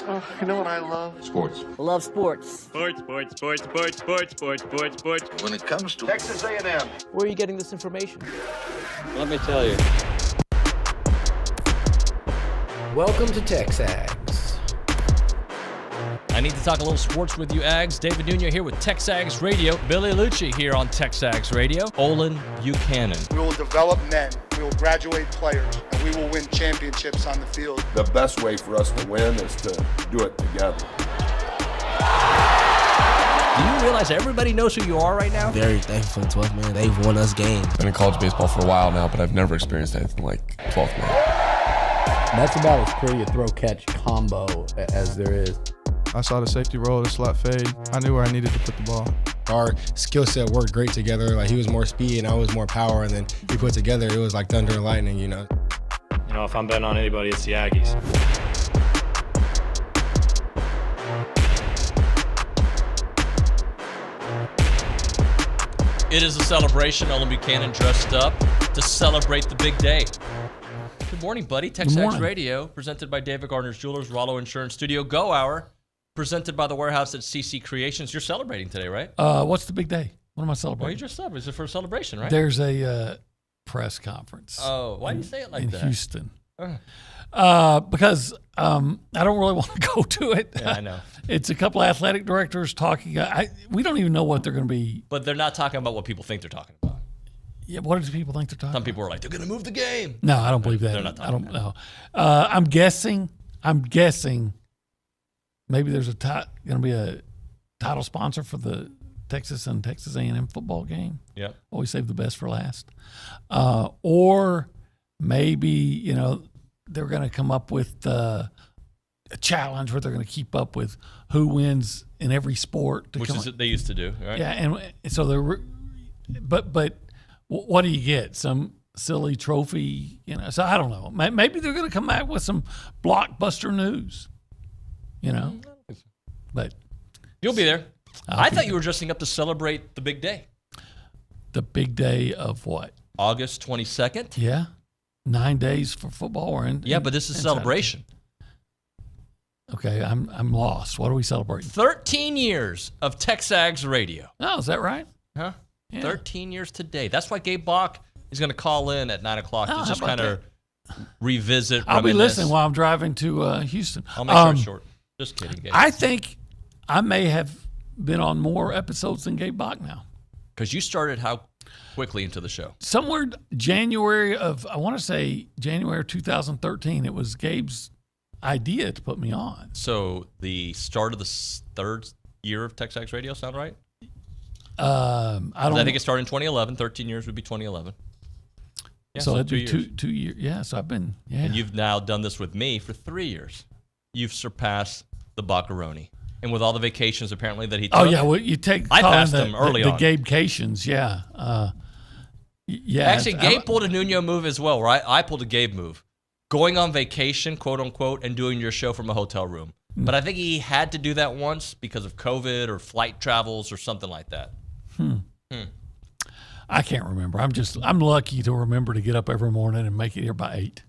Oh, you know what I love? Sports. Love sports. Sports. When It comes to Texas A&M. Where are you getting this information? Let me tell you. Welcome to TexAgs. I need to talk a little sports with you, Ags. David Nuño here with TexAgs Radio. Billy Lucci here on TexAgs Radio. Olin Buchanan. We will develop men, we will graduate players, and we will win championships on the field. The best way for us to win is to do it together. Do you realize everybody knows who you are right now? Very thankful for 12th man. They've won us games. Been in college baseball for a while now, but I've never experienced anything like 12th man. That's about as pretty a throw-catch combo as there is. I saw the safety roll, the slot fade. I knew where I needed to put the ball. Our skill set worked great together. Like, he was more speed and I was more power, and then we put together, it was like thunder and lightning, you know. You know, if I'm betting on anybody, it's the Aggies. It is a celebration. Olin Buchanan dressed up to celebrate the big day. Good morning, buddy. TexAgs Radio, presented by David Gardner's Jewelers, Rollo Insurance Studio. Go Hour, presented by the warehouse at CC Creations. You're celebrating today, right? What's the big day? What am I celebrating? Well, you dressed up. Is it for a celebration, right? There's a press conference. Oh, why do you say it like that? In Houston. Because I don't really want to go to it. Yeah, I know. It's a couple of athletic directors talking. We don't even know what they're going to be. But they're not talking about what people think they're talking about. Yeah, what do people think they're talking about? Some people are like, they're going to move the game. No, I don't believe that. They're not talking I don't know. I'm guessing maybe there's going to be a title sponsor for the Texas and Texas A&M football game. Yep. Always save the best for last. Or maybe, they're going to come up with a challenge where they're going to keep up with who wins in every sport. Which is what they used to do, right? Yeah, and so they're but what do you get? Some silly trophy, So I don't know. Maybe they're going to come back with some blockbuster news, But you'll be there. I thought you were dressing up to celebrate the big day. The big day of what? August 22nd. Yeah, 9 days for football. But this is a celebration. Okay, I'm lost. What are we celebrating? 13 years of TexAgs Radio. Oh, is that right? Huh? Yeah. 13 years today. That's why Gabe Bock is going to call in at 9 o'clock to just kind of revisit. I'll be listening while I'm driving to Houston. I'll make sure it's short. Just kidding, Gabe. I think I may have been on more episodes than Gabe Bock now. Because you started how quickly into the show? Somewhere January of 2013. It was Gabe's idea to put me on. So the start of the third year of TexAgs Radio sound right? I think it started in 2011. 13 years would be 2011. Yeah, so it'd be 2 years. Yeah, so I've been, And you've now done this with me for 3 years. You've surpassed the Boccaroni. And with all the vacations apparently that he took. Oh, yeah, well, I passed him early on. The Gabe-cations, yeah. Actually, Gabe pulled a Nuño move as well, right? I pulled a Gabe move. Going on vacation, quote unquote, and doing your show from a hotel room. But I think he had to do that once because of COVID or flight travels or something like that. I can't remember. I'm lucky to remember to get up every morning and make it here by 8.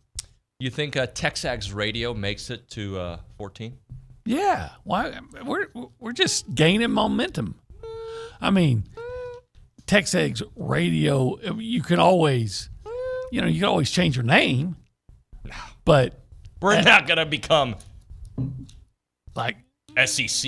You think TexAgs Radio makes it to 14? Yeah. Why? We're just gaining momentum. I mean, TexAgs Radio. You can always, change your name. But we're not gonna become like SEC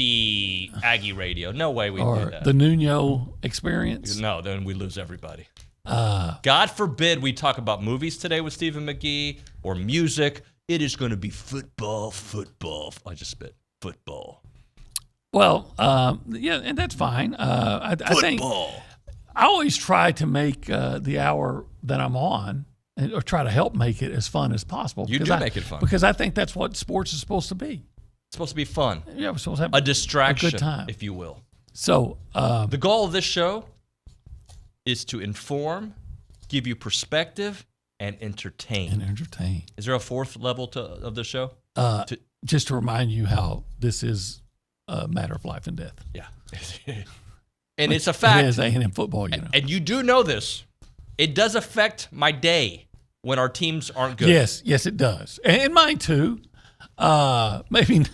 Aggie Radio. No way we do that. The Nuño experience. No, then we lose everybody. God forbid we talk about movies today with Stephen McGee or music. It is going to be football. I just spit football. Well, and that's fine. I think I always try to make the hour that I'm on, or try to help make it as fun as possible. You do make it fun. Because I think that's what sports is supposed to be. It's supposed to be fun. Yeah, we're supposed to have a distraction, a good time, if you will. So the goal of this show is to inform, give you perspective, and entertain. Is there a fourth level of the show? Just to remind you how this is a matter of life and death. Yeah. And it's a fact. It is A&M football, And you do know this. It does affect my day when our teams aren't good. Yes, it does. And mine too. Maybe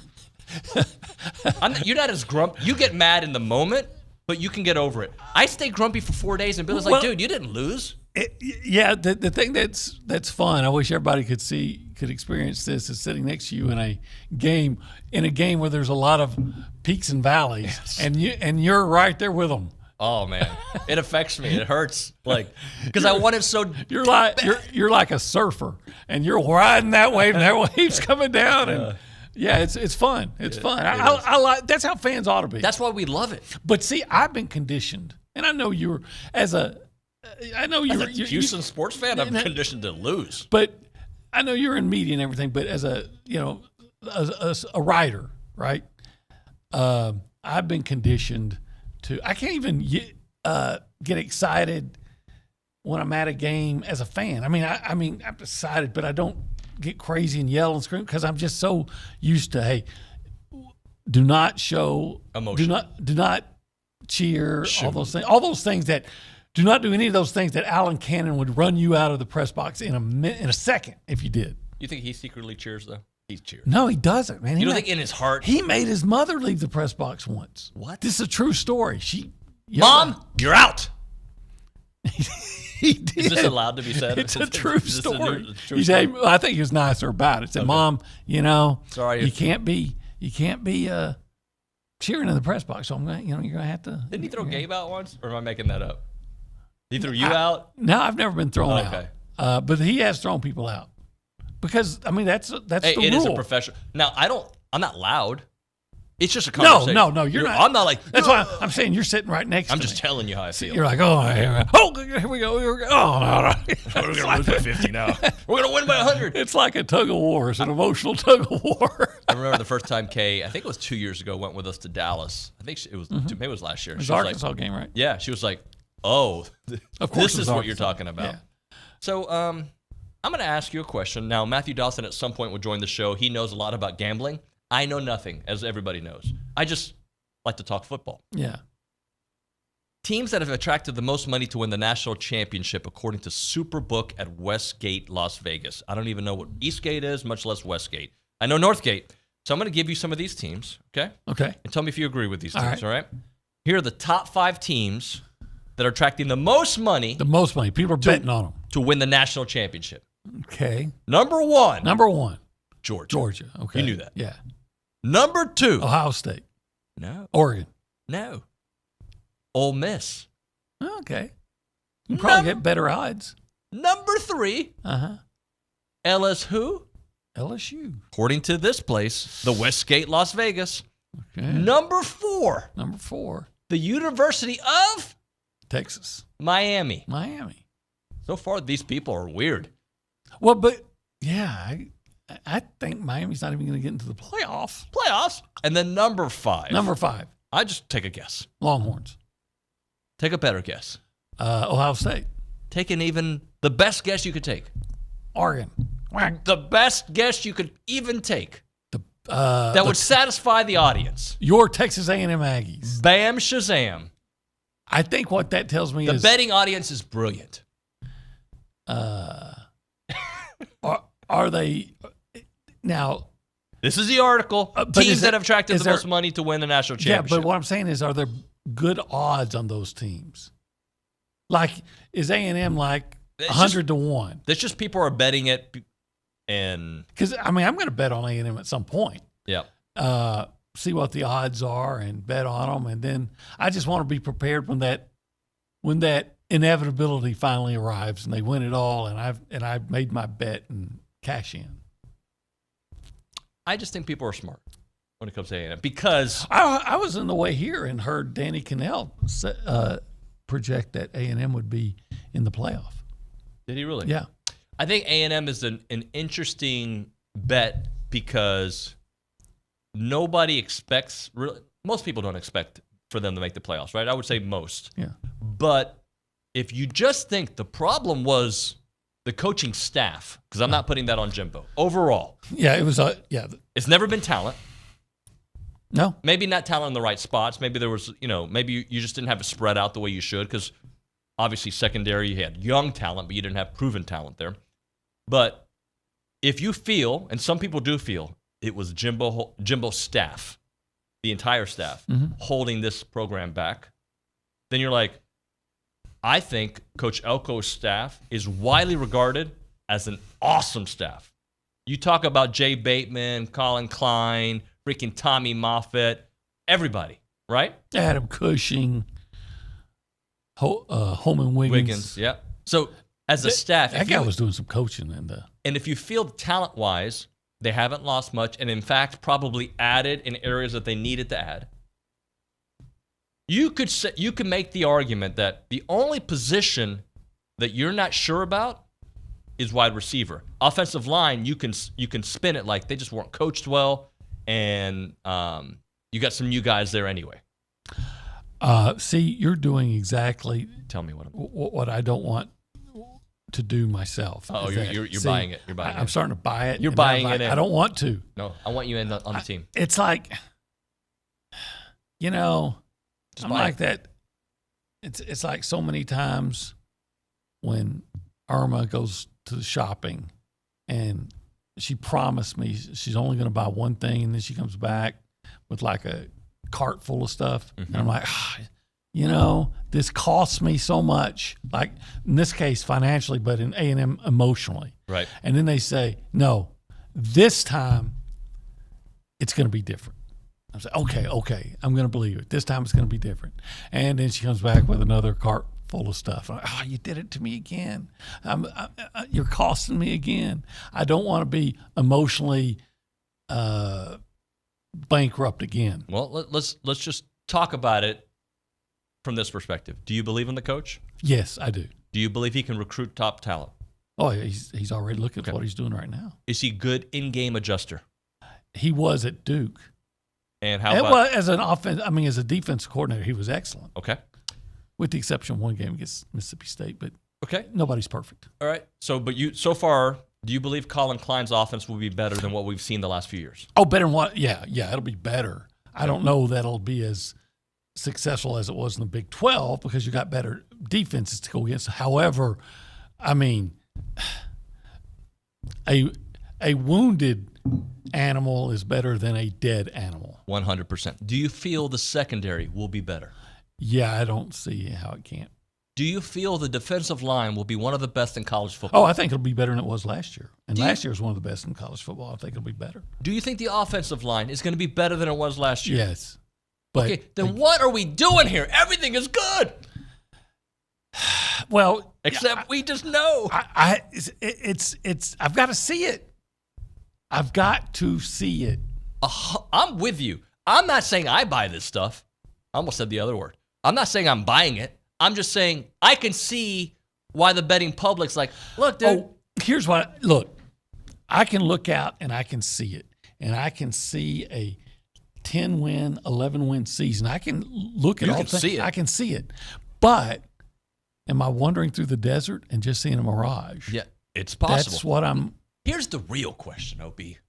You're not as grumpy. You get mad in the moment, but you can get over it. I stay grumpy for 4 days, and Billy's like, dude, you didn't lose. The thing that's fun, I wish everybody could experience this, is sitting next to you in a game where there's a lot of peaks and valleys, and you're right there with them. Oh man, it affects me. It hurts, because I want it so. You're like a surfer, and you're riding that wave, and that wave's coming down, and it's fun. It's fun. I like. That's how fans ought to be. That's why we love it. But see, I've been conditioned, and I know you're as a Houston sports fan. I'm conditioned to lose. But I know you're in media and everything. But as a writer, right? I've been conditioned to. I can't even get excited when I'm at a game as a fan. I mean, I'm excited, but I don't get crazy and yell and scream because I'm just so used to. Hey, do not show emotion. Do not cheer. All those things that. Do not do any of those things that Alan Cannon would run you out of the press box in a second if you did. You think he secretly cheers, though? He cheers. No, he doesn't, man. You don't think in his heart? He made his mother leave the press box once. What? This is a true story. Mom, you're out. He did. Is this allowed to be said? It's a true story. Story? I think he was nicer about it. Said, okay. Mom, sorry, you can't be cheering in the press box. So I'm going. You're going to have to. Didn't he throw Gabe out once, or am I making that up? He threw you out? No, I've never been thrown out. But he has thrown people out because that's the rule. It is a professional. Now I'm not loud. It's just a conversation. No, you're not. I'm not like. That's why I'm saying you're sitting right next to me. I'm just telling you how I feel. You're like, here we go. Oh, no. We're gonna lose by 50 now. We're gonna win by 100. It's like a tug of war. It's an emotional tug of war. I remember the first time Kay, I think it was 2 years ago, went with us to Dallas. I think it was maybe it was last year. It was Arkansas game, right? Yeah, she was like, "Oh, of course this is what you're talking about." Yeah. So, I'm going to ask you a question. Now, Matthew Dawson at some point will join the show. He knows a lot about gambling. I know nothing, as everybody knows. I just like to talk football. Yeah. Teams that have attracted the most money to win the national championship, according to Superbook at Westgate, Las Vegas. I don't even know what Eastgate is, much less Westgate. I know Northgate. So I'm going to give you some of these teams, okay? Okay. And tell me if you agree with these teams, all right? Here are the top 5 teams that are attracting the most money. The most money. People are betting on them. To win the national championship. Okay. Number 1. Georgia. Okay. You knew that. Yeah. Number 2. Ohio State. No. Oregon. No. Ole Miss. Okay. You can probably get better odds. Number 3. LSU. According to this place, the Westgate, Las Vegas. Okay. Number 4. The University of Texas. Miami. So far, these people are weird. Well, but yeah, I think Miami's not even going to get into the playoffs. And then number 5. I just take a guess. Longhorns. Take a better guess. Ohio State. Take the best guess you could take. Oregon. The best guess you could even take. That would satisfy the audience. Your Texas A&M Aggies. Bam Shazam. I think what that tells me is the betting audience is brilliant. Are they now? This is the article. Teams that have attracted the most money to win the national championship. Yeah, but what I'm saying is, are there good odds on those teams? Like, is A&M like 100 to 1? That's just people are betting it, and because I'm going to bet on A&M at some point. Yeah. See what the odds are and bet on them, and then I just want to be prepared when that inevitability finally arrives and they win it all, and I've made my bet and cash in. I just think people are smart when it comes to A&M because I was on the way here and heard Danny Cannell project that A&M would be in the playoff. Did he really? Yeah. I think A&M is an interesting bet because nobody expects, really, most people don't expect for them to make the playoffs, right? I would say most. Yeah. But if you just think the problem was the coaching staff, because I'm not putting that on Jimbo, overall. Yeah, it was, it's never been talent. No. Maybe not talent in the right spots. Maybe there was, maybe you just didn't have it spread out the way you should because obviously secondary, you had young talent, but you didn't have proven talent there. But if you feel, and some people do feel, it was Jimbo's staff, the entire staff, holding this program back, then you're like, I think Coach Elko's staff is widely regarded as an awesome staff. You talk about Jay Bateman, Colin Klein, freaking Tommy Moffitt, everybody, right? Adam Cushing, Holman Wiggins. Yeah. So as a staff, that guy was doing some coaching and if you feel talent-wise, they haven't lost much, and in fact, probably added in areas that they needed to add. You could make the argument that the only position that you're not sure about is wide receiver. Offensive line, you can spin it like they just weren't coached well, and you got some new guys there anyway. See, you're doing exactly. Tell me what I don't want to do myself. Oh, you're buying it. You're buying it. I'm starting to buy it. You're buying it in. I don't want to. No, I want you in on the team. It's like, I'm like that. It's like so many times when Irma goes to the shopping and she promised me she's only going to buy one thing, and then she comes back with like a cart full of stuff. And I'm like, this costs me so much, like in this case financially, but in A&M emotionally. Right. And then they say, no, this time it's going to be different. I'm saying, okay, I'm going to believe it. This time it's going to be different. And then she comes back with another cart full of stuff. I'm like, you did it to me again. You're costing me again. I don't want to be emotionally bankrupt again. Well, let's just talk about it from this perspective. Do you believe in the coach? Yes, I do. Do you believe he can recruit top talent? Oh, yeah, he's already looking at what he's doing right now. Is he good in-game adjuster? He was at Duke. And how about as a defense coordinator, he was excellent. Okay. With the exception of one game against Mississippi State, but okay, nobody's perfect. All right. So far, do you believe Colin Klein's offense will be better than what we've seen the last few years? Oh, better than what? Yeah, it'll be better. I don't know that it'll be as successful as it was in the Big 12 because you got better defenses to go against. However, I mean, a wounded animal is better than a dead animal. 100%. Do you feel the secondary will be better? Yeah, I don't see how it can't. Do you feel the defensive line will be one of the best in college football? Oh, I think it'll be better than it was last year. And last year was one of the best in college football. I think it'll be better. Do you think the offensive line is going to be better than it was last year? Yes. But okay, then what are we doing here? Everything is good. Well, except we just know. I've got to see it. I've got to see it. I'm with you. I'm not saying I buy this stuff. I almost said the other word. I'm not saying I'm buying it. I'm just saying I can see why the betting public's like, look, dude. Oh, here's what. Look, I can look out and I can see it. And I can see a 10-win, 11-win season. I can look at all things. See it. I can see it. But am I wandering through the desert and just seeing a mirage? Yeah, it's possible. That's what I'm. Here's the real question, OB. It's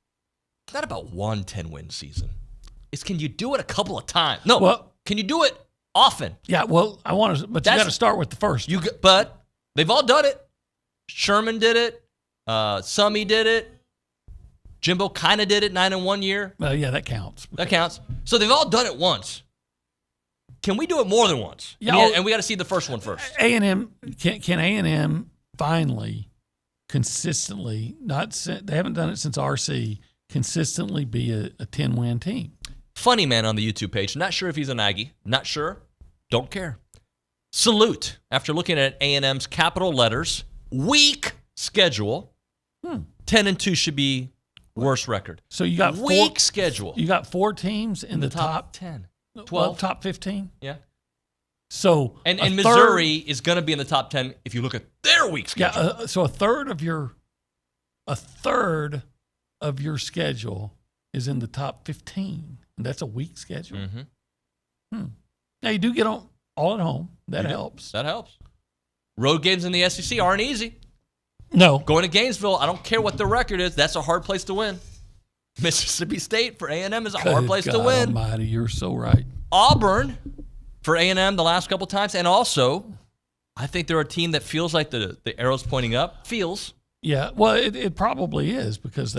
not about one 10-win season. It's can you do it a couple of times? No. Well, can you do it often? Yeah, well, I want to, but you got to start with the first. But they've all done it. Sherman did it. Summy did it. Jimbo kind of did it 9-1 year. Yeah, that counts. That counts. So they've all done it once. Can we do it more than once? Yeah, and we got to see the first one first. A&M can A&M finally consistently they haven't done it since RC consistently be a 10-win team. Funny man on the YouTube page. Not sure if he's an Aggie. Not sure. Don't care. Salute after looking at A&M's capital letters weak schedule. 10-2 should be worst record. So you got weak schedule. You got 4 teams in the top 10, 12, well, top 15. Yeah. So and Missouri is going to be in the top 10 if you look at their weak schedule. Yeah. So a third of your schedule is in the top 15. And that's a weak schedule. Mm-hmm. Now you do get all at home. That helps. That helps. Road games in the SEC aren't easy. No. Going to Gainesville, I don't care what the record is. That's a hard place to win. Mississippi State for A&M is a hard place to win. Almighty, you're so right. Auburn for A&M the last couple times. And also, I think they're a team that feels like the arrow's pointing up. Feels. Yeah, well, it probably is because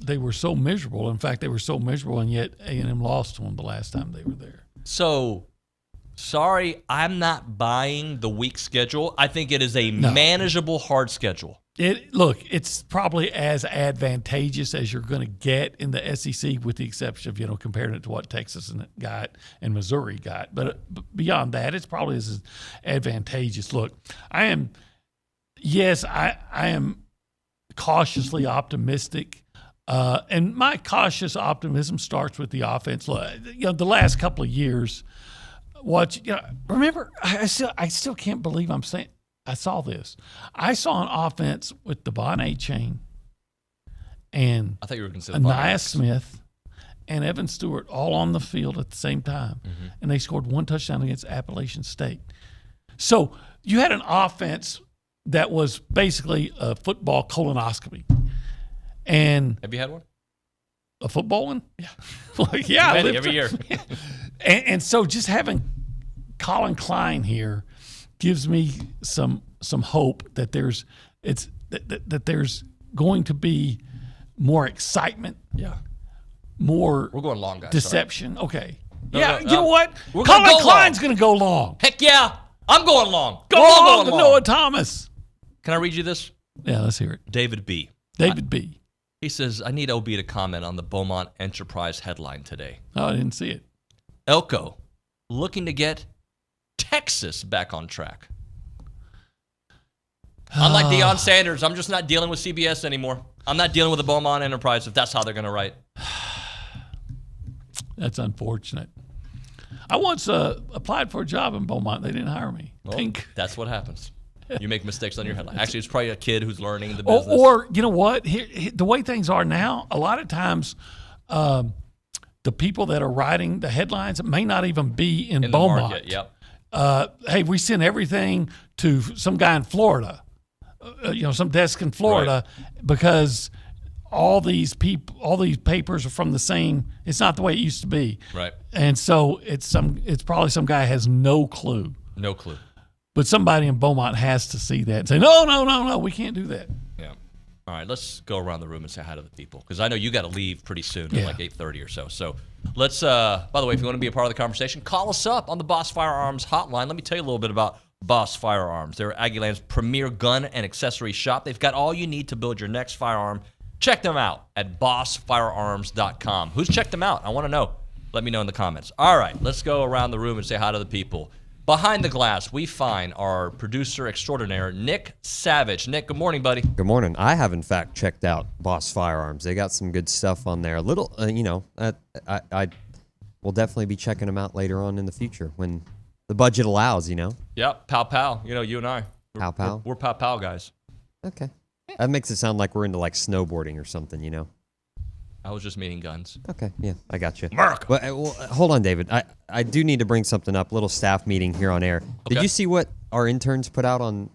they were so miserable. In fact, they were so miserable, and yet A&M lost to them the last time they were there. So, sorry, I'm not buying the weak schedule. I think it is a manageable hard schedule. Look, it's probably as advantageous as you're going to get in the SEC, with the exception of, comparing it to what Texas got and Missouri got. But beyond that, it's probably as advantageous. Look, I am cautiously optimistic. And my cautious optimism starts with the offense. Look, the last couple of years, remember, I still can't believe I'm saying I saw this. I saw an offense with Devon A-Chain and I thought you were going to say Anaya Smith and Evan Stewart all on the field at the same time, and they scored one touchdown against Appalachian State. So you had an offense that was basically a football colonoscopy. And have you had one? A football one? Yeah. Yeah. Every year. and so just having Colin Klein here gives me some hope that there's there's going to be more excitement. Yeah. More We're going long, guys. Deception. Sorry. Okay. No, you know what? Colin Klein's going to go long. Heck yeah. I'm going long. Go long to Noah Thomas. Can I read you this? Yeah, let's hear it. David B. He says, I need OB to comment on the Beaumont Enterprise headline today. Oh, I didn't see it. Elko looking to get Texas back on track. Unlike Deion Sanders, I'm just not dealing with CBS anymore. I'm not dealing with the Beaumont Enterprise if that's how they're going to write. That's unfortunate. I once applied for a job in Beaumont. They didn't hire me. Well, Pink. That's what happens. You make mistakes on your headline. Actually, it's probably a kid who's learning the business. Or you know what? The way things are now, a lot of times the people that are writing the headlines may not even be in Beaumont. The market, yep. Hey, we send everything to some guy in Florida, some desk in Florida, because all these papers are from the same. It's not the way it used to be. Right. And so it's probably some guy has no clue. No clue. But somebody in Beaumont has to see that and say, no, we can't do that. Yeah. All right, let's go around the room and say hi to the people, because I know you got to leave pretty soon, at like 8:30 or so. So let's, by the way, if you want to be a part of the conversation, call us up on the Boss Firearms hotline. Let me tell you a little bit about Boss Firearms. They're Aggieland's premier gun and accessory shop. They've got all you need to build your next firearm. Check them out at bossfirearms.com. Who's checked them out? I want to know. Let me know in the comments. All right, let's go around the room and say hi to the people. Behind the glass, we find our producer extraordinaire, Nick Savage. Nick, good morning, buddy. Good morning. I have, in fact, checked out Boss Firearms. They got some good stuff on there. A little, I will definitely be checking them out later on in the future when the budget allows, Yep, pow. You and I. Pow. We're pow guys. Okay. That makes it sound like we're into, snowboarding or something, I was just meaning guns. Okay, yeah, I got you. America. Well, hold on, David. I do need to bring something up. A little staff meeting here on air. Okay. Did you see what our interns put out on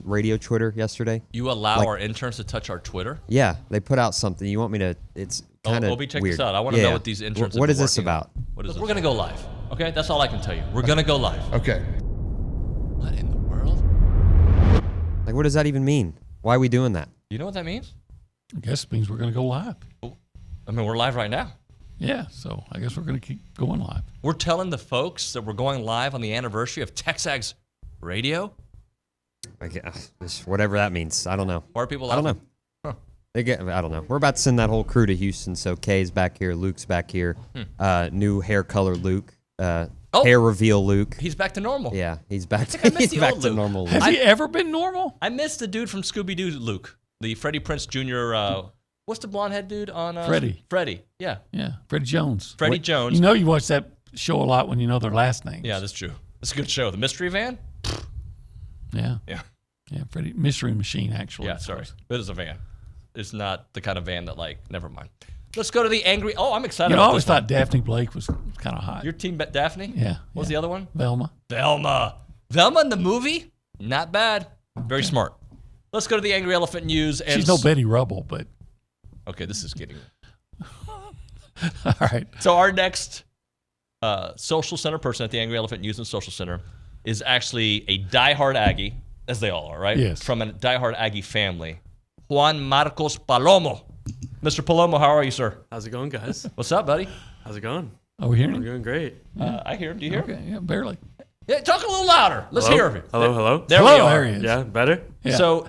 radio Twitter yesterday? You allow our interns to touch our Twitter? Yeah, they put out something. You want me to? It's kind of Obi, check weird. this out. I want to know what these interns. What is this about? What is this? We're gonna go live. Okay, that's all I can tell you. We're gonna go live. Okay. What in the world? What does that even mean? Why are we doing that? You know what that means? I guess it means we're going to go live. I mean, we're live right now. Yeah, so I guess we're going to keep going live. We're telling the folks that we're going live on the anniversary of TexAgs Radio. I guess, whatever that means. I don't know. Why are people laughing? I don't know. I don't know. We're about to send that whole crew to Houston. So Kay's back here, Luke's back here. New hair color Luke. Hair reveal Luke. He's back to normal. Yeah, he's back. He's back to normal. Has he ever been normal? I missed the dude from Scooby-Doo, Luke. The Freddie Prinze Jr. What's the blonde head dude on? Freddie. Yeah. Yeah. Freddie Jones. Jones. You watch that show a lot when you know their last names. Yeah, that's true. It's a good show. The Mystery Van. Yeah. Yeah. Yeah. Freddie Mystery Machine, actually. Yeah. Sorry, it is a van. It's not the kind of van that never mind. Let's go to the angry. Oh, I'm excited. I always thought Daphne Blake was kind of hot. Your team bet Daphne? Yeah. What's the other one? Velma in the movie? Not bad. Very smart. Let's go to the Angry Elephant News. And she's no Betty Rubble, but. Okay, this is getting. All right. So our next social center person at the Angry Elephant News and Social Center is actually a diehard Aggie, as they all are, right? Yes. From a diehard Aggie family. Juan Marcos Palomo. Mr. Palomo, how are you, sir? How's it going, guys? What's up, buddy? How's it going? Are we hearing I'm him? doing great. I hear him. Do you hear him? Okay, yeah, barely. Yeah, talk a little louder. Let's Hello? hear him. Hello? There we Hello, are. there he is. Yeah, better? Yeah. So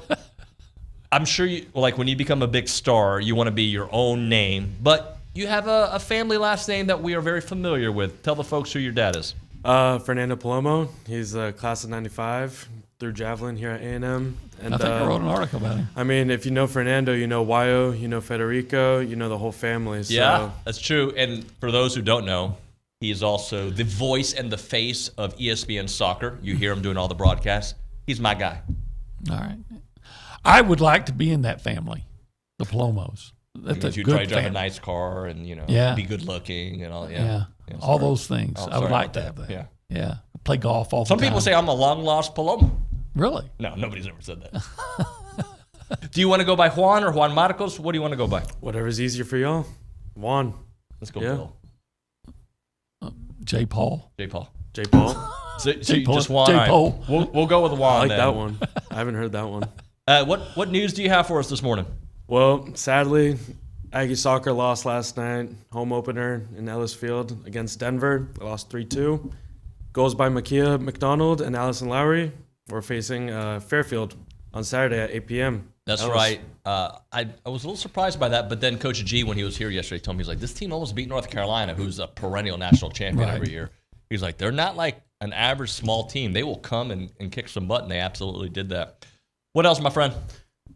I'm sure you, like when you become a big star, you want to be your own name, but you have a family last name that we are very familiar with. Tell the folks who your dad is. Fernando Palomo. He's a class of 95 through javelin here at A&M. And, I think I wrote an article about him. I mean, if you know Fernando, you know Wayo, you know Federico, you know the whole family. So. Yeah, that's true. And for those who don't know, he is also the voice and the face of ESPN Soccer. You hear him doing all the broadcasts. He's my guy. All right. I would like to be in that family, the Palomos. That's a you good try to drive a family. nice car and, Yeah. be good looking and all. Yeah. Yeah, All sorry. those things. Oh, I would sorry like about to have that. Yeah. Yeah. Play golf all the Some time. people say I'm a long-lost Palomo. Really? No, nobody's ever said that. Do you want to go by Juan or Juan Marcos? What do you want to go by? Whatever's easier for y'all. Juan. Let's go, Yeah. Bill. J. Paul. J. Paul. J. Paul. So J. Paul. just Juan. J. All right. Paul. We'll go with Juan. I like then. that one. I haven't heard that one. What news do you have for us this morning? Well, sadly, Aggie soccer lost last night. Home opener in Ellis Field against Denver. They lost 3-2. Goals by Makia McDonald and Allison Lowry. We're facing Fairfield on Saturday at 8 p.m. That's right. I was a little surprised by that, but then Coach G, when he was here yesterday, told me, he's like, this team almost beat North Carolina, who's a perennial national champion every year. He's like, they're not like an average small team. They will come and kick some butt, and they absolutely did that. What else, my friend?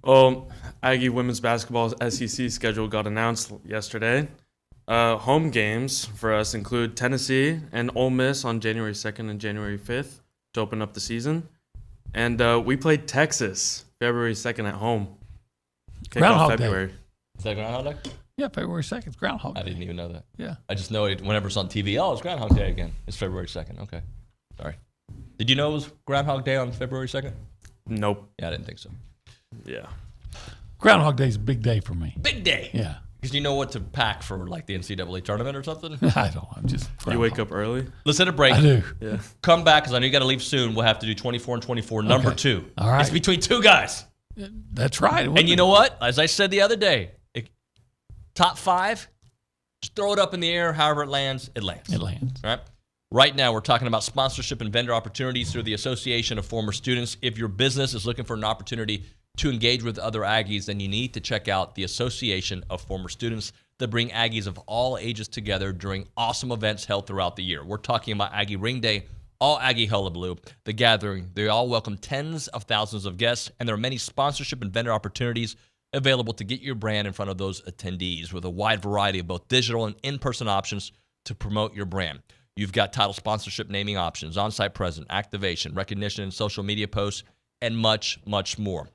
Well, Aggie women's basketball's SEC schedule got announced yesterday. Home games for us include Tennessee and Ole Miss on January 2nd and January 5th to open up the season. And we played Texas February 2nd at home. Groundhog February. Day. Is that Groundhog Day? Yeah, February 2nd. It's Groundhog Day. I didn't even know that. Yeah. I just know it whenever it's on TV. Oh, it's Groundhog Day again. It's February 2nd. Okay. Sorry. Did you know it was Groundhog Day on February 2nd? Nope. Yeah, I didn't think so. Yeah. Groundhog Day is a big day for me. Big day. Yeah. Because you know what to pack for like the NCAA tournament or something? I don't. I'm just. You wake up early? Let's hit a break. I do. Yeah. Come back because I know you got to leave soon. We'll have to do 24 and 24, number 2. All right. It's between two guys. That's right. And you know what? As I said the other day, top 5, just throw it up in the air. However it lands, it lands. It lands. All right. Right now, we're talking about sponsorship and vendor opportunities through the Association of Former Students. If your business is looking for an opportunity to engage with other Aggies, then you need to check out the Association of Former Students that bring Aggies of all ages together during awesome events held throughout the year. We're talking about Aggie Ring Day, All Aggie Hullabaloo, The Gathering. They all welcome tens of thousands of guests, and there are many sponsorship and vendor opportunities available to get your brand in front of those attendees with a wide variety of both digital and in-person options to promote your brand. You've got title sponsorship naming options, on-site presence, activation, recognition, and social media posts, and much, much more.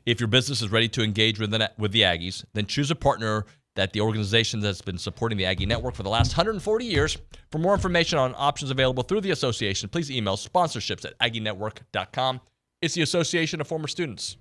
If your business is ready to engage with the Aggies, then choose a partner that the organization that's been supporting the Aggie Network for the last 140 years. For more information on options available through the association, please email sponsorships@aggienetwork.com. It's the Association of Former Students.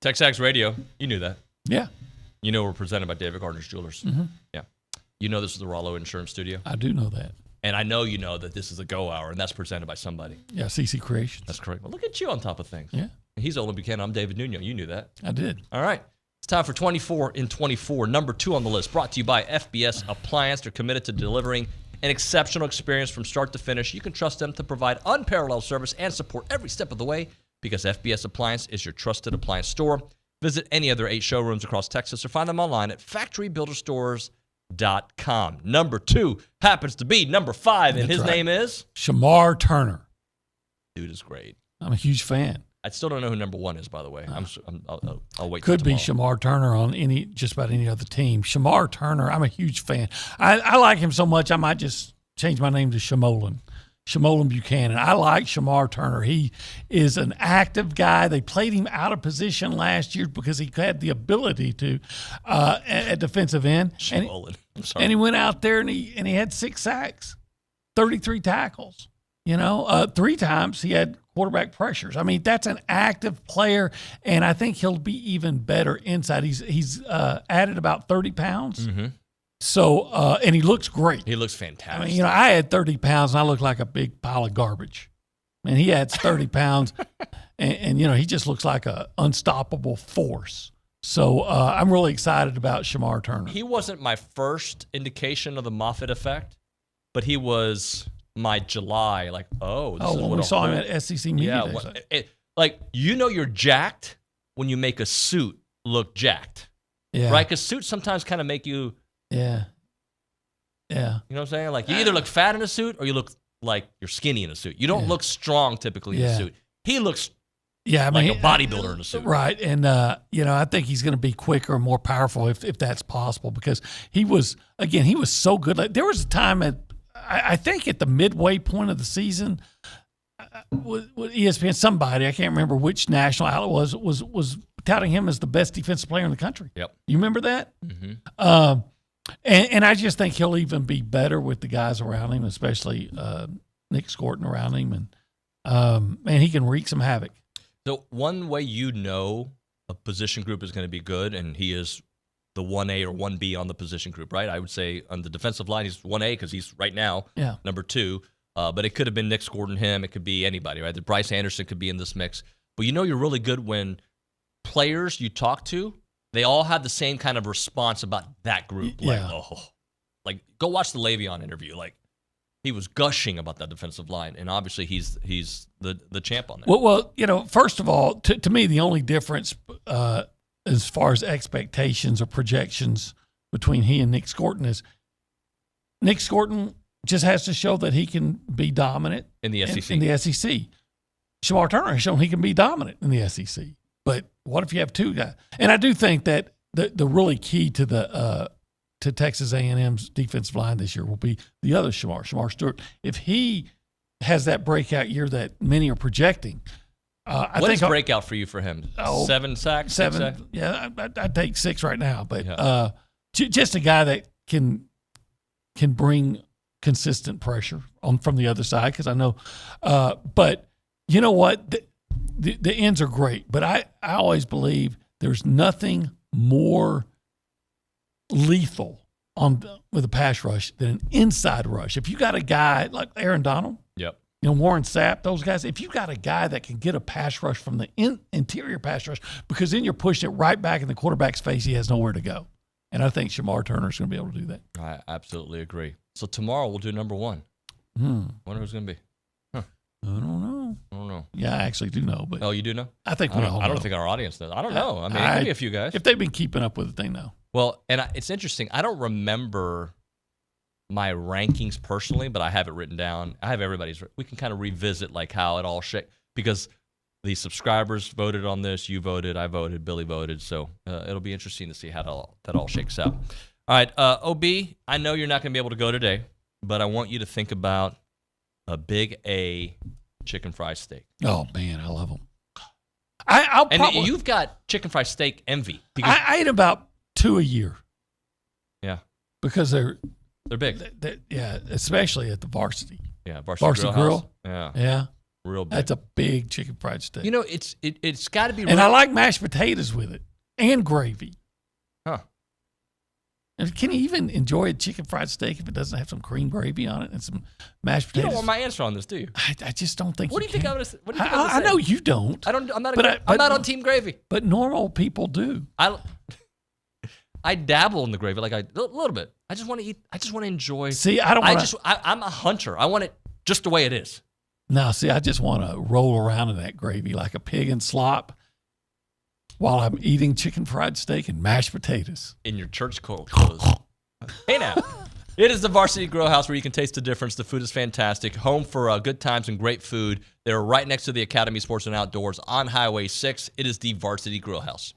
TexAgs Radio, you knew that. Yeah. You know we're presented by David Gardner's Jewelers. Mm-hmm. Yeah. You know this is the Rollo Insurance Studio. I do know that. And I know you know that this is a Go Hour, and that's presented by somebody. Yeah, CC Creations. That's correct. Well, look at you on top of things. Yeah. He's Olin Buchanan. I'm David Nuño. You knew that. I did. All right. It's time for 24 in 24. Number 2 on the list, brought to you by FBS Appliance. They're committed to delivering an exceptional experience from start to finish. You can trust them to provide unparalleled service and support every step of the way because FBS Appliance is your trusted appliance store. Visit any of their 8 showrooms across Texas or find them online at factorybuilderstores.com. Number 2 happens to be number 5, and his name is? Shamar Turner. Dude is great. I'm a huge fan. I still don't know who number 1 is, by the way. I'll wait. Could be Shamar Turner on just about any other team. Shamar Turner, I'm a huge fan. I like him so much I might just change my name to Olin Buchanan. I like Shamar Turner. He is an active guy. They played him out of position last year because he had the ability to at defensive end. I'm sorry. And he went out there and he had 6 sacks, 33 tackles. 3 times he had quarterback pressures. I mean, that's an active player, and I think he'll be even better inside. He's added about 30 pounds. Mm-hmm. So, and he looks great. He looks fantastic. I mean, I had 30 pounds, and I look like a big pile of garbage. And he adds 30 pounds, and he just looks like an unstoppable force. So I'm really excited about Shamar Turner. He wasn't my first indication of the Moffitt effect, but he was my July, this is when we saw him at SEC Media Day. You're jacked when you make a suit look jacked. Yeah. Right? Because suits sometimes kind of make you... Yeah. You know what I'm saying? Like, you either look fat in a suit or you look like you're skinny in a suit. You don't look strong typically in a suit. He looks like a bodybuilder in a suit. Right. And, I think he's going to be quicker and more powerful if that's possible because he was so good. Like, there was a time I think at the midway point of the season, with ESPN, somebody, I can't remember which national outlet was touting him as the best defensive player in the country. Yep. You remember that? Mm-hmm. And I just think he'll even be better with the guys around him, especially Nick Scorton around him, and he can wreak some havoc. So one way a position group is going to be good, and he is the 1A or 1B on the position group, right? I would say on the defensive line, he's 1A because he's right now number 2. But it could have been Nick Scorton, him. It could be anybody, right? Bryce Anderson could be in this mix. But you're really good when players you talk to, they all have the same kind of response about that group. Go watch the Le'Veon interview. Like, he was gushing about that defensive line, and obviously he's the champ on that. Well, first of all, to me, the only difference as far as expectations or projections between he and Nick Scorton is Nick Scorton just has to show that he can be dominant in the SEC. In the SEC. Shamar Turner has shown he can be dominant in the SEC. But what if you have 2 guys? And I do think that the really key to to Texas A&M's defensive line this year will be the other Shamar Stewart. If he has that breakout year that many are projecting, I think breakout for you for him? 7 sacks? 7. 6 sacks? Yeah, I'd take 6 right now. But just a guy that can bring consistent pressure from the other side because I know. But you know what? The ends are great, but I always believe there's nothing more lethal with a pass rush than an inside rush. If you got a guy like Aaron Donald, Warren Sapp, those guys, if you got a guy that can get a pass rush from the interior pass rush, because then you're pushing it right back in the quarterback's face, he has nowhere to go. And I think Shamar Turner's going to be able to do that. I absolutely agree. So tomorrow we'll do number 1. Wonder who's going to be. I don't know. Yeah, I actually do know. But you do know? I think I don't think our audience knows. I don't know. I mean, it could be a few guys. If they've been keeping up with it, they know. Well, and it's interesting. I don't remember my rankings personally, but I have it written down. I have everybody's. We can kind of revisit how it all shakes because the subscribers voted on this. You voted. I voted. Billy voted. So it'll be interesting to see how that all shakes out. All right, OB, I know you're not going to be able to go today, but I want you to think about a Big A chicken fried steak. Oh, man, I love them. You've got chicken fried steak envy. I eat about 2 a year. Yeah. Because they're big. Especially at the varsity. Yeah, varsity grill. Yeah. Real big. That's a big chicken fried steak. You know, it's got to be. And I like mashed potatoes with it and gravy. Huh. And can you even enjoy a chicken fried steak if it doesn't have some cream gravy on it and some mashed potatoes? You don't want my answer on this, do you? I just don't think. What do you think I'm gonna? What do you think I know you don't. I'm not. I'm not on team gravy. But normal people do. I dabble in the gravy, like a little bit. I just want to eat. I just want to enjoy. See, I don't. I'm a hunter. I want it just the way it is. No, see, I just want to roll around in that gravy like a pig in slop while I'm eating chicken fried steak and mashed potatoes. In your church clothes. Hey now. It is the Varsity Grill House where you can taste the difference. The food is fantastic. Home for good times and great food. They're right next to the Academy Sports and Outdoors on Highway 6. It is the Varsity Grill House.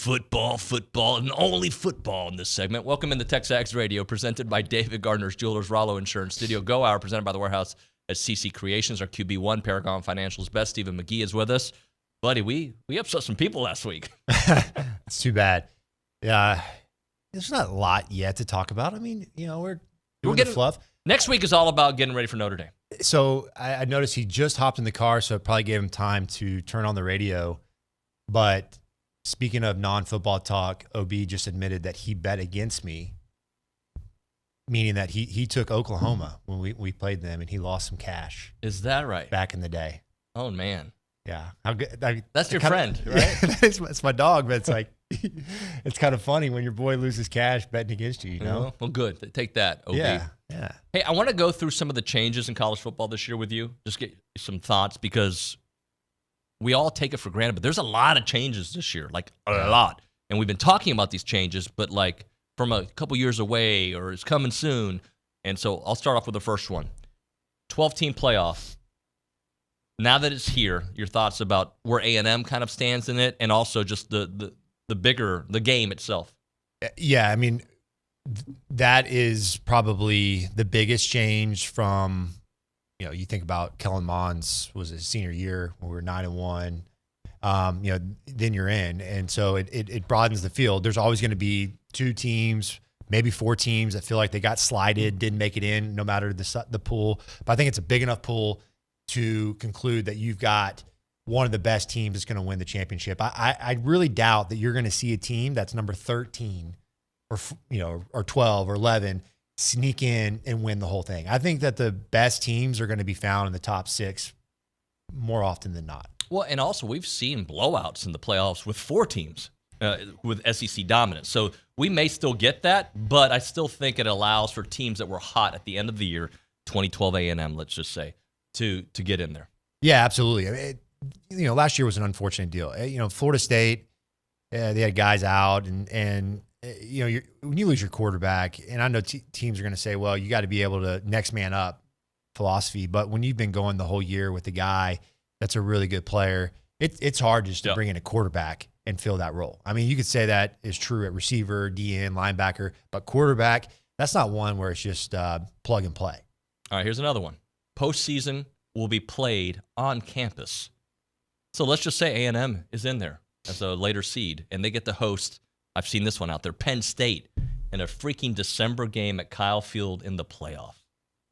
Football, and only football in this segment. Welcome into TexAgs Radio, presented by David Gardner's Jewelers, Rollo Insurance Studio Go Hour, presented by the Warehouse at CC Creations. Our QB1, Paragon Financial's best, Stephen McGee, is with us. Buddy, we upset some people last week. It's too bad. Yeah, there's not a lot yet to talk about. I mean, we're getting fluff. Next week is all about getting ready for Notre Dame. So I noticed he just hopped in the car, so it probably gave him time to turn on the radio. But speaking of non-football talk, OB just admitted that he bet against me, meaning that he took Oklahoma when we played them, and he lost some cash. Is that right? Back in the day. Oh, man. Yeah. That's your friend, right? It's my dog, but it's like, it's kind of funny when your boy loses cash betting against you, Well, good. Take that, OB. Yeah. Hey, I want to go through some of the changes in college football this year with you, just get some thoughts, because we all take it for granted, but there's a lot of changes this year, like a lot. And we've been talking about these changes, but like from a couple years away, or it's coming soon. And so I'll start off with the first one. 12-team playoff. Now that it's here, your thoughts about where A&M kind of stands in it, and also just the game itself. Yeah, I mean, that is probably the biggest change from, you think about Kellen Mond's was his senior year when we were 9-1. Then you're in, and so it broadens the field. There's always going to be 2 teams, maybe 4 teams that feel like they got slided, didn't make it in, no matter the pool. But I think it's a big enough pool to conclude that you've got one of the best teams that's going to win the championship. I really doubt that you're going to see a team that's number 13 or 12 or 11 sneak in and win the whole thing. I think that the best teams are going to be found in the top 6 more often than not. Well, and also we've seen blowouts in the playoffs with 4 teams with SEC dominance. So we may still get that, but I still think it allows for teams that were hot at the end of the year, 2012 A&M, let's just say, to get in there. Yeah, absolutely. I mean, last year was an unfortunate deal. Florida State, they had guys out, and when you lose your quarterback, and I know teams are going to say, well, you got to be able to next man up philosophy, but when you've been going the whole year with a guy that's a really good player, it's hard just to bring in a quarterback and fill that role. I mean, you could say that is true at receiver, DN, linebacker, but quarterback, that's not one where it's just plug and play. All right, here's another one. Postseason will be played on campus. So let's just say A&M is in there as a later seed, and they get to host, I've seen this one out there, Penn State in a freaking December game at Kyle Field in the playoffs.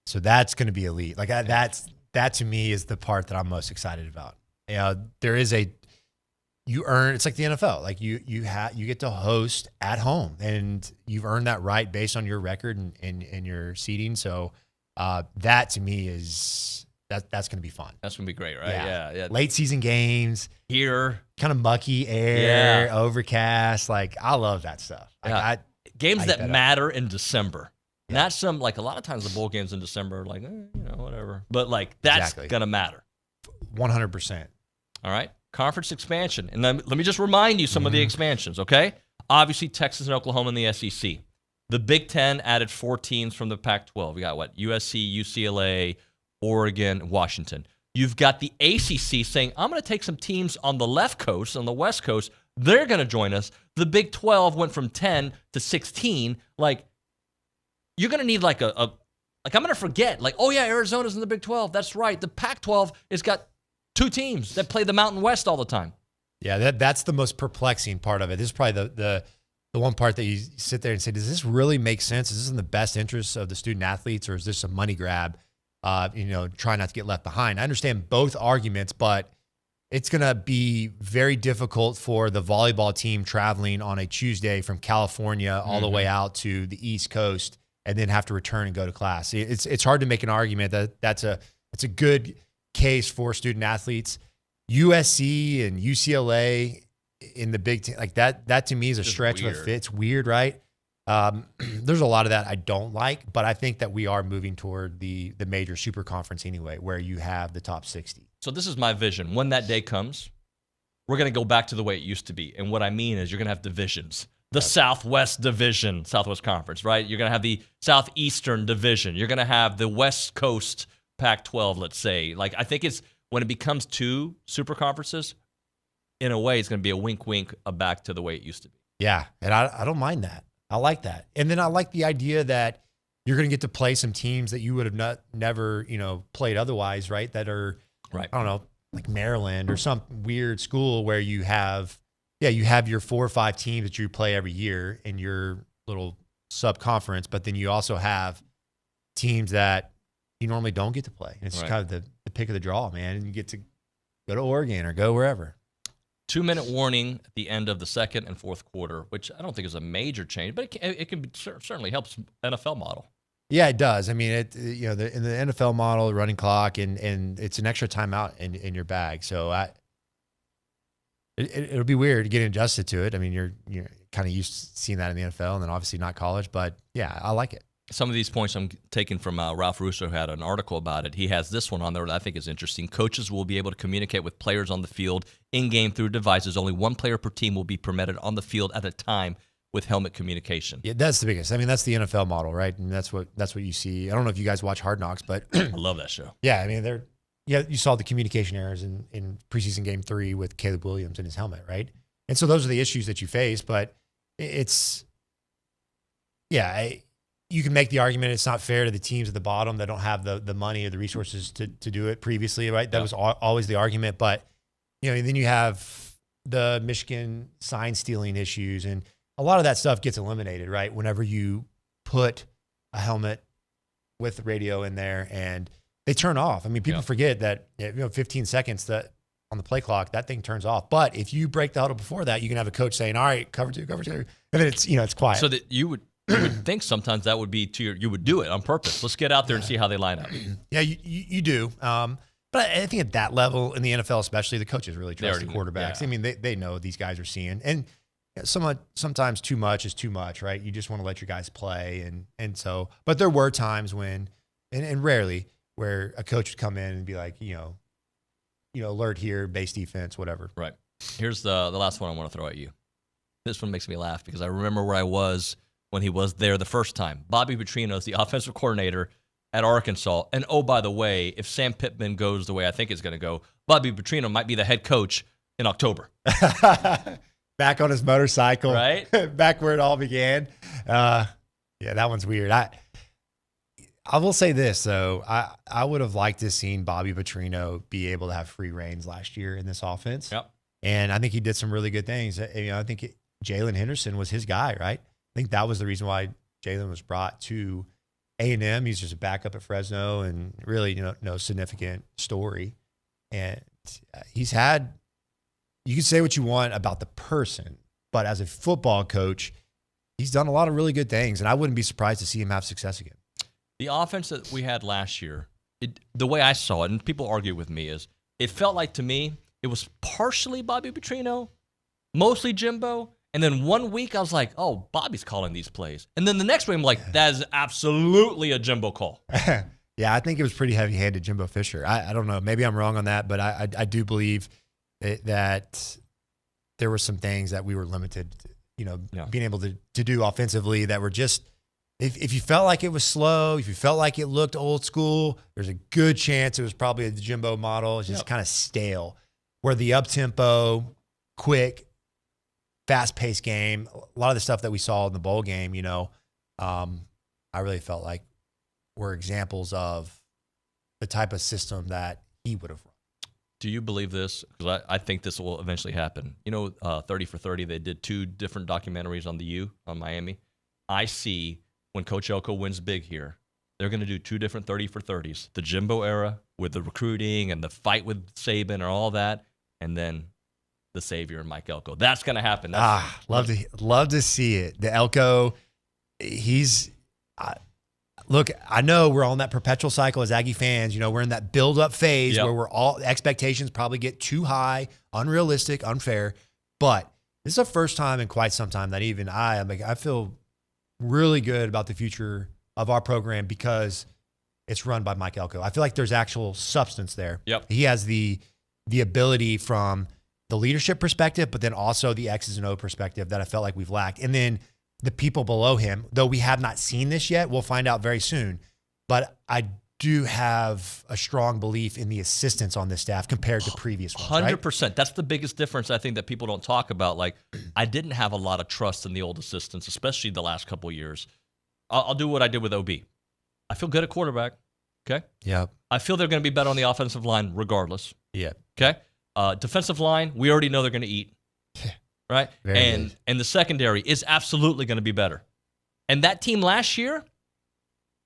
So that's going to be elite. Like that to me is the part that I'm most excited about. There is you earn, it's like the NFL. Like you get to host at home, and you've earned that right based on your record and your seeding. So that to me is that's going to be fun. That's going to be great, right? Yeah. Late season games here, kind of mucky air, overcast. Like I love that stuff. Games that matter in December. Yeah. Not some, like a lot of times the bowl games in December, like, whatever. But like that's going to matter. 100%. All right. Conference expansion. And let me just remind you some of the expansions, okay? Obviously, Texas and Oklahoma in the SEC. The Big Ten added 4 teams from the Pac-12. We got USC, UCLA, Oregon, Washington. You've got the ACC saying, I'm going to take some teams on the left coast, on the west coast. They're going to join us. The Big 12 went from 10 to 16. Like, you're going to need like I'm going to forget. Like, oh, yeah, Arizona's in the Big 12. That's right. The Pac-12 has got 2 teams that play the Mountain West all the time. Yeah, that's the most perplexing part of it. This is probably the one part that you sit there and say, does this really make sense? Is this in the best interest of the student athletes, or is this a money grab? Try not to get left behind. I understand both arguments, but it's going to be very difficult for the volleyball team traveling on a Tuesday from California all the way out to the East Coast and then have to return and go to class. It's hard to make an argument that that's a good case for student athletes. USC and UCLA in the Big Ten, like that to me is a stretch of a fit. It's weird, right? There's a lot of that I don't like, but I think that we are moving toward the major super conference anyway, where you have the top 60. So this is my vision. When that day comes, we're going to go back to the way it used to be. And what I mean is you're going to have divisions. The Southwest Division, Southwest Conference, right? You're going to have the Southeastern Division. You're going to have the West Coast Pac-12, let's say. Like, I think it's when it becomes 2 super conferences, in a way, it's going to be a wink back to the way it used to be. Yeah, and I don't mind that. I like that. And then I like the idea that you're going to get to play some teams that you would have never, played otherwise, right? That are, right. I don't know, like Maryland or some weird school where you have your 4 or 5 teams that you play every year in your little sub-conference, but then you also have teams that you normally don't get to play. And it's just kind of the pick of the draw, man. And you get to go to Oregon or go wherever. 2-minute warning at the end of the second and fourth quarter, which I don't think is a major change, but it can certainly helps NFL model. Yeah, it does. I mean, in the NFL model, running clock, and it's an extra timeout in your bag. So it'll be weird getting adjusted to it. I mean, you're kind of used to seeing that in the NFL, and then obviously not college. But yeah, I like it. Some of these points I'm taking from Ralph Russo, had an article about it. He has this one on there that I think is interesting. Coaches will be able to communicate with players on the field in-game through devices. Only one player per team will be permitted on the field at a time with helmet communication. Yeah, that's the biggest. I mean, that's the NFL model, right? And that's what you see. I don't know if you guys watch Hard Knocks, but I love that show. Yeah, I mean, you saw the communication errors in preseason game 3 with Caleb Williams and his helmet, right? And so those are the issues that you face, but you can make the argument it's not fair to the teams at the bottom that don't have the money or the resources to do it previously, right? That was always the argument. But, and then you have the Michigan sign stealing issues, and a lot of that stuff gets eliminated, right? Whenever you put a helmet with the radio in there and they turn off. I mean, people forget that 15 seconds that on the play clock, that thing turns off. But if you break the huddle before that, you can have a coach saying, all right, cover two. And then it's quiet. So that you would think sometimes that would be you would do it on purpose. Let's get out there and see how they line up. Yeah, you do. But I think at that level in the NFL, especially, the coaches really trust the quarterbacks. Yeah. I mean, they know these guys are seeing, and sometimes too much is too much, right? You just want to let your guys play, and so. But there were times when, and rarely, where a coach would come in and be like, alert here, base defense, whatever. Right. Here's the last one I want to throw at you. This one makes me laugh because I remember where I was when he was there the first time. Bobby Petrino is the offensive coordinator at Arkansas. And oh, by the way, if Sam Pittman goes the way I think it's going to go, Bobby Petrino might be the head coach in October. Back on his motorcycle. Right? Back where it all began. Yeah, that one's weird. I will say this, though. I would have liked to have seen Bobby Petrino be able to have free reins last year in this offense. Yep. And I think he did some really good things. I think Jalen Henderson was his guy, right? I think that was the reason why Jalen was brought to A&M. He's just a backup at Fresno and really, no significant story. And he's had, you can say what you want about the person, but as a football coach, he's done a lot of really good things. And I wouldn't be surprised to see him have success again. The offense that we had last year, the way I saw it, and people argue with me, is it felt like to me it was partially Bobby Petrino, mostly Jimbo. And then 1 week I was like, oh, Bobby's calling these plays. And then the next week I'm like, that is absolutely a Jimbo call. Yeah, I think it was pretty heavy-handed Jimbo Fisher. I don't know. Maybe I'm wrong on that, but I do believe that there were some things that we were limited, being able to do offensively that were just, if you felt like it was slow, if you felt like it looked old school, there's a good chance it was probably the Jimbo model. It's just kind of stale. Where the up-tempo, quick, fast-paced game, a lot of the stuff that we saw in the bowl game, I really felt like were examples of the type of system that he would have run. Do you believe this? Because I think this will eventually happen. 30 for 30, they did 2 different documentaries on the U, on Miami. I see when Coach Elko wins big here, they're going to do 2 different 30 for 30s. The Jimbo era with the recruiting and the fight with Saban and all that, and then the savior, Mike Elko. That's going to happen. Love to see it. The Elko, look, I know we're on that perpetual cycle as Aggie fans. We're in that build-up phase where we're all expectations probably get too high, unrealistic, unfair. But this is the first time in quite some time that even I feel really good about the future of our program because it's run by Mike Elko. I feel like there's actual substance there. Yep. He has the ability from the leadership perspective, but then also the X's and O perspective that I felt like we've lacked. And then the people below him, though we have not seen this yet, we'll find out very soon. But I do have a strong belief in the assistants on this staff compared to previous ones, 100%. Right? That's the biggest difference I think that people don't talk about. Like, I didn't have a lot of trust in the old assistants, especially the last couple of years. I'll do what I did with OB. I feel good at quarterback. Okay? Yep. I feel they're going to be better on the offensive line regardless. Yeah. Okay? Defensive line, we already know they're going to eat. Right? And the secondary is absolutely going to be better. And that team last year,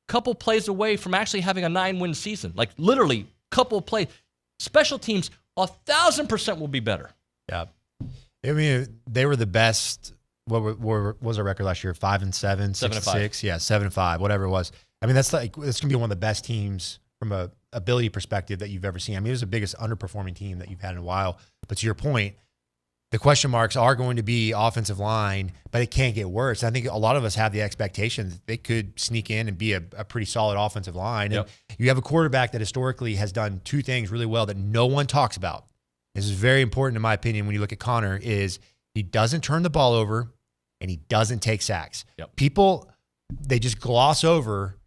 couple plays away from actually having a 9-win season. Like, literally, couple plays. Special teams, 1,000% will be better. Yeah. I mean, they were the best. What was our record last year? 5-7, 6-6? Yeah, 7-5, whatever it was. I mean, it's going to be one of the best teams from a ability perspective that you've ever seen. I mean, it was the biggest underperforming team that you've had in a while. But to your point, the question marks are going to be offensive line, but it can't get worse. I think a lot of us have the expectation that they could sneak in and be a pretty solid offensive line. Yep. And you have a quarterback that historically has done two things really well that no one talks about. This is very important in my opinion when you look at Conner, is he doesn't turn the ball over and he doesn't take sacks. Yep. People, they just gloss over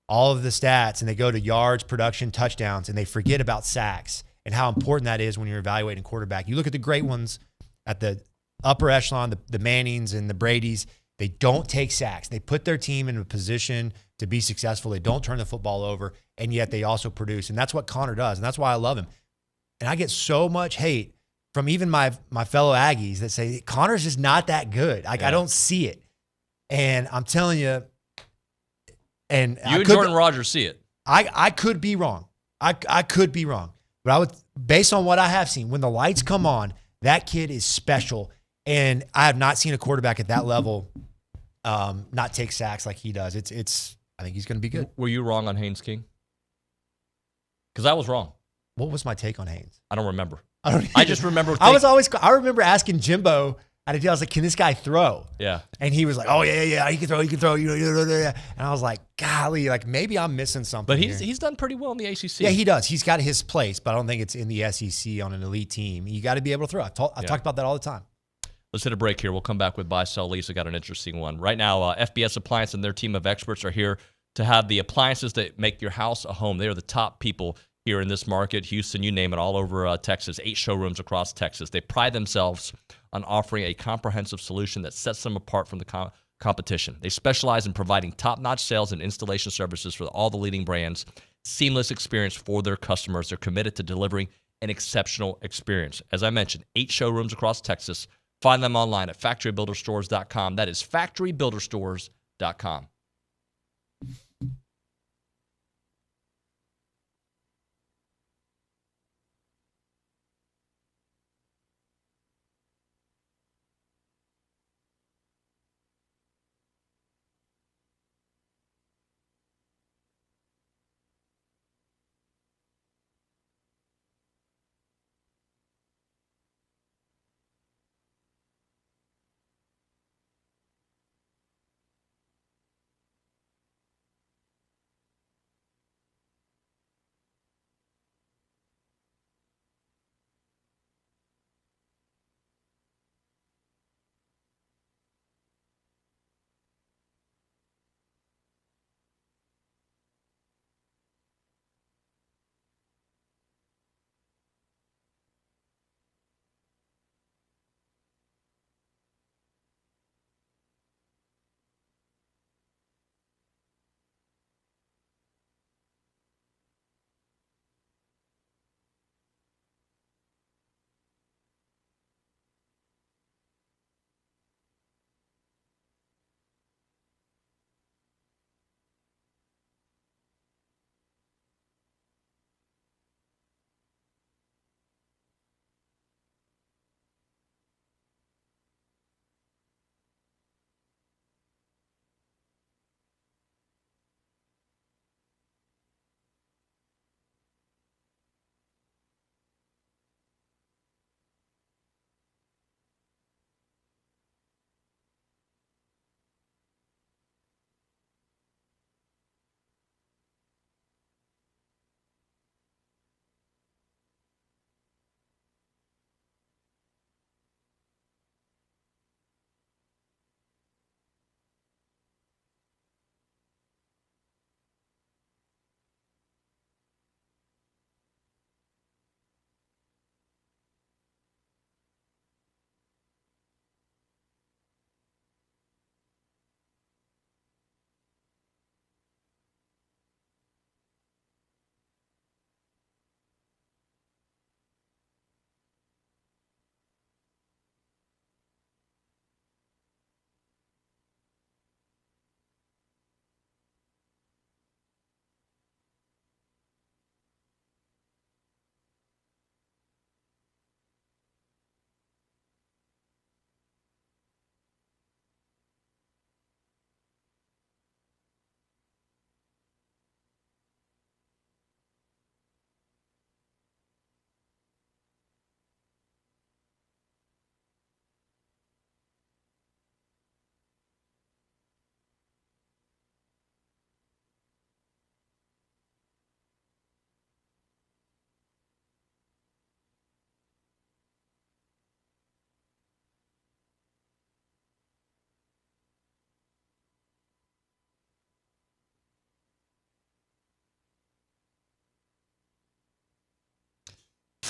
all of the stats and they go to yards, production, touchdowns, and they forget about sacks and how important that is when you're evaluating quarterback. You look at the great ones at the upper echelon, the Mannings and the Bradys, they don't take sacks. They put their team in a position to be successful. They don't turn the football over, and yet they also produce. And that's what Conner does, and that's why I love him. And I get so much hate from even my fellow Aggies that say, Conner's just not that good. Like, I don't see it. And I'm telling you, and you and Jordan Rogers see it. I could be wrong. I could be wrong. But I would, based on what I have seen, when the lights come on, that kid is special, and I have not seen a quarterback at that level not take sacks like he does. I think he's going to be good. Were you wrong on Haynes King? Because I was wrong. What was my take on Haynes? I don't remember. I just remember. I remember asking Jimbo at a deal. I was like, "Can this guy throw?" Yeah. And he was like, "Oh yeah, he can throw. He can throw." And I was like, "Golly, like maybe I'm missing something." But he's done pretty well in the ACC. Yeah, he does. He's got his place, but I don't think it's in the SEC on an elite team. You got to be able to throw. I talked about that all the time. Let's hit a break here. We'll come back with Buy, Sell, Lease. I got an interesting one. Right now, FBS Appliance and their team of experts are here to have the appliances that make your house a home. They are the top people here in this market, Houston, you name it, all over Texas, 8 showrooms across Texas. They pride themselves on offering a comprehensive solution that sets them apart from the competition. They specialize in providing top-notch sales and installation services for all the leading brands, seamless experience for their customers. They're committed to delivering an exceptional experience. As I mentioned, 8 showrooms across Texas. Find them online at factorybuilderstores.com. That is factorybuilderstores.com.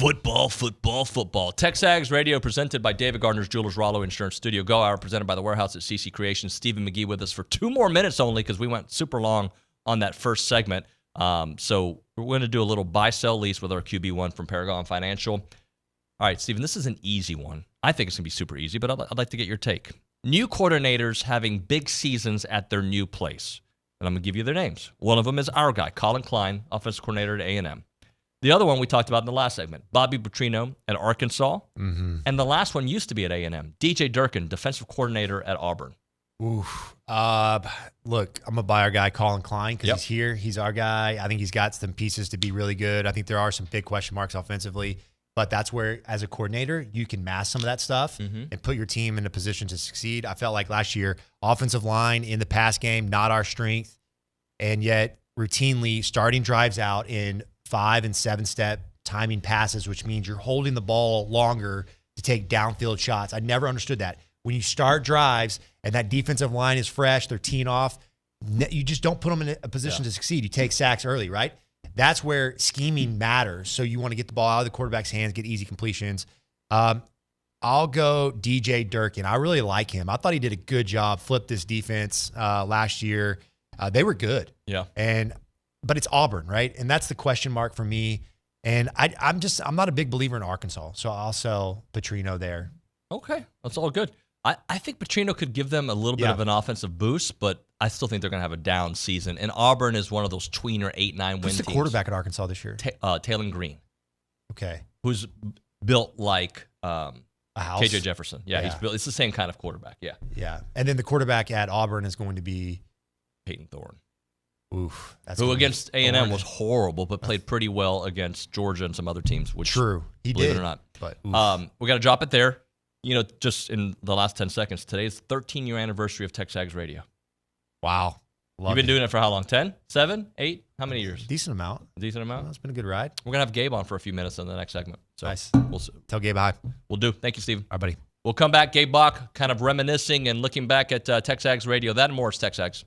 Football. TexAgs Radio presented by David Gardner's Jewelers Rollo Insurance Studio Go Hour presented by the Warehouse at CC Creations. Stephen McGee with us for 2 more minutes only because we went super long on that first segment. So we're going to do a little buy-sell lease with our QB1 from Paragon Financial. All right, Stephen, this is an easy one. I think it's going to be super easy, but I'd like to get your take. New coordinators having big seasons at their new place. And I'm going to give you their names. One of them is our guy, Colin Klein, offensive coordinator at A&M. The other one we talked about in the last segment, Bobby Petrino at Arkansas. Mm-hmm. And the last one used to be at A&M, DJ Durkin, defensive coordinator at Auburn. Oof. Look, I'm going to buy our guy, Colin Klein, because he's here. He's our guy. I think he's got some pieces to be really good. I think there are some big question marks offensively, but that's where, as a coordinator, you can mask some of that stuff and put your team in a position to succeed. I felt like last year, offensive line in the pass game, not our strength, and yet routinely starting drives out in 5- and 7-step timing passes, which means you're holding the ball longer to take downfield shots. I never understood that. When you start drives and that defensive line is fresh, they're teeing off, you just don't put them in a position to succeed. You take sacks early, right? That's where scheming matters. So you want to get the ball out of the quarterback's hands, get easy completions. I'll go DJ Durkin. I really like him. I thought he did a good job, flipped this defense last year. They were good. Yeah. But it's Auburn, right? And that's the question mark for me. And I'm not a big believer in Arkansas, so I'll sell Petrino there. Okay, that's all good. I think Petrino could give them a little bit of an offensive boost, but I still think they're going to have a down season. And Auburn is one of those tweener 8-9 win teams. Who's the quarterback at Arkansas this year? Taylon Green. Okay. Who's built like a house? KJ Jefferson. Yeah, he's built. It's the same kind of quarterback. Yeah. Yeah. And then the quarterback at Auburn is going to be Peyton Thorne. Oof. Who against A&M was horrible, but played pretty well against Georgia and some other teams. Which, true, he believe did. it or not. But we got to drop it there. You know, just in the last 10 seconds, today's 13-year anniversary of TexAgs Radio. Wow. You've been doing it for how long? 10? 7? 8? How many years? Decent amount. Well, it's been a good ride. We're going to have Gabe on for a few minutes in the next segment. So nice. We'll tell Gabe hi. We'll do. Thank you, Stephen. All right, buddy. We'll come back. Gabe Bock kind of reminiscing and looking back at TexAgs Radio. That and more is TexAgs.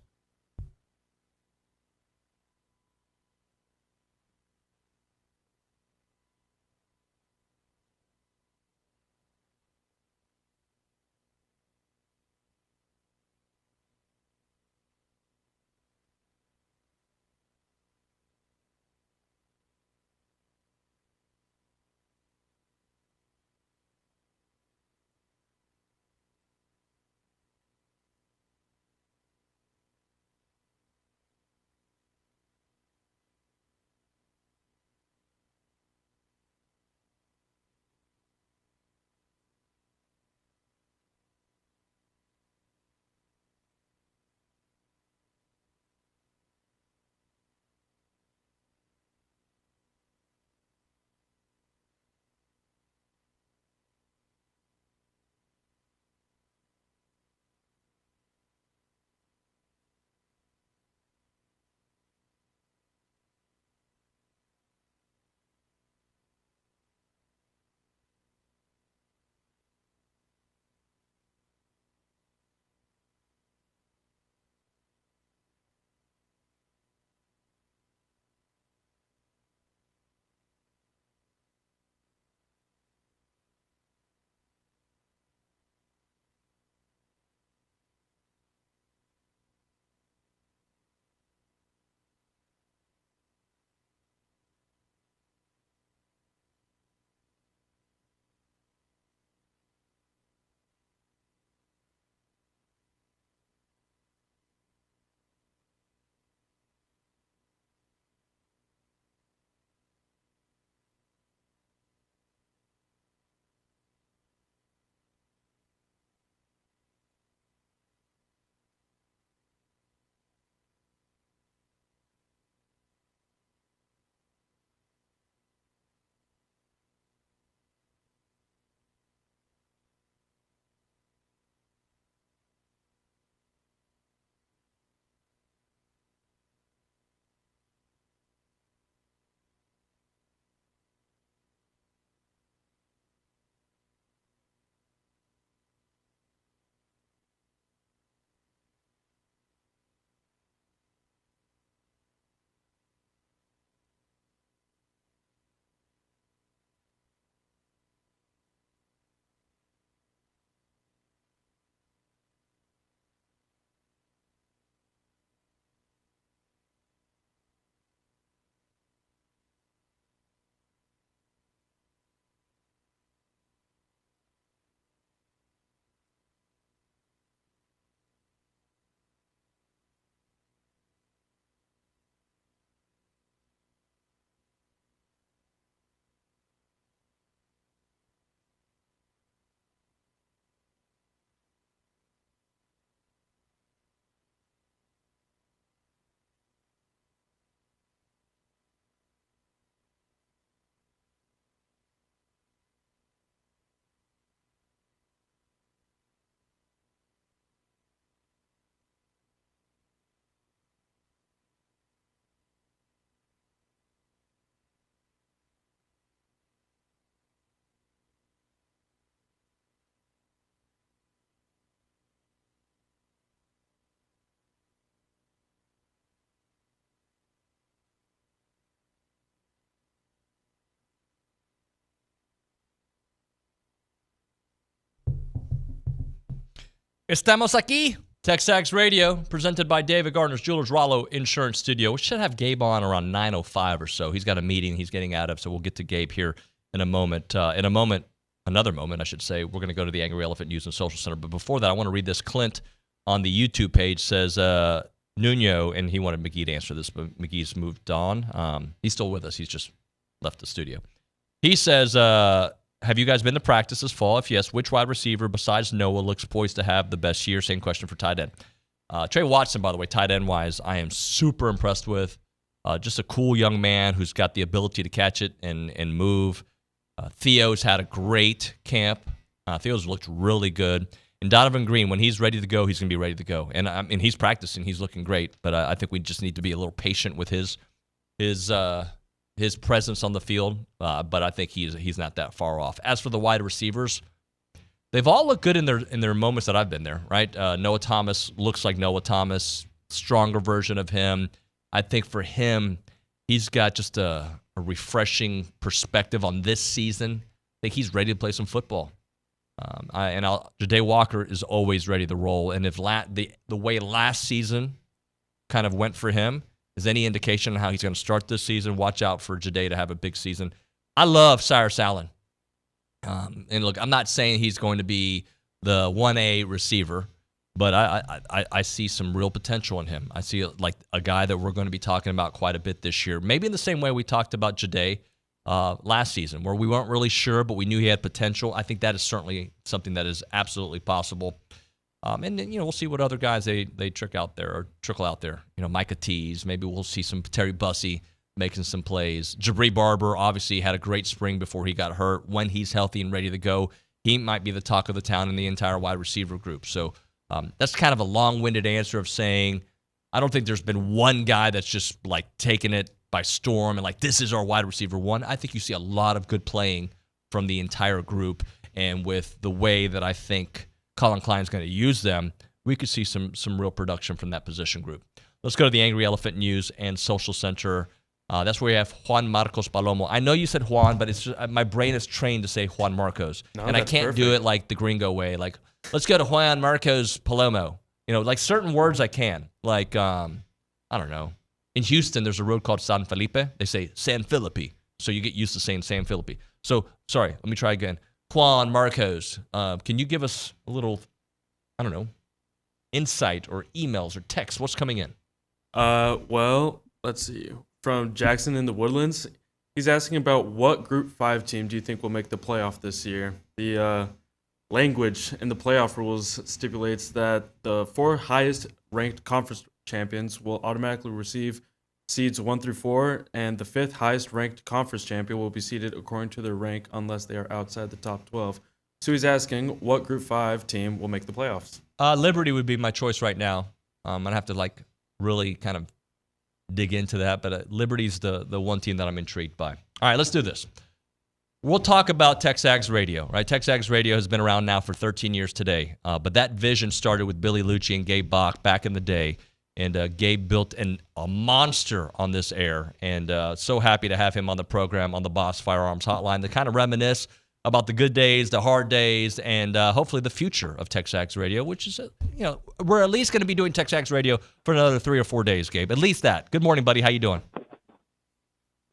Estamos aquí. TexAgs Radio, presented by David Gardner's Jewelers Rollo Insurance Studio. We should have Gabe on around 9:05 or so. He's got a meeting he's getting out of, so we'll get to Gabe here in a moment. Another moment, I should say. We're going to go to the Angry Elephant News and Social Center. But before that, I want to read this. Clint on the YouTube page says, Nuño, and he wanted McGee to answer this, but McGee's moved on. He's still with us. He's just left the studio. He says, have you guys been to practice this fall? If yes, which wide receiver besides Noah looks poised to have the best year? Same question for tight end. Trey Watson, by the way, tight end-wise, I am super impressed with. Just a cool young man who's got the ability to catch it and move. Theo's had a great camp. Theo's looked really good. And Donovan Green, when he's ready to go, he's going to be ready to go. And he's practicing. He's looking great. But I think we just need to be a little patient with his presence on the field, but I think he's not that far off. As for the wide receivers, they've all looked good in their moments that I've been there, right? Noah Thomas looks like Noah Thomas, stronger version of him. I think for him, he's got just a refreshing perspective on this season. I think he's ready to play some football. Ja'Day Walker is always ready to roll, and if the way last season kind of went for him is any indication on how he's going to start this season, watch out for Ja'Day to have a big season. I love Cyrus Allen. And look, I'm not saying he's going to be the 1A receiver, but I see some real potential in him. I see like a guy that we're going to be talking about quite a bit this year, maybe in the same way we talked about Ja'Day last season, where we weren't really sure, but we knew he had potential. I think that is certainly something that is absolutely possible. And then, we'll see what other guys they trickle out there. Micah Tees. Maybe we'll see some Terry Bussey making some plays. Jabri Barber obviously had a great spring before he got hurt. When he's healthy and ready to go, he might be the talk of the town in the entire wide receiver group. So that's kind of a long-winded answer of saying I don't think there's been one guy that's just like taking it by storm and like this is our wide receiver one. I think you see a lot of good playing from the entire group, and with the way that I think Colin Klein's going to use them, we could see some real production from that position group. Let's go to the Angry Elephant News and Social Center. That's where we have Juan Marcos Palomo. I know you said Juan, but it's just, my brain is trained to say Juan Marcos. And I can't do it like the gringo way. Like, let's go to Juan Marcos Palomo. Like certain words I can. Like, I don't know. In Houston, there's a road called San Felipe. They say San Felipe. So you get used to saying San Felipe. So, sorry, let me try again. Juan Marcos, can you give us a little, I don't know, insight or emails or text? What's coming in? Well, let's see. From Jackson in the Woodlands, he's asking about what Group 5 team do you think will make the playoff this year? The language in the playoff rules stipulates that the 4 highest ranked conference champions will automatically receive seeds 1 through 4, and the 5th highest ranked conference champion will be seeded according to their rank unless they are outside the top 12. So he's asking what Group 5 team will make the playoffs. Liberty would be my choice right now. I'd have to really kind of dig into that, but Liberty's the one team that I'm intrigued by. All right, let's do this. We'll talk about TexAgs Radio, right? TexAgs Radio has been around now for 13 years today, but that vision started with Billy Lucci and Gabe Bock back in the day. And Gabe built a monster on this air, and so happy to have him on the program on the Boss Firearms Hotline to kind of reminisce about the good days, the hard days, and hopefully the future of TexAgs Radio, which is, we're at least going to be doing TexAgs Radio for another 3 or 4 days, Gabe. At least that. Good morning, buddy. How you doing?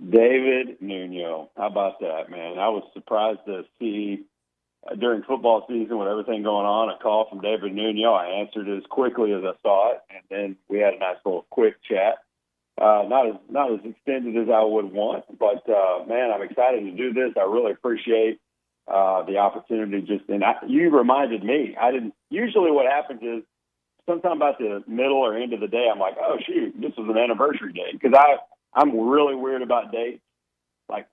David Nuño. How about that, man? I was surprised to see during football season with everything going on, a call from David Nuño. I answered it as quickly as I saw it, and then we had a nice little quick chat. Not as extended as I would want, but man, I'm excited to do this. I really appreciate the opportunity. You reminded me. I didn't. Usually, what happens is sometime about the middle or end of the day, I'm like, oh shoot, this was an anniversary day, because I'm really weird about dates. Like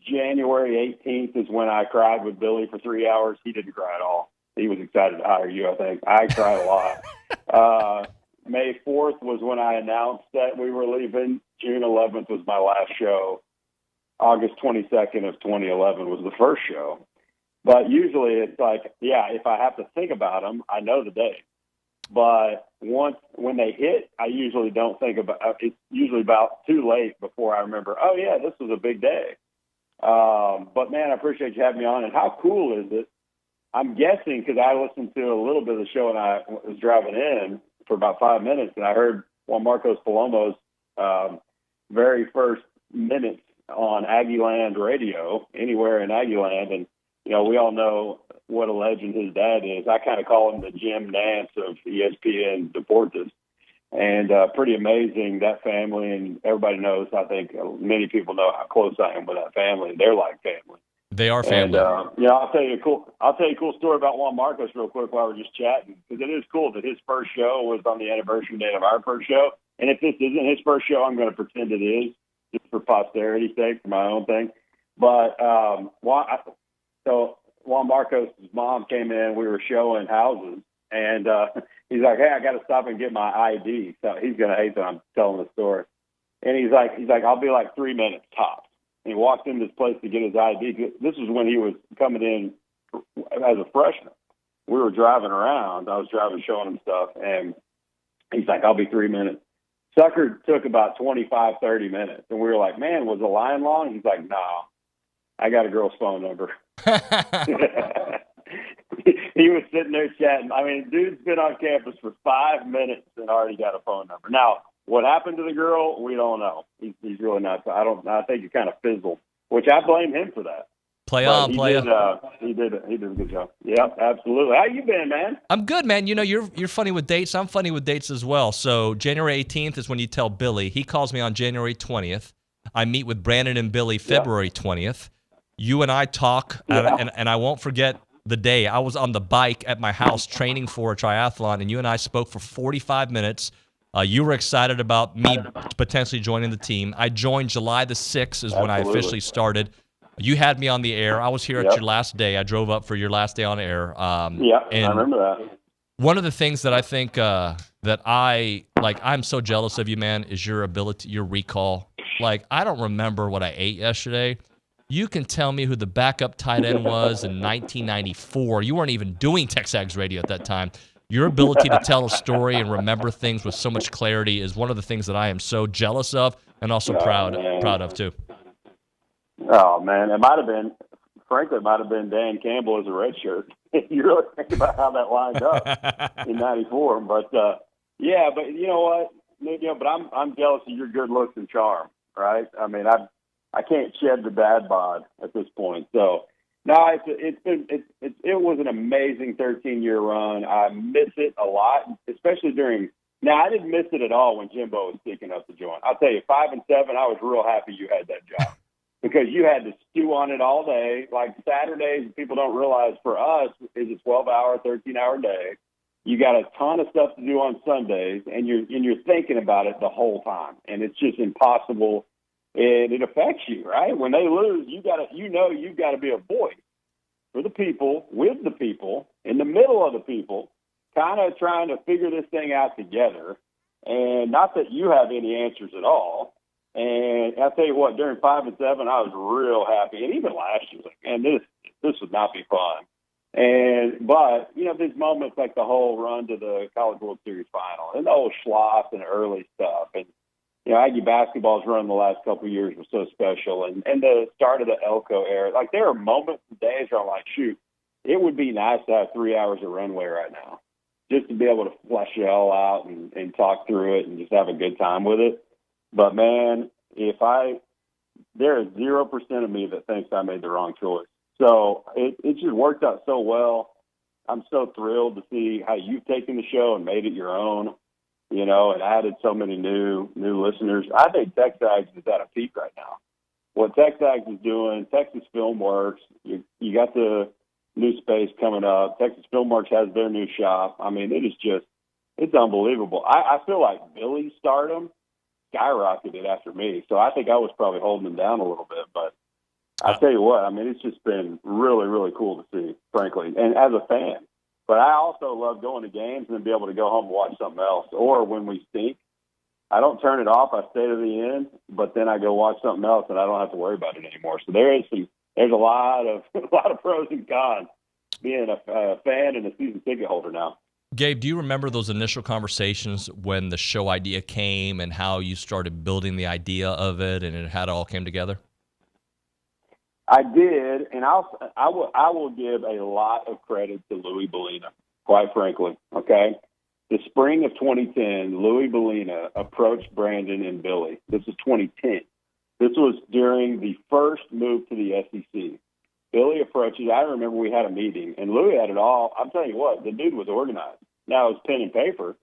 January 18th is when I cried with Billy for 3 hours. He didn't cry at all. He was excited to hire you, I think. I cried a lot. May 4th was when I announced that we were leaving. June 11th was my last show. August 22nd of 2011 was the first show. But usually it's like, yeah, if I have to think about them, I know the day. But when they hit, I usually don't think about it. It's usually about too late before I remember, oh, yeah, this was a big day. But, man, I appreciate you having me on. And how cool is it I'm guessing because I listened to a little bit of the show and I was driving in for about 5 minutes, and I heard Juan Marcos Palomo's very first minutes on Aggie Land radio, anywhere in Aggie Land. And, you know, we all know what a legend his dad is. I kind of call him the Jim Nance of ESPN Deportes. And pretty amazing, that family. And everybody knows, I think many people know how close I am with that family. They're like family. They are family. And, you know, I'll tell you a cool story about Juan Marcos real quick while we're just chatting, because it is cool that his first show was on the anniversary date of our first show. And if this isn't his first show, I'm going to pretend it is, just for posterity's sake, for my own thing. But so Juan Marcos' mom came in. We were showing houses, and he's like, "Hey, I got to stop and get my ID." So he's going to hate that I'm telling the story. And he's like, "I'll be like 3 minutes tops." And he walked into this place to get his ID. This was when he was coming in as a freshman. We were driving around. I was driving, showing him stuff. And he's like, "I'll be 3 minutes." Sucker took about 25, 30 minutes. And we were like, "Man, was the line long?" He's like, "No, I got a girl's phone number." He was sitting there chatting. I mean, dude's been on campus for 5 minutes and already got a phone number. Now, what happened to the girl, we don't know. He's really not. I think it kind of fizzled, which I blame him for that. Play on. He did a good job. Yeah, absolutely. How you been, man? I'm good, man. You know, you're funny with dates. I'm funny with dates as well. So January 18th is when you tell Billy. He calls me on January 20th. I meet with Brandon and Billy February 20th. You and I talk, and I won't forget the day. I was on the bike at my house training for a triathlon, and you and I spoke for 45 minutes. You were excited about me potentially joining the team. I joined July the 6th is when I officially started. You had me on the air. I was here at your last day. I drove up for your last day on air. And I remember that. One of the things that I think that I'm so jealous of you, man, is your ability, your recall. Like, I don't remember what I ate yesterday. You can tell me who the backup tight end was in 1994. You weren't even doing TexAgs Radio at that time. Your ability to tell a story and remember things with so much clarity is one of the things that I am so jealous of and also proud of too. Oh, man. It might have been Dan Campbell as a redshirt. You really think about how that lined up in 94. But, but you know what? But I'm jealous of your good looks and charm, right? I mean, I can't shed the dad bod at this point. So, no, it was an amazing 13-year run. I miss it a lot, especially during. Now, I didn't miss it at all when Jimbo was sticking up to join. I'll tell you, 5 and 7, I was real happy you had that job because you had to stew on it all day. Like Saturdays, people don't realize for us is a 12-hour, 13-hour day. You got a ton of stuff to do on Sundays, and you're thinking about it the whole time, and it's just impossible. And it affects you, right? When they lose, you've got to be a voice for the people, with the people, in the middle of the people, kind of trying to figure this thing out together. And not that you have any answers at all. And I'll tell you what, during 5 and 7, I was real happy. And even last year, like, man, this would not be fun. But you know, these moments like the whole run to the College World Series final and the whole schloss and early stuff, and you know, Aggie basketball's run the last couple of years was so special, and the start of the Elko era. Like, there are moments and days where I'm like, shoot, it would be nice to have 3 hours of runway right now, just to be able to flesh it all out and talk through it and just have a good time with it. But man, there is 0% of me that thinks I made the wrong choice. So it just worked out so well. I'm so thrilled to see how you've taken the show and made it your own. You know, and added so many new listeners. I think TexAgs is at a peak right now. What TexAgs is doing, Texas FilmWorks, you got the new space coming up. Texas FilmWorks has their new shop. I mean, it's unbelievable. I feel like Billy's stardom skyrocketed after me, so I think I was probably holding him down a little bit. But I tell you what, I mean, it's just been really, really cool to see, frankly, and as a fan. But I also love going to games and then be able to go home and watch something else. Or when we stink, I don't turn it off. I stay to the end, but then I go watch something else, and I don't have to worry about it anymore. So there's a lot of pros and cons being a fan and a season ticket holder now. Gabe, do you remember those initial conversations when the show idea came and how you started building the idea of it and how it all came together? I did, and I will give a lot of credit to Louis Bellina, quite frankly. Okay, the spring of 2010, Louis Bellina approached Brandon and Billy. This is 2010. This was during the first move to the SEC. Billy approaches. I remember we had a meeting, and Louis had it all. I'm telling you what, the dude was organized. Now it was pen and paper,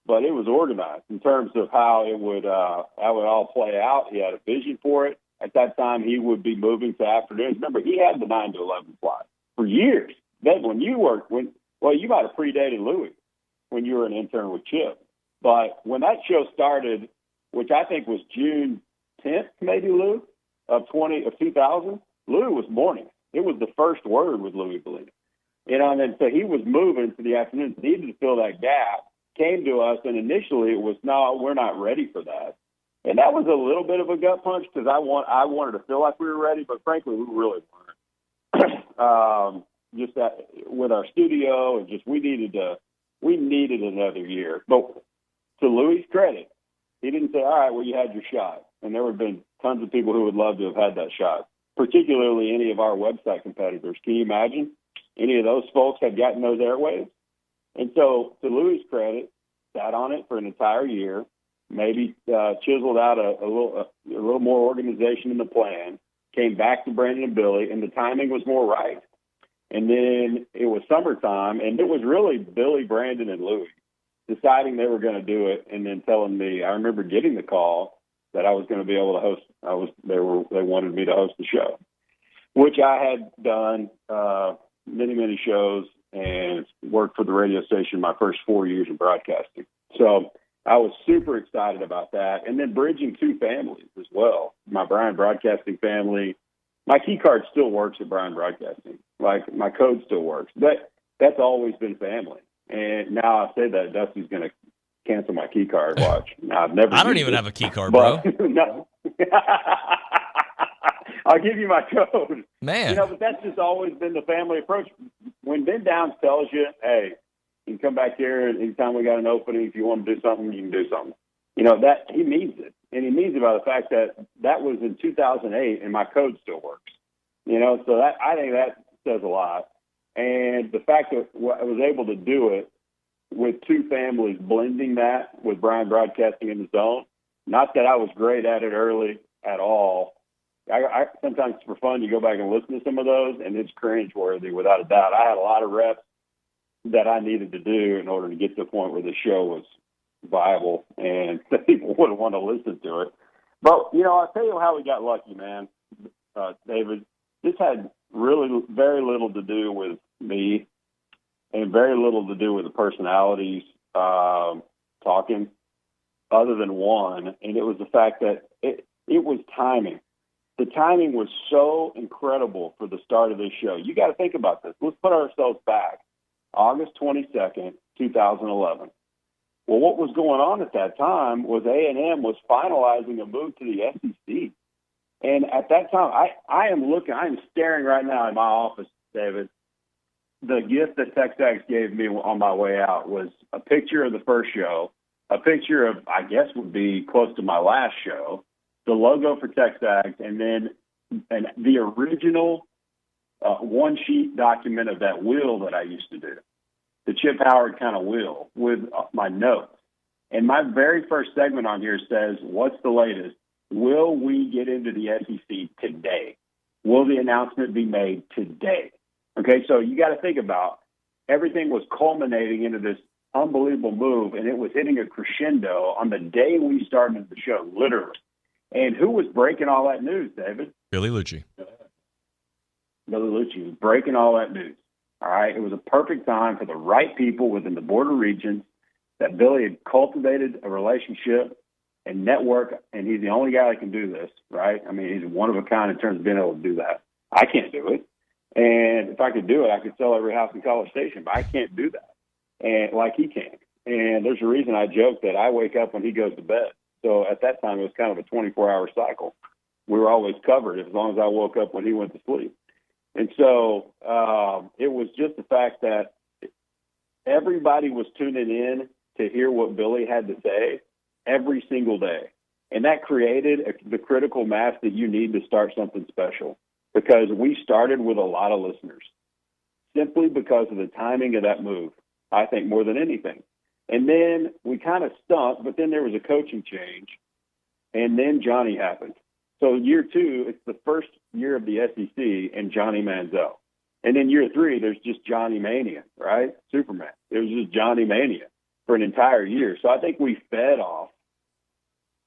but it was organized in terms of how it would all play out. He had a vision for it. At that time, he would be moving to afternoons. Remember, he had the 9 to 11 slot for years. Then when you might have predated Louis when you were an intern with Chip. But when that show started, which I think was June 10th, maybe, Lou, of 2000, Louis was morning. It was the first word with Louis Bellina. And then so he was moving to the afternoons, needed to fill that gap, came to us, and initially it was, no, we're not ready for that. And that was a little bit of a gut punch because I wanted to feel like we were ready, but frankly, we really weren't. Just that with our studio, and just we needed another year. But to Louis' credit, he didn't say, all right, well, you had your shot. And there have been tons of people who would love to have had that shot, particularly any of our website competitors. Can you imagine? Any of those folks had gotten those airwaves? And so, to Louis' credit, sat on it for an entire year, maybe chiseled out a little more organization in the plan, came back to Brandon and Billy, and the timing was more right. And then it was summertime, and it was really Billy, Brandon, and Louis deciding they were going to do it, and then telling me. I remember getting the call that I was going to be able to host. They wanted me to host the show, which I had done many shows and worked for the radio station my first 4 years of broadcasting. So I was super excited about that. And then bridging two families as well. My Bryan Broadcasting family. My key card still works at Bryan Broadcasting. Like, my code still works. That's always been family. And now I say that, Dusty's going to cancel my key card. Watch. I don't even have a key card, bro. No. I'll give you my code. Man. But that's just always been the family approach. When Ben Downs tells you, hey, you can come back here anytime we got an opening. If you want to do something, you can do something. That he means it. And he means it by the fact that was in 2008 and my code still works. So I think that says a lot. And the fact that I was able to do it with two families, blending that with Bryan Broadcasting in the zone, not that I was great at it early at all. I sometimes for fun, you go back and listen to some of those, and it's cringeworthy without a doubt. I had a lot of reps that I needed to do in order to get to the point where the show was viable and people would want to listen to it. But, I'll tell you how we got lucky, man, David. This had really very little to do with me and very little to do with the personalities talking other than one, and it was the fact that it was timing. The timing was so incredible for the start of this show. You got to think about this. Let's put ourselves back. August 22nd, 2011. Well, what was going on at that time was A&M was finalizing a move to the SEC. And at that time, I'm staring right now in my office, David. The gift that TexAgs gave me on my way out was a picture of the first show, a picture of, I guess, would be close to my last show, the logo for TexAgs, and then the original one-sheet document of that wheel that I used to do, the Chip Howard kind of wheel with my notes. And my very first segment on here says, what's the latest? Will we get into the SEC today? Will the announcement be made today? Okay, so you got to think about everything was culminating into this unbelievable move, and it was hitting a crescendo on the day we started the show, literally. And who was breaking all that news, David? Billy Lucci. Billy Lucci was breaking all that news. All right, it was a perfect time for the right people within the border regions that Billy had cultivated a relationship and network, and he's the only guy that can do this, right? I mean, he's one of a kind in terms of being able to do that. I can't do it. And if I could do it, I could sell every house in College Station, but I can't do that, and like he can. And there's a reason I joke that I wake up when he goes to bed. So at that time, it was kind of a 24-hour cycle. We were always covered as long as I woke up when he went to sleep. And so it was just the fact that everybody was tuning in to hear what Billy had to say every single day. And that created the critical mass that you need to start something special. because we started with a lot of listeners simply because of the timing of that move, I think, more than anything. And then we kind of stunk, but then there was a coaching change, and then Johnny happened. So year 2, it's the first year of the SEC and Johnny Manziel. And then year 3, there's just Johnny Mania, right? Superman. It was just Johnny Mania for an entire year. So I think we fed off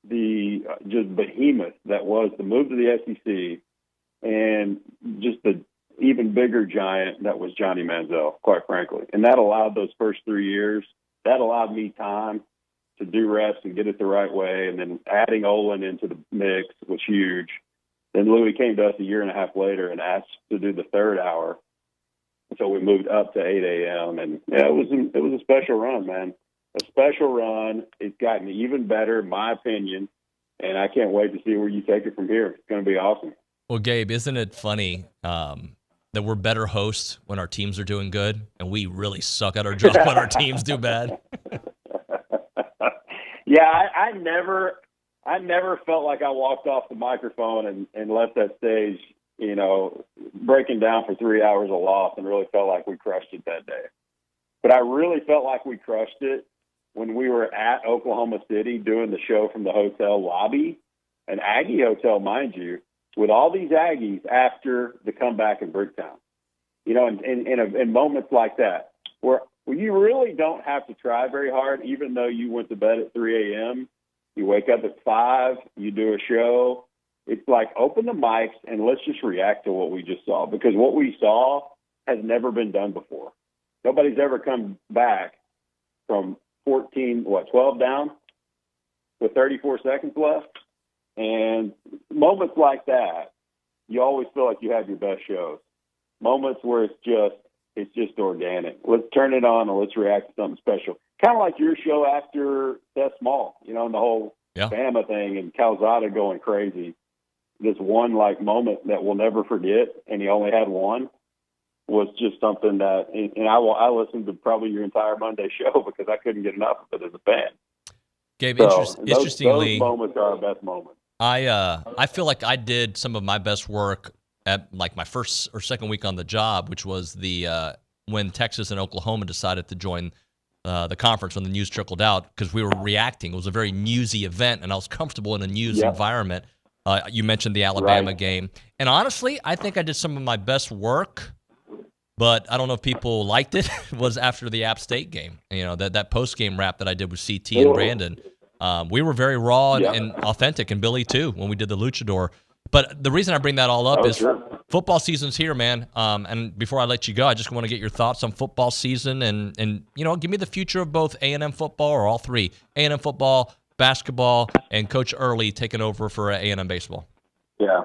the just behemoth that was the move to the SEC and just the even bigger giant that was Johnny Manziel, quite frankly. And that allowed those first 3 years, that allowed me time to do reps and get it the right way. And then adding Olin into the mix was huge. Then Louis came to us a year and a half later and asked to do the third hour. So we moved up to 8 a.m. And yeah, it was a special run, man. A special run. It's gotten even better, in my opinion. And I can't wait to see where you take it from here. It's going to be awesome. Well, Gabe, isn't it funny that we're better hosts when our teams are doing good, and we really suck at our job when our teams do bad? Yeah, I never felt like I walked off the microphone and left that stage, you know, breaking down for 3 hours of loss and really felt like we crushed it that day. But I really felt like we crushed it when we were at Oklahoma City doing the show from the hotel lobby, an Aggie hotel, mind you, with all these Aggies after the comeback in Bricktown. You know, in moments like that, where you really don't have to try very hard, even though you went to bed at 3 a.m., you wake up at 5, you do a show. It's like, open the mics and let's just react to what we just saw, because what we saw has never been done before. Nobody's ever come back from 12 down with 34 seconds left. And moments like that, you always feel like you have your best shows. Moments where it's just organic. Let's turn it on and let's react to something special. Kind of like your show after Seth Small, you know, and the whole Bama thing and Calzada going crazy. This one like moment that we'll never forget, and he only had one, was just something that, and I listened to probably your entire Monday show because I couldn't get enough of it as a fan. Gabe, those interestingly, moments are our best moments. I feel like I did some of my best work at like my first or second week on the job, which was the when Texas and Oklahoma decided to join the conference when the news trickled out, because we were reacting. It was a very newsy event, and I was comfortable in a news environment. You mentioned the Alabama game. And honestly, I think I did some of my best work, but I don't know if people liked it, was after the App State game. You know, that post-game rap that I did with CT and Brandon. We were very raw and authentic, and Billy too, when we did the Luchador. But the reason I bring that all up is football season's here, man. And before I let you go, I just want to get your thoughts on football season and you know, give me the future of both A&M football, or all three: A&M football, basketball, and Coach Early taking over for A&M baseball. Yeah.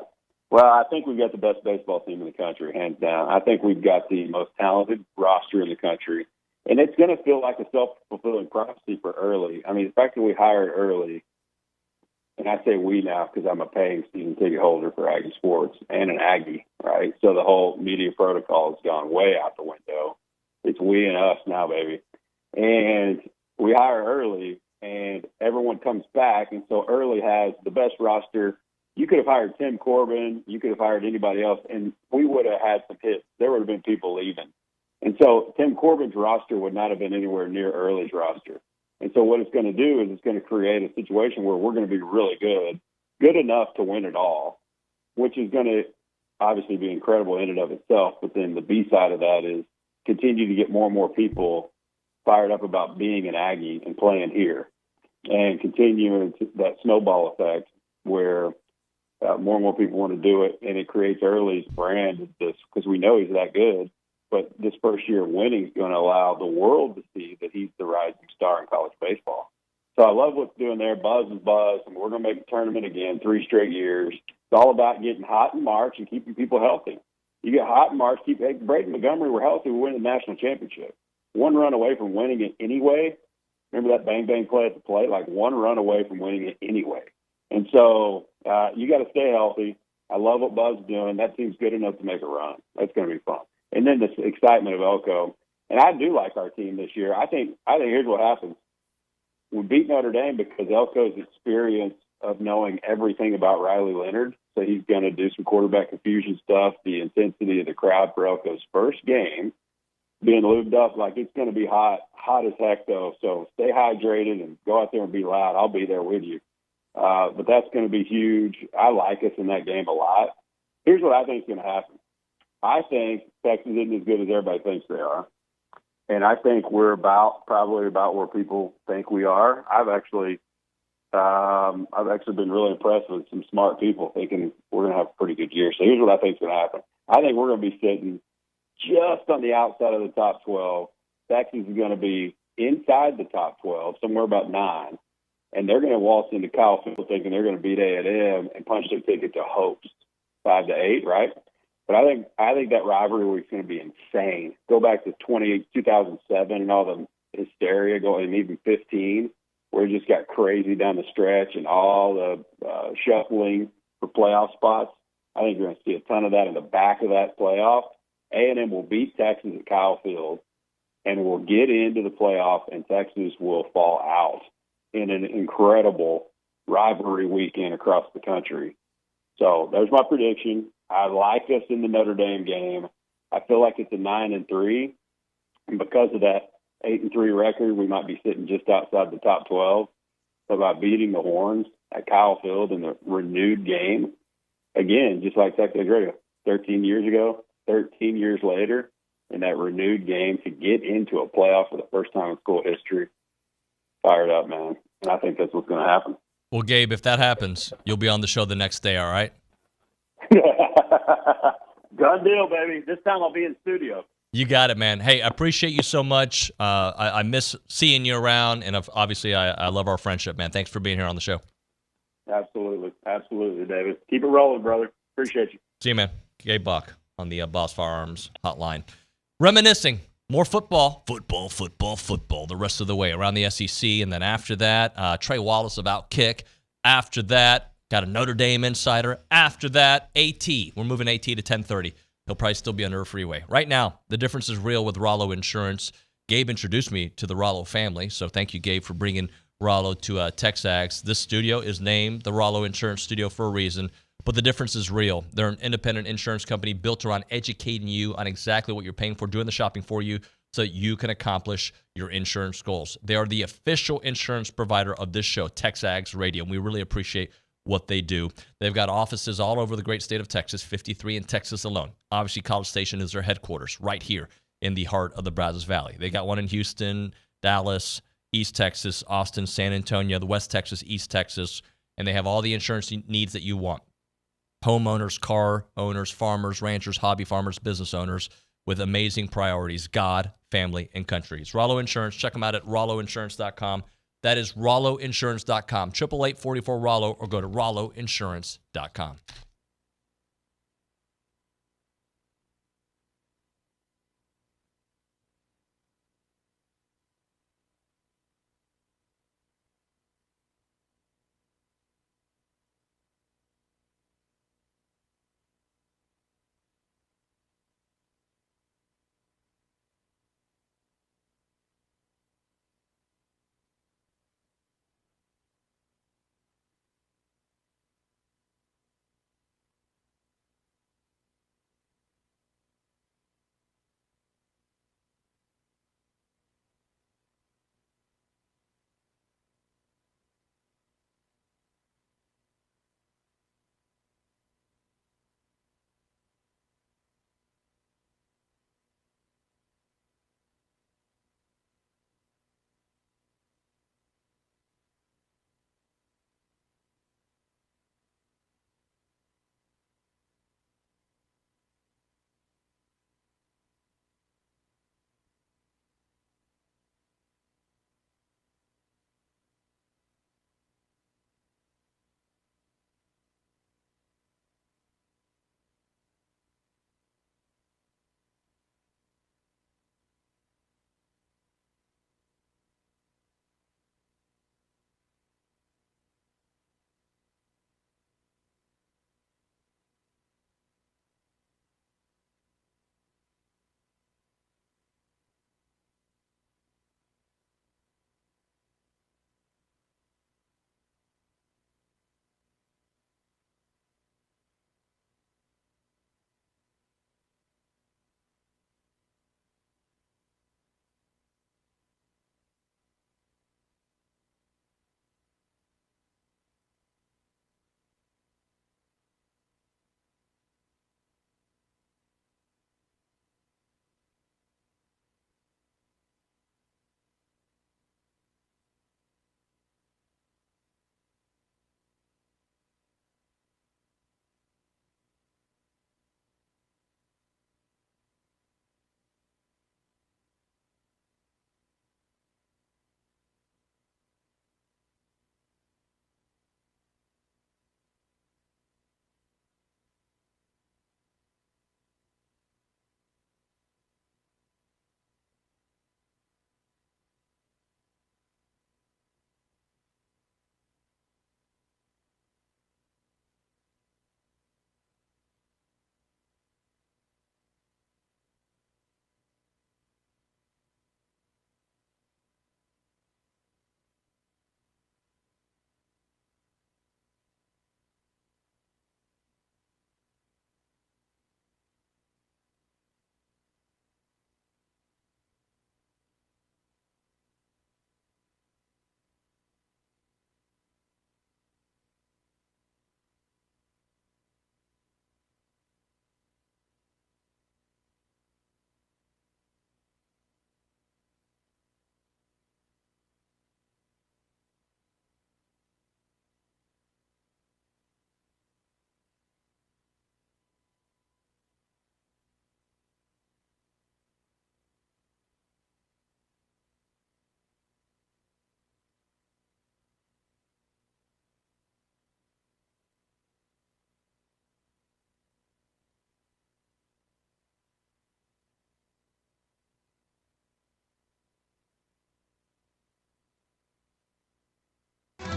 Well, I think we've got the best baseball team in the country, hands down. I think we've got the most talented roster in the country. And it's going to feel like a self-fulfilling prophecy for Early. I mean, the fact that we hired Early, and I say we now because I'm a paying season ticket holder for Aggie Sports and an Aggie, right? So the whole media protocol has gone way out the window. It's we and us now, baby. And we hire Early, and everyone comes back. And so Early has the best roster. You could have hired Tim Corbin. You could have hired anybody else, and we would have had some hits. There would have been people leaving. And so Tim Corbin's roster would not have been anywhere near Early's roster. And so what it's going to do is it's going to create a situation where we're going to be really good enough to win it all, which is going to obviously be incredible in and of itself. But then the B side of that is continue to get more and more people fired up about being an Aggie and playing here, and continuing that snowball effect where more and more people want to do it, and it creates Early's brand because we know he's that good. But this first year of winning is going to allow the world to see that he's the rising star in college baseball. So I love what's doing there. Buzz is buzz, and we're going to make a tournament again 3 straight years. It's all about getting hot in March and keeping people healthy. You get hot in March, Braden Montgomery, we're healthy, we win the national championship. 1 run away from winning it anyway. Remember that bang-bang play at the plate? Like 1 run away from winning it anyway. And so you got to stay healthy. I love what Buzz is doing. That team's good enough to make a run. That's going to be fun. And then the excitement of Elko. And I do like our team this year. I think here's what happens. We beat Notre Dame because Elko's experience of knowing everything about Riley Leonard so he's going to do some quarterback confusion stuff. The intensity of the crowd for Elko's first game, being lubed up, like it's going to be hot as heck, though. So stay hydrated and go out there and be loud. I'll be there with you. But that's going to be huge. I like us in that game a lot. Here's what I think is going to happen. I think Texas isn't as good as everybody thinks they are. And I think we're probably about where people think we are. I've actually been really impressed with some smart people thinking we're going to have a pretty good year. So here's what I think is going to happen. I think we're going to be sitting just on the outside of the top 12. Texas is going to be inside the top 12, somewhere about 9. And they're going to waltz into Kyle Field thinking they're going to beat A&M and punch their ticket to hopes 5-8, right? But I think that rivalry is going to be insane. Go back to 2007 and all the hysteria going, and even 15, where it just got crazy down the stretch and all the shuffling for playoff spots. I think you're going to see a ton of that in the back of that playoff. A&M will beat Texas at Kyle Field, and will get into the playoff, and Texas will fall out in an incredible rivalry weekend across the country. So there's my prediction. I like us in the Notre Dame game. I feel like it's a 9-3, and because of that 8-3 record, we might be sitting just outside the top 12. So by beating the Horns at Kyle Field in the renewed game, again, just like TexAgs Radio, 13 years ago, 13 years later, in that renewed game to get into a playoff for the first time in school history, fired up, man. And I think that's what's going to happen. Well, Gabe, if that happens, you'll be on the show the next day, all right? Done deal, baby. This time I'll be in studio. You got it, man. Hey, I appreciate you so much. I miss seeing you around, and obviously I love our friendship, man. Thanks for being here on the show. Absolutely. Absolutely, David. Keep it rolling, brother. Appreciate you. See you, man. Gabe Bock on the Boss Firearms hotline. Reminiscing. More football, the rest of the way around the SEC. And then after that, Trey Wallace of Outkick. After that, got a Notre Dame insider. After that, AT. We're moving AT to 10:30. He'll probably still be under a freeway. Right now, the difference is real with Rollo Insurance. Gabe introduced me to the Rollo family, so thank you, Gabe, for bringing Rollo to TexAgs. This studio is named the Rollo Insurance Studio for a reason, but the difference is real. They're an independent insurance company built around educating you on exactly what you're paying for, doing the shopping for you, so that you can accomplish your insurance goals. They are the official insurance provider of this show, TexAgs Radio, and we really appreciate what they do. They've got offices all over the great state of Texas, 53 in Texas alone. Obviously, College Station is their headquarters right here in the heart of the Brazos Valley. They got one in Houston, Dallas, East Texas, Austin, San Antonio, the West Texas, East Texas, and they have all the insurance needs that you want. Homeowners, car owners, farmers, ranchers, hobby farmers, business owners with amazing priorities, God, family, and country. It's Rollo Insurance. Check them out at rolloinsurance.com. That is rolloinsurance.com, 888-44-ROLLO, or go to rolloinsurance.com.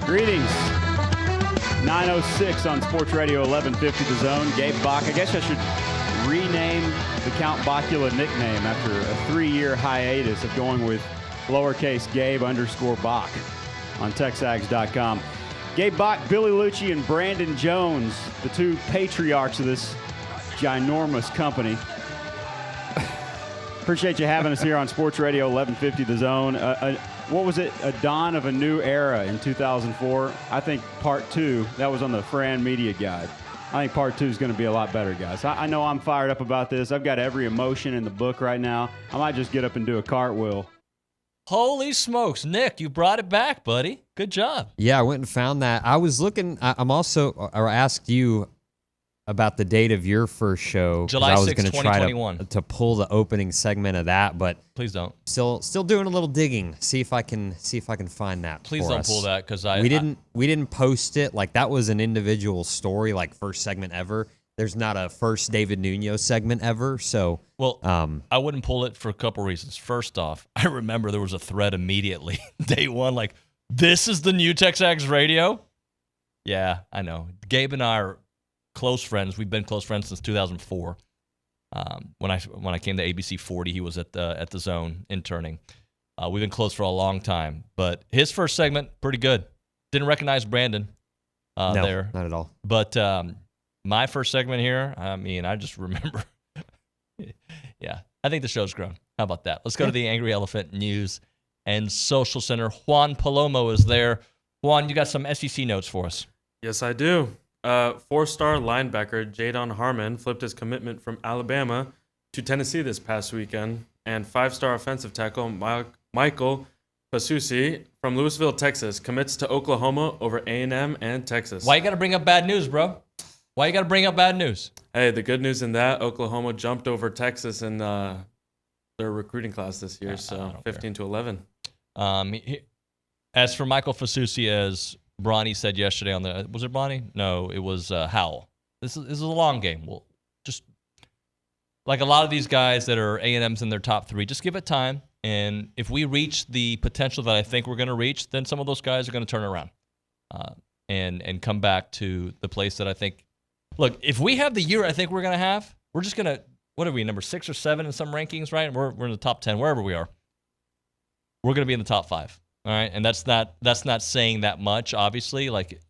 Greetings. 9:06 on Sports Radio 1150 The Zone. Gabe Bock. I guess I should rename the Count Bocula nickname after a 3-year hiatus of going with lowercase Gabe _Bock on TexAgs.com. Gabe Bock, Billy Lucci, and Brandon Jones, the two patriarchs of this ginormous company. Appreciate you having us here on Sports Radio 1150 The Zone. What was it? A dawn of a new era in 2004. I think part 2, that was on the Fran Media Guide. I think part 2 is going to be a lot better, guys. I know I'm fired up about this. I've got every emotion in the book right now. I might just get up and do a cartwheel. Holy smokes, Nick, you brought it back, buddy. Good job. Yeah, I went and found that. I was looking, I'm also, or asked you about the date of your first show. July 6, 2021. I was going to pull the opening segment of that, but please don't. Still doing a little digging. See if I can find that. Please don't pull that because we didn't post it. Like that was an individual story, like first segment ever. There's not a first David Nuño segment ever. So I wouldn't pull it for a couple reasons. First off, I remember there was a thread immediately day one, like this is the new TexAgs Radio. Yeah, I know. Gabe and I are close friends. We've been close friends since 2004. When I came to ABC 40, he was at the Zone interning. We've been close for a long time. But his first segment, pretty good. Didn't recognize Brandon there. Not at all. But my first segment here, I mean, I just remember. Yeah, I think the show's grown. How about that? Let's go to the Angry Elephant News and Social Center. Juan Palomo is there. Juan, you got some SEC notes for us. Yes, I do. 4-star linebacker Jadon Harmon flipped his commitment from Alabama to Tennessee this past weekend, and 5-star offensive tackle Michael Fasusi from Louisville, Texas, commits to Oklahoma over A&M and Texas. Why you got to bring up bad news, bro? Why you got to bring up bad news? Hey, the good news in that, Oklahoma jumped over Texas in their recruiting class this year, so 15-11. As for Michael Fasusi, as Bronny said yesterday on the, was it Bronny? No, it was Howell. This is a long game. We'll just, like a lot of these guys that are A&M's in their top 3, just give it time. And if we reach the potential that I think we're going to reach, then some of those guys are going to turn around and come back to the place that I think. Look, if we have the year I think we're going to have, we're just going to, what are we, number 6 or 7 in some rankings, right? We're in the top 10, wherever we are. We're going to be in the top 5. All right, and that's not saying that much, obviously. Like,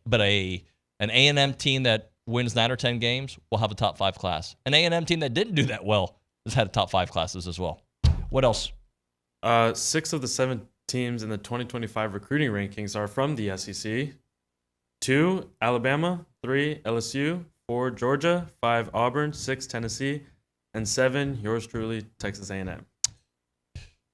but an A&M team that wins 9 or 10 games will have a top 5 class. An A&M team that didn't do that well has had top 5 classes as well. What else? 6 of the 7 teams in the 2025 recruiting rankings are from the SEC. 2 Alabama, 3 LSU, 4 Georgia, 5 Auburn, 6 Tennessee, and 7 yours truly Texas A&M.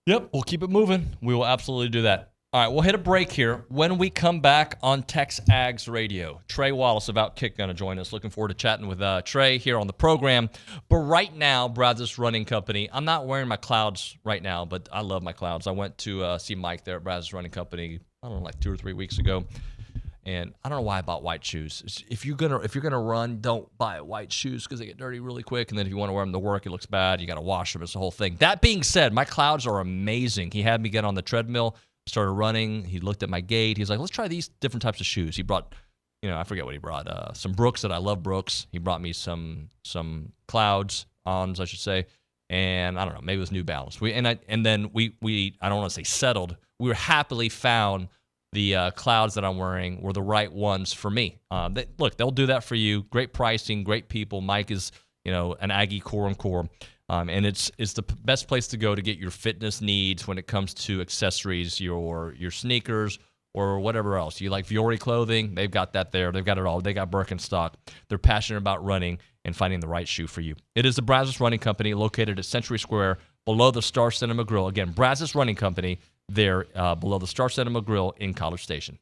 Yep, we'll keep it moving. We will absolutely do that. All right, we'll hit a break here. When we come back on TexAgs Radio, Trey Wallace of Outkick going to join us. Looking forward to chatting with Trey here on the program. But right now, Brazos Running Company, I'm not wearing my Clouds right now, but I love my Clouds. I went to see Mike there at Brazos Running Company, I don't know, like 2 or 3 weeks ago. And I don't know why I bought white shoes. If you're gonna run, don't buy white shoes because they get dirty really quick. And then if you want to wear them to work, it looks bad. You got to wash them. It's the whole thing. That being said, my Clouds are amazing. He had me get on the treadmill, started running. He looked at my gait. He's like, let's try these different types of shoes. He brought, I forget what he brought. Some Brooks that I love Brooks. He brought me some Clouds ons, I should say. And I don't know, maybe it was New Balance. And then we I don't want to say settled. We were happily found the Clouds that I'm wearing were the right ones for me. They'll do that for you. Great pricing, great people. Mike is, an Aggie core and core. And it's the best place to go to get your fitness needs when it comes to accessories, your sneakers, or whatever else. You like Fiore clothing, they've got that there. They've got it all. They got Birkenstock. They're passionate about running and finding the right shoe for you. It is the Brazos Running Company located at Century Square below the Star Cinema Grill. Again, Brazos Running Company there below the Star Cinema Grill in College Station.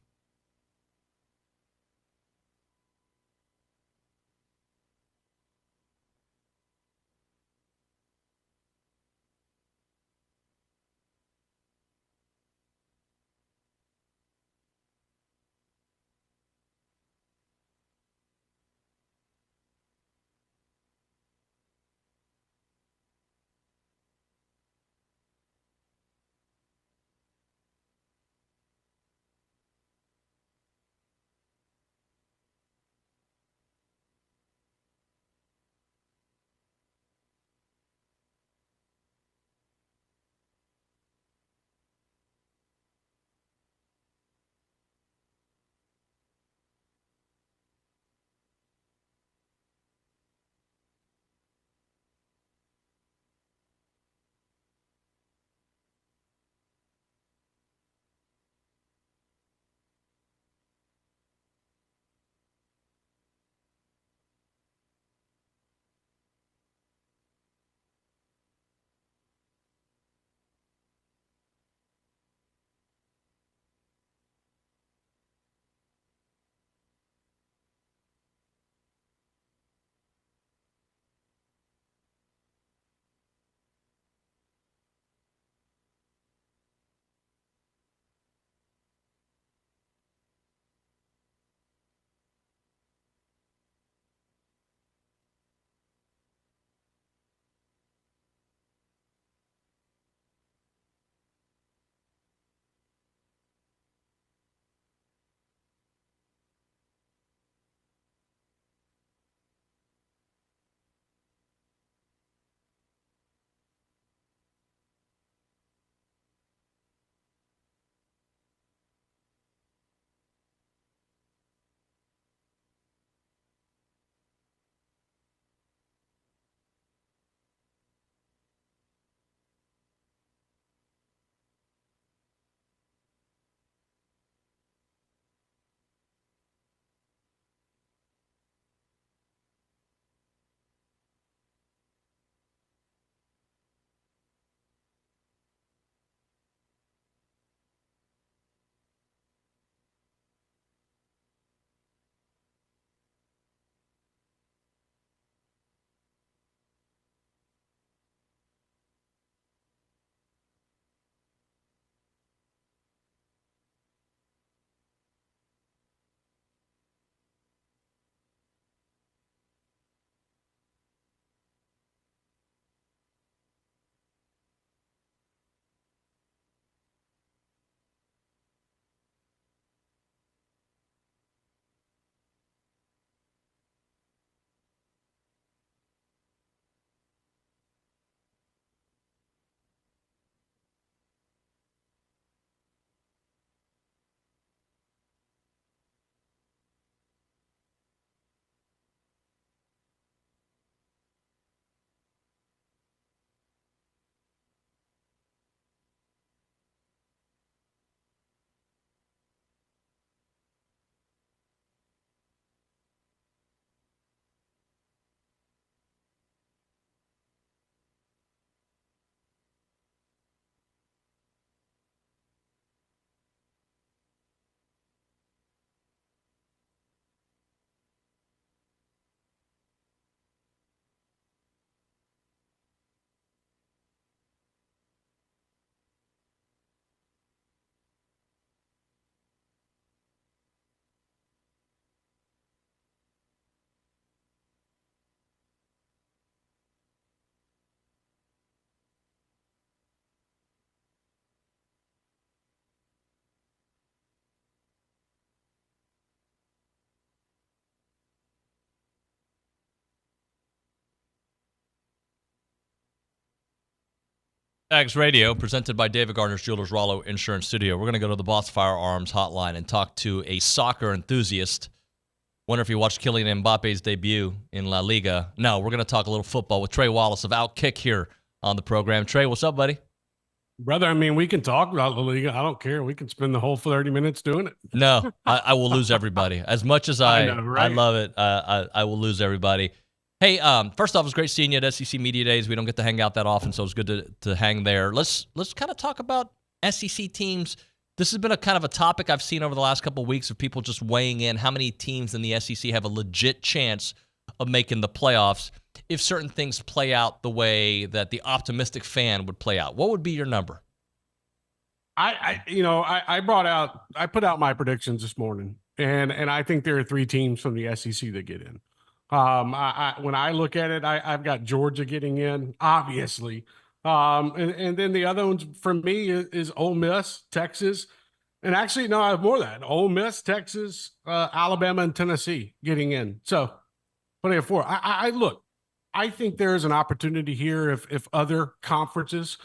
TexAgs Radio, presented by David Gardner's Jewelers Rollo Insurance Studio. We're going to go to the Boss Firearms hotline and talk to a soccer enthusiast. Wonder if you watched Kylian Mbappe's debut in La Liga. No, we're going to talk a little football with Trey Wallace of Outkick here on the program. Trey, what's up, buddy? Brother, I mean, we can talk about La Liga. I don't care. We can spend the whole 30 minutes doing it. No, I will lose everybody. As much as I right? love it, I will lose everybody. Hey, first off, it was great seeing you at SEC Media Days. We don't get to hang out that often, so it's good to hang there. Let's kind of talk about SEC teams. This has been a kind of a topic I've seen over the last couple of weeks of people just weighing in how many teams in the SEC have a legit chance of making the playoffs if certain things play out the way that the optimistic fan would play out. What would be your number? I put out my predictions this morning, and I think there are 3 teams from the SEC that get in. When I look at it, I've got Georgia getting in, obviously. And then the other ones for me is Ole Miss, Texas. And actually, no, I have more of that. Ole Miss, Texas, Alabama, and Tennessee getting in. So, what I have 4. I think there is an opportunity here if other conferences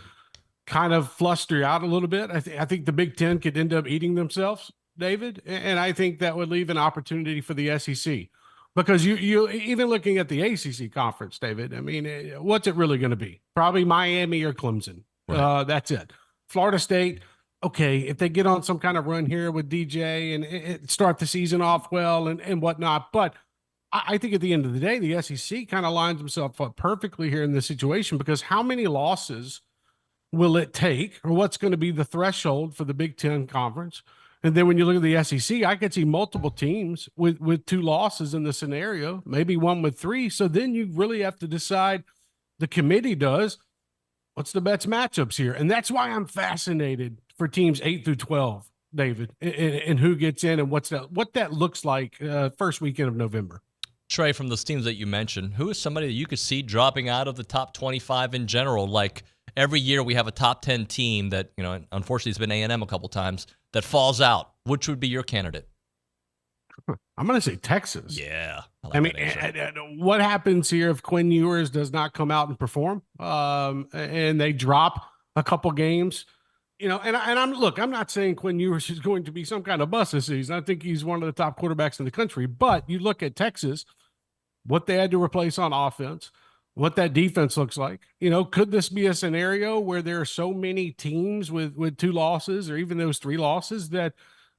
kind of fluster out a little bit. I think the Big Ten could end up eating themselves, David. And I think that would leave an opportunity for the SEC. Because you even looking at the ACC conference, David, I mean, what's it really going to be? Probably Miami or Clemson. Right. That's it. Florida State, okay, if they get on some kind of run here with DJ and start the season off well and whatnot. But I think at the end of the day, the SEC kind of lines themselves up perfectly here in this situation, because how many losses will it take, or what's going to be the threshold for the Big Ten conference? And then when you look at the SEC, I could see multiple teams with 2 losses in the scenario, maybe one with 3. So then you really have to decide, the committee does, what's the best matchups here? And that's why I'm fascinated for teams 8 through 12, David, and who gets in and what that looks like first weekend of November. Trey, from those teams that you mentioned, who is somebody that you could see dropping out of the top 25 in general? Like every year we have a top 10 team that, unfortunately it's been A&M a couple times, that falls out. Which would be your candidate? I'm going to say Texas. Yeah. I mean, what happens here if Quinn Ewers does not come out and perform and they drop a couple games? I'm not saying Quinn Ewers is going to be some kind of bust this season. I think he's one of the top quarterbacks in the country. But you look at Texas, what they had to replace on offense, what that defense looks like. Could this be a scenario where there are so many teams with 2 losses or even those 3 losses that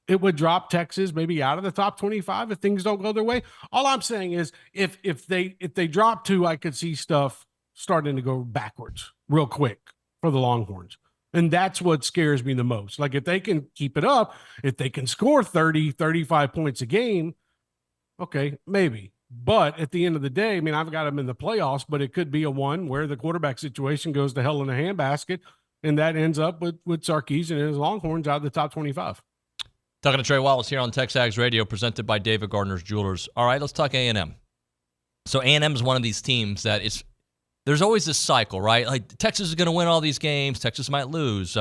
it would drop Texas maybe out of the top 25 if things don't go their way? All I'm saying is if they drop 2, I could see stuff starting to go backwards real quick for the Longhorns. And that's what scares me the most. Like if they can keep it up, if they can score 30, 35 points a game, okay, maybe. But at the end of the day, I mean, I've got them in the playoffs, but it could be a one where the quarterback situation goes to hell in a handbasket, and that ends up with Sarkisian and his Longhorns out of the top 25. Talking to Trey Wallace here on TexAgs Radio, presented by David Gardner's Jewelers. All right, let's talk A&M. So A&M is one of these teams that is – there's always this cycle, right? Like Texas is going to win all these games. Texas might lose.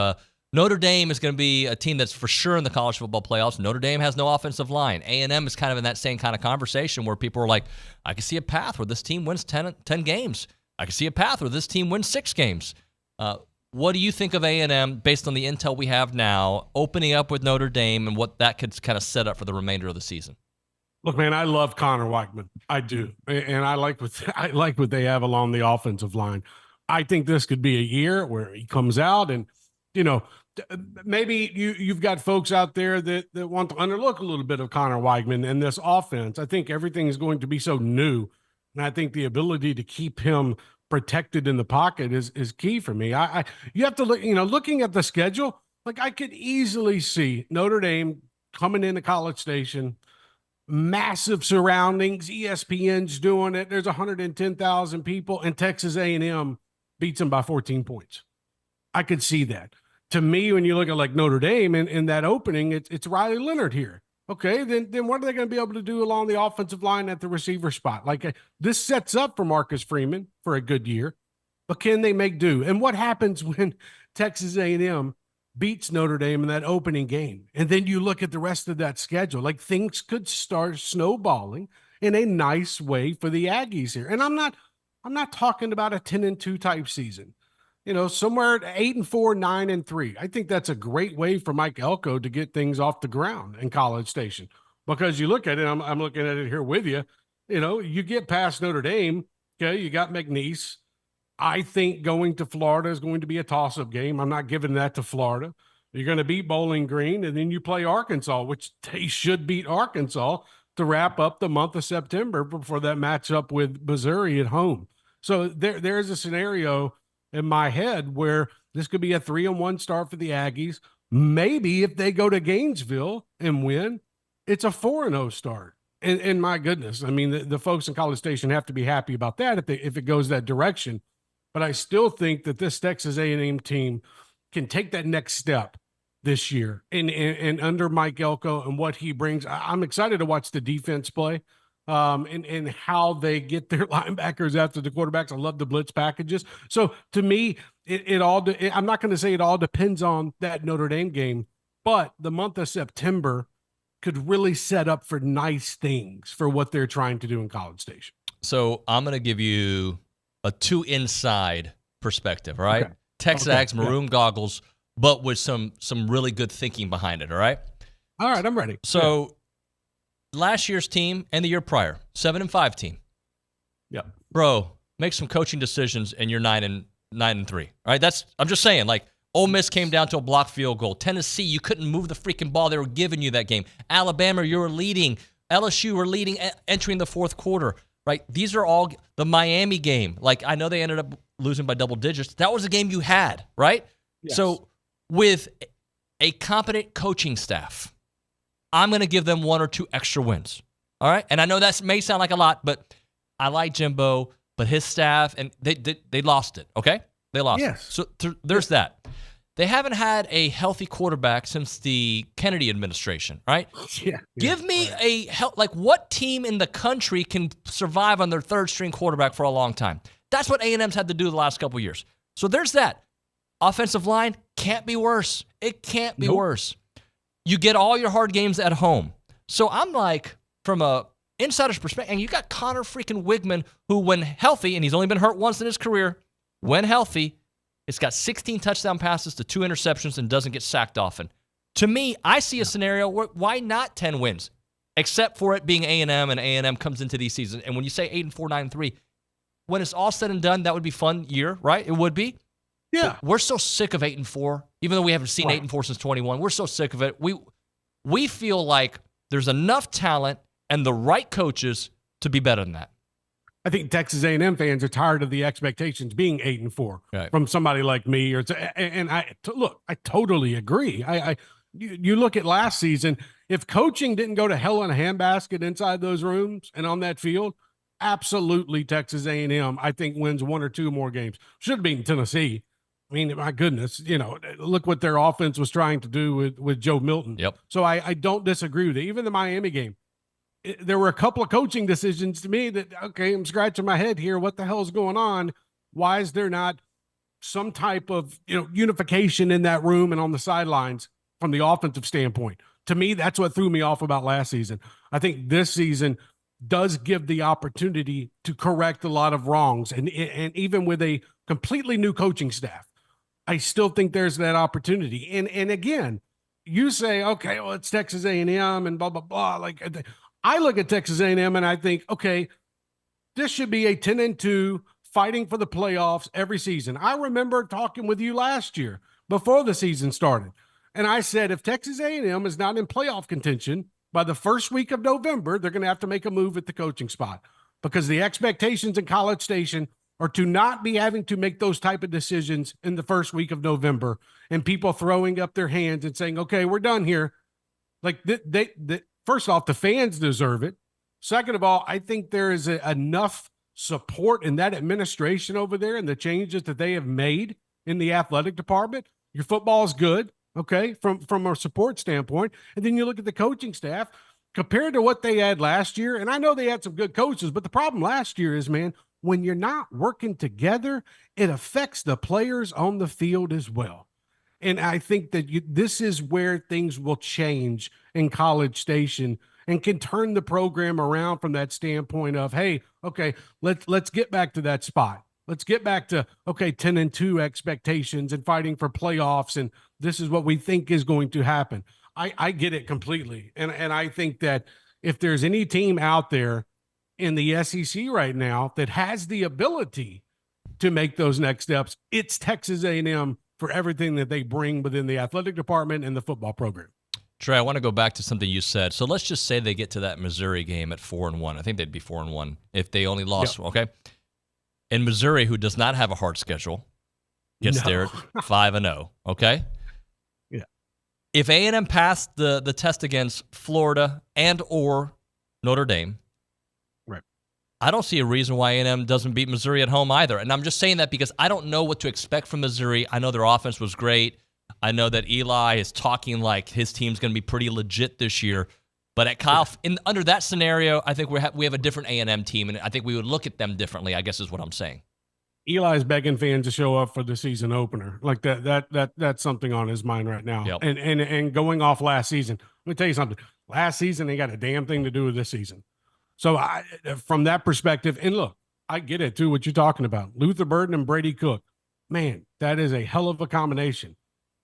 Notre Dame is going to be a team that's for sure in the college football playoffs. Notre Dame has no offensive line. A&M is kind of in that same kind of conversation where people are like, I can see a path where this team wins 10 games. I can see a path where this team wins 6 games. What do you think of A&M based on the intel we have now, opening up with Notre Dame and what that could kind of set up for the remainder of the season? Look, man, I love Conner Weigman. I do. And I like what they have along the offensive line. I think this could be a year where he comes out and, maybe you've got folks out there that want to underlook a little bit of Conner Weigman and this offense. I think everything is going to be so new. And I think the ability to keep him protected in the pocket is key for me. You have to look, looking at the schedule, like I could easily see Notre Dame coming into College Station, massive surroundings, ESPN's doing it. There's 110,000 people, and Texas A&M beats them by 14 points. I could see that. To me, when you look at like Notre Dame in that opening, it's Riley Leonard here. Okay, then what are they going to be able to do along the offensive line at the receiver spot? Like this sets up for Marcus Freeman for a good year, but can they make do? And what happens when Texas A&M beats Notre Dame in that opening game? And then you look at the rest of that schedule, like things could start snowballing in a nice way for the Aggies here. And I'm not talking about a 10-2 type season. somewhere at 8-4, 9-3. I think that's a great way for Mike Elko to get things off the ground in College Station, because you look at it, I'm looking at it here with you, you get past Notre Dame. Okay. You got McNeese. I think going to Florida is going to be a toss-up game. I'm not giving that to Florida. You're going to beat Bowling Green, and then you play Arkansas, which they should beat Arkansas to wrap up the month of September before that matchup with Missouri at home. So there's a scenario in my head where this could be a 3-1 start for the Aggies. Maybe if they go to Gainesville and win, it's a 4-0 start. And my goodness, I mean, the folks in College Station have to be happy about that if it goes that direction. But I still think that this Texas A&M team can take that next step this year. And under Mike Elko and what he brings, I'm excited to watch the defense play. And how they get their linebackers after the quarterbacks. I love the blitz packages. So to me, I'm not going to say it all depends on that Notre Dame game, but the month of September could really set up for nice things for what they're trying to do in College Station. So I'm going to give you a 2 inside perspective, all right? Okay. TexAgs maroon goggles, but with some really good thinking behind it, all right? All right, I'm ready. So last year's team and the year prior, 7-5 team. Yeah. Bro, make some coaching decisions and you're 9-3. All right? I'm just saying, like, Ole Miss came down to a blocked field goal. Tennessee, you couldn't move the freaking ball. They were giving you that game. Alabama, you were leading. LSU were leading entering the fourth quarter, right? These are all the Miami game. Like, I know they ended up losing by double digits. That was a game you had, right? Yes. So with a competent coaching staff, I'm going to give them 1 or 2 extra wins, all right? And I know that may sound like a lot, but I like Jimbo, but his staff, and they lost it, okay? They lost it. So there's that. They haven't had a healthy quarterback since the Kennedy administration, right? Yeah. Give me what team in the country can survive on their third-string quarterback for a long time? That's what A&M's had to do the last couple of years. So there's that. Offensive line can't be worse. It can't be worse. You get all your hard games at home. So I'm like, from a insider's perspective, and you got Conner freaking Weigman, who when healthy, and he's only been hurt once in his career, when healthy, it's got 16 touchdown passes to 2 interceptions and doesn't get sacked often. To me, I see a scenario where why not 10 wins, except for it being A&M, and A&M comes into these seasons. And when you say 8-4, 9-3, when it's all said and done, that would be a fun year, right? It would be. Yeah. But we're so sick of 8-4, even though we haven't seen 8-4 since 21. We're so sick of it. We feel like there's enough talent and the right coaches to be better than that. I think Texas A&M fans are tired of the expectations being 8-4 from somebody like me. And I totally agree. You look at last season, if coaching didn't go to hell in a handbasket inside those rooms and on that field, absolutely Texas A&M, I think, wins 1 or 2 more games. Should have beaten Tennessee. I mean, my goodness, look what their offense was trying to do with Joe Milton. Yep. So I don't disagree with it. Even the Miami game, there were a couple of coaching decisions to me that, okay, I'm scratching my head here. What the hell is going on? Why is there not some type of, unification in that room and on the sidelines from the offensive standpoint? To me, that's what threw me off about last season. I think this season does give the opportunity to correct a lot of wrongs. And even with a completely new coaching staff, I still think there's that opportunity. And again, you say, okay, well, it's Texas A&M and blah, blah, blah. Like, I look at Texas A&M and I think, okay, this should be a 10-2 fighting for the playoffs every season. I remember talking with you last year before the season started. And I said, if Texas A&M is not in playoff contention by the first week of November, they're going to have to make a move at the coaching spot, because the expectations in College Station are to not be having to make those type of decisions in the first week of November and people throwing up their hands and saying, okay, we're done here. Like, first off, the fans deserve it. Second of all, I think there is enough support in that administration over there and the changes that they have made in the athletic department. Your football is good, okay, from a support standpoint. And then you look at the coaching staff compared to what they had last year. And I know they had some good coaches, but the problem last year is, man, when you're not working together, it affects the players on the field as well. And I think that this is where things will change in College Station and can turn the program around from that standpoint of, hey, okay, let's get back to that spot. Let's get back to, okay, 10-2 expectations and fighting for playoffs, and this is what we think is going to happen. I get it completely. And I think that if there's any team out there in the SEC right now that has the ability to make those next steps, it's Texas A&M for everything that they bring within the athletic department and the football program. Trey, I want to go back to something you said. So let's just say they get to that Missouri game at 4-1. I think they'd be 4-1 if they only lost, okay? And Missouri, who does not have a hard schedule, gets there at 5-0, okay? Yeah. If A&M passed the test against Florida and or Notre Dame, right, I don't see a reason why A&M doesn't beat Missouri at home either. And I'm just saying that because I don't know what to expect from Missouri. I know their offense was great. I know that Eli is talking like his team's going to be pretty legit this year. But at Kyle, under that scenario, I think we have a different A&M team, and I think we would look at them differently, I guess is what I'm saying. Eli's begging fans to show up for the season opener. Like that's something on his mind right now. Yep. And going off last season, let me tell you something. Last season, they got a damn thing to do with this season. So from that perspective, and look, I get it too, what you're talking about. Luther Burden and Brady Cook. Man, that is a hell of a combination.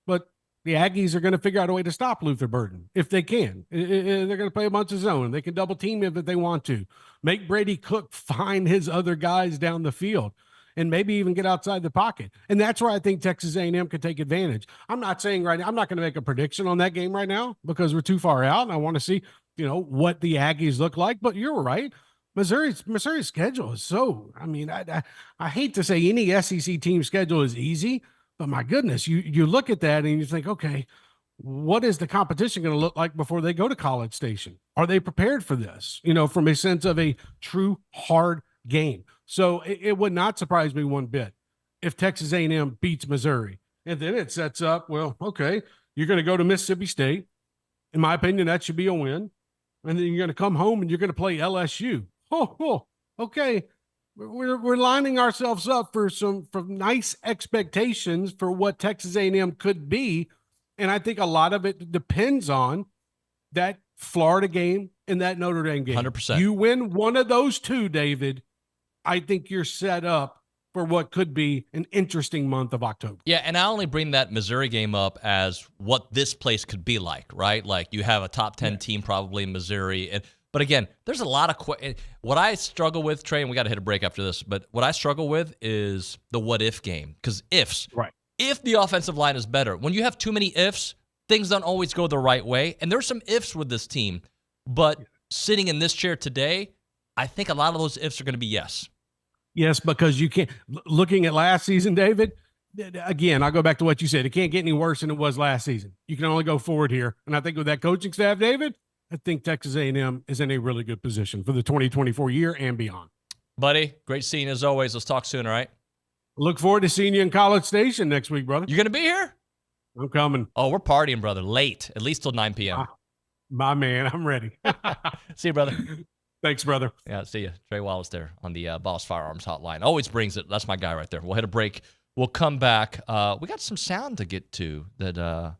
But the Aggies are going to figure out a way to stop Luther Burden if they can. They're going to play a bunch of zone. They can double team him if they want to. Make Brady Cook find his other guys down the field and maybe even get outside the pocket. And that's where I think Texas A&M could take advantage. I'm not saying right now, I'm not going to make a prediction on that game right now because we're too far out, and I want to see, what the Aggies look like. But you're right. Missouri's schedule is so, I hate to say any SEC team schedule is easy, but my goodness, you look at that and you think, okay, what is the competition going to look like before they go to College Station? Are they prepared for this? From a sense of a true hard game. So it would not surprise me one bit if Texas A&M beats Missouri. And then it sets up, well, okay, you're going to go to Mississippi State. In my opinion, that should be a win. And then you're going to come home and you're going to play LSU. Oh, okay. We're lining ourselves up for some nice expectations for what Texas A&M could be. And I think a lot of it depends on that Florida game and that Notre Dame game. 100%. You win one of those two, David, I think you're set up for what could be an interesting month of October. Yeah, and I only bring that Missouri game up as what this place could be like, right? Like you have a top 10 team probably in Missouri. But again, there's a lot of what I struggle with, Trey, and we got to hit a break after this, but what I struggle with is the what-if game. Because ifs. Right. If the offensive line is better. When you have too many ifs, things don't always go the right way. And there's some ifs with this team. But sitting in this chair today, I think a lot of those ifs are going to be yes. Yes, because you can't. Looking at last season, David, again, I'll go back to what you said. It can't get any worse than it was last season. You can only go forward here. And I think with that coaching staff, David, I think Texas A&M is in a really good position for the 2024 year and beyond. Buddy, great seeing you as always. Let's talk soon, all right? Look forward to seeing you in College Station next week, brother. You going to be here? I'm coming. Oh, we're partying, brother. Late, at least till 9 p.m. My man, I'm ready. See you, brother. Thanks, brother. Yeah, see you. Trey Wallace there on the Boss Firearms Hotline. Always brings it. That's my guy right there. We'll hit a break. We'll come back. We got some sound to get to that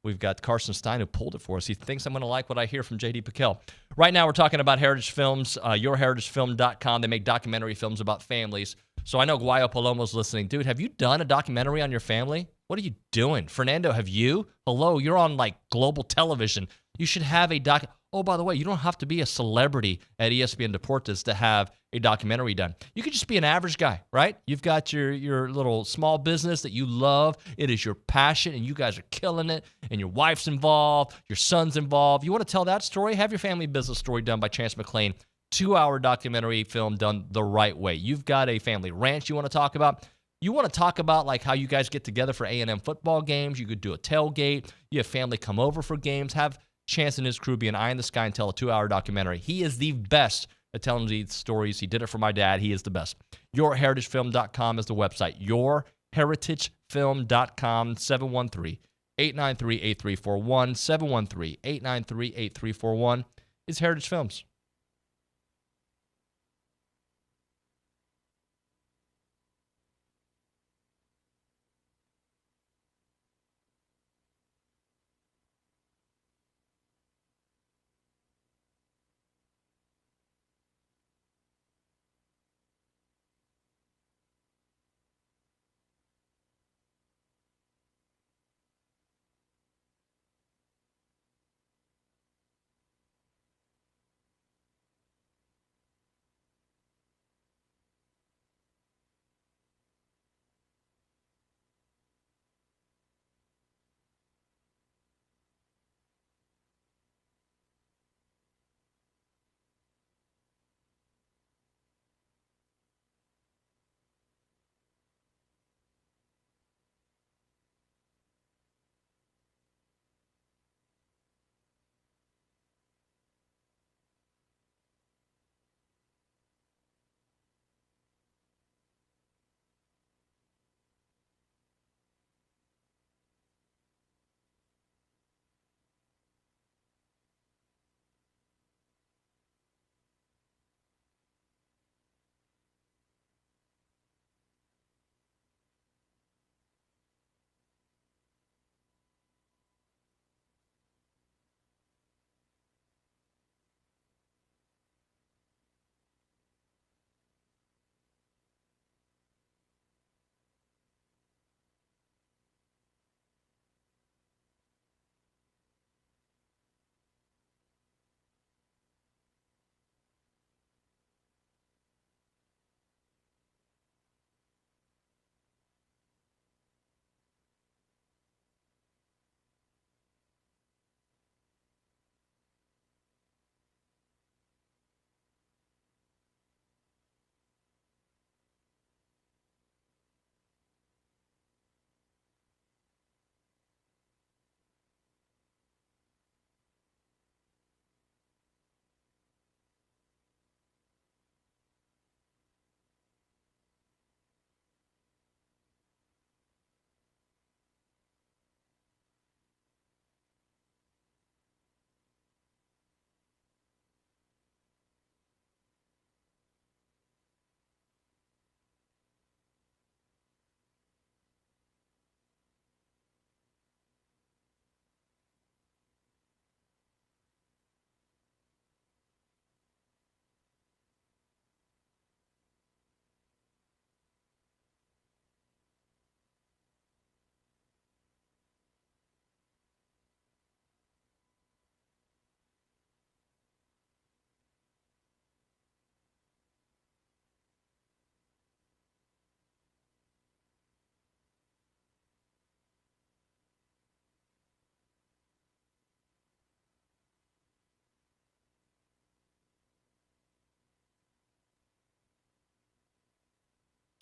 we've got Carson Stein who pulled it for us. He thinks I'm going to like what I hear from J.D. Piquel. Right now we're talking about Heritage Films, yourheritagefilm.com. They make documentary films about families. So I know Guayo Palomo's listening. Dude, have you done a documentary on your family? What are you doing? Fernando, have you? Hello, you're on like global television. You should have a doc. Oh, by the way, you don't have to be a celebrity at ESPN Deportes to have a documentary done. You could just be an average guy, right? You've got your little small business that you love. It is your passion, and you guys are killing it, and your wife's involved, your son's involved. You want to tell that story? Have your family business story done by Chance McClain. 2-hour documentary film done the right way. You've got a family ranch you want to talk about. You want to talk about like how you guys get together for A&M football games. You could do a tailgate. You have family come over for games. Have Chance and his crew be an eye in the sky and tell a 2-hour documentary. He is the best at telling these stories. He did it for my dad. He is the best. YourHeritageFilm.com is the website. YourHeritageFilm.com, 713-893-8341. 713-893-8341 is Heritage Films.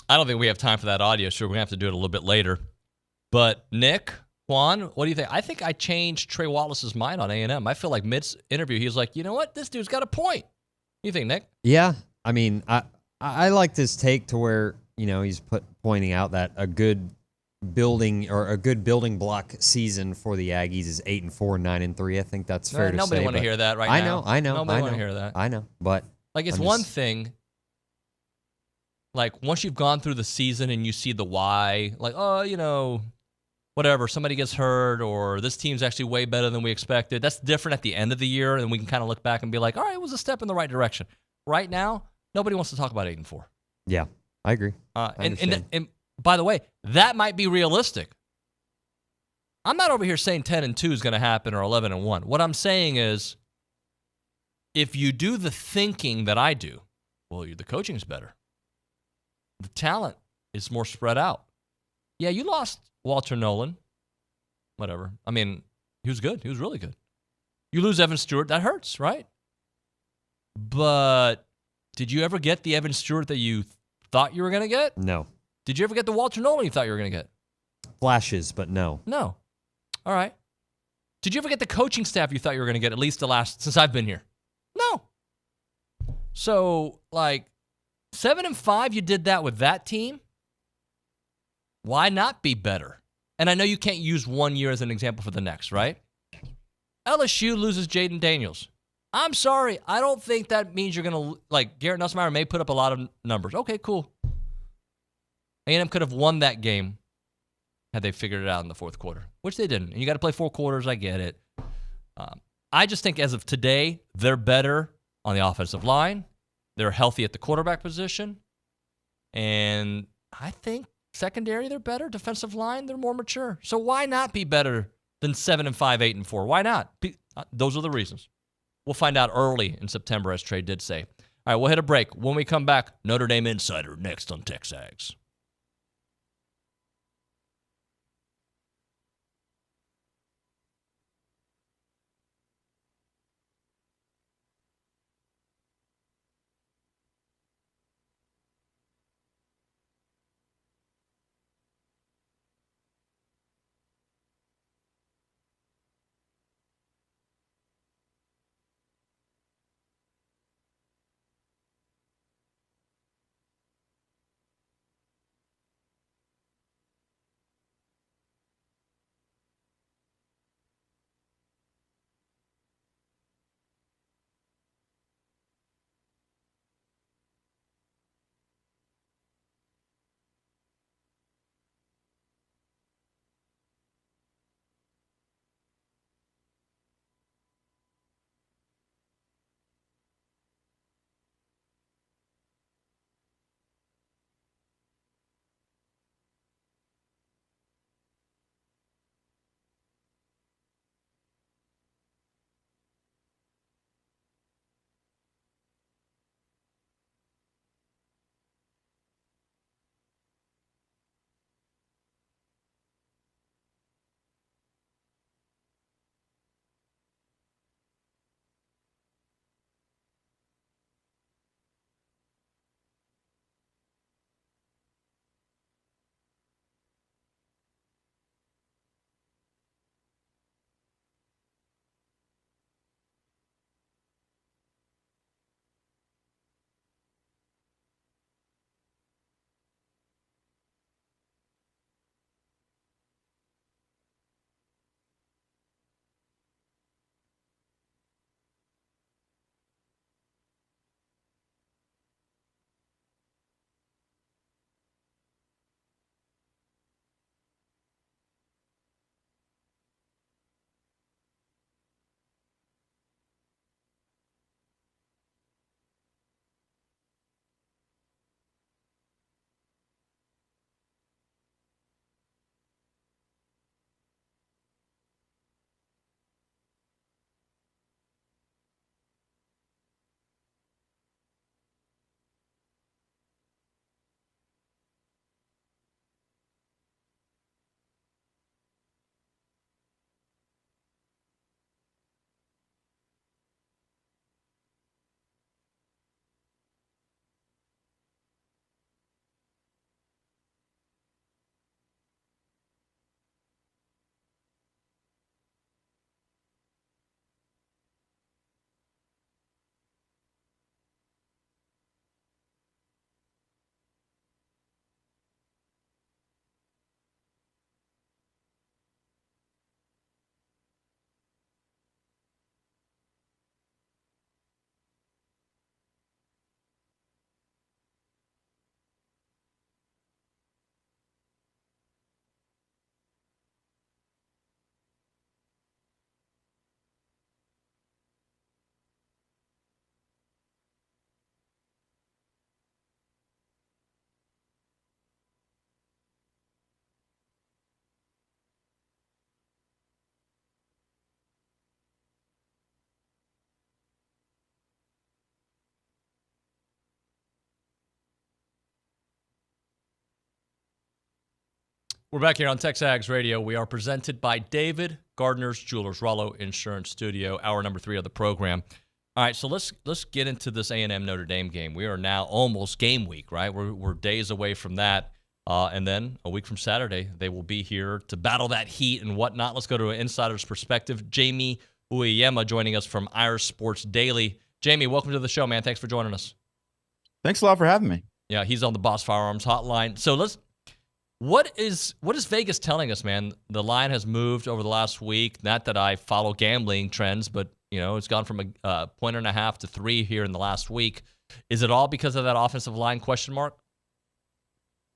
I don't think we have time for that audio, so we're going to have to do it a little bit later. But Nick, Juan, what do you think? I think I changed Trey Wallace's mind on A&M. I feel like mid-interview, he was like, you know what? This dude's got a point. What do you think, Nick? Yeah. I memean, I like this take to where, he's pointing out that a good building block season for the Aggies is 8-4, 9-3. I think that's fair to say. Nobody want to hear that right now. I know. Nobody want to hear that. I know, but it's one thing. Like, once you've gone through the season and you see the why, like, whatever, somebody gets hurt or this team's actually way better than we expected. That's different at the end of the year, and we can kind of look back and be like, all right, it was a step in the right direction. Right now, nobody wants to talk about 8-4. Yeah, I agree. And by the way, that might be realistic. I'm not over here saying 10-2 is going to happen or 11-1. What I'm saying is, if you do the thinking that I do, well, the coaching's better. The talent is more spread out. Yeah, you lost Walter Nolan. Whatever. I mean, he was good. He was really good. You lose Evan Stewart. That hurts, right? But did you ever get the Evan Stewart that you thought you were going to get? No. Did you ever get the Walter Nolan you thought you were going to get? Flashes, but no. No. All right. Did you ever get the coaching staff you thought you were going to get, at least since I've been here? No. So, 7-5, you did that with that team. Why not be better? And I know you can't use 1 year as an example for the next, right? LSU loses Jaden Daniels. I'm sorry. I don't think that means you're going to, Garrett Nussmeier may put up a lot of numbers. Okay, cool. A&M could have won that game had they figured it out in the fourth quarter, which they didn't. And you got to play 4 quarters. I get it. I just think as of today, they're better on the offensive line. They're healthy at the quarterback position. And I think secondary, they're better. Defensive line, they're more mature. So why not be better than 7-5, 8-4? Why not? Those are the reasons. We'll find out early in September, as Trey did say. All right, we'll hit a break. When we come back, Notre Dame Insider next on TexAgs. We're back here on TexAgs Radio. We are presented by David Gardner's Jewelers, Rollo Insurance Studio, hour number 3 of the program. All right, so let's get into this A&M-Notre Dame game. We are now almost game week, right? We're days away from that. And then a week from Saturday, they will be here to battle that heat and whatnot. Let's go to an insider's perspective. Jamie Uyeyama joining us from Irish Sports Daily. Jamie, welcome to the show, man. Thanks for joining us. Thanks a lot for having me. Yeah, he's on the Boss Firearms hotline. So what is Vegas telling us, man? The line has moved over the last week. Not that I follow gambling trends, but it's gone from a 1.5 to 3 here in the last week. Is it all because of that offensive line question mark?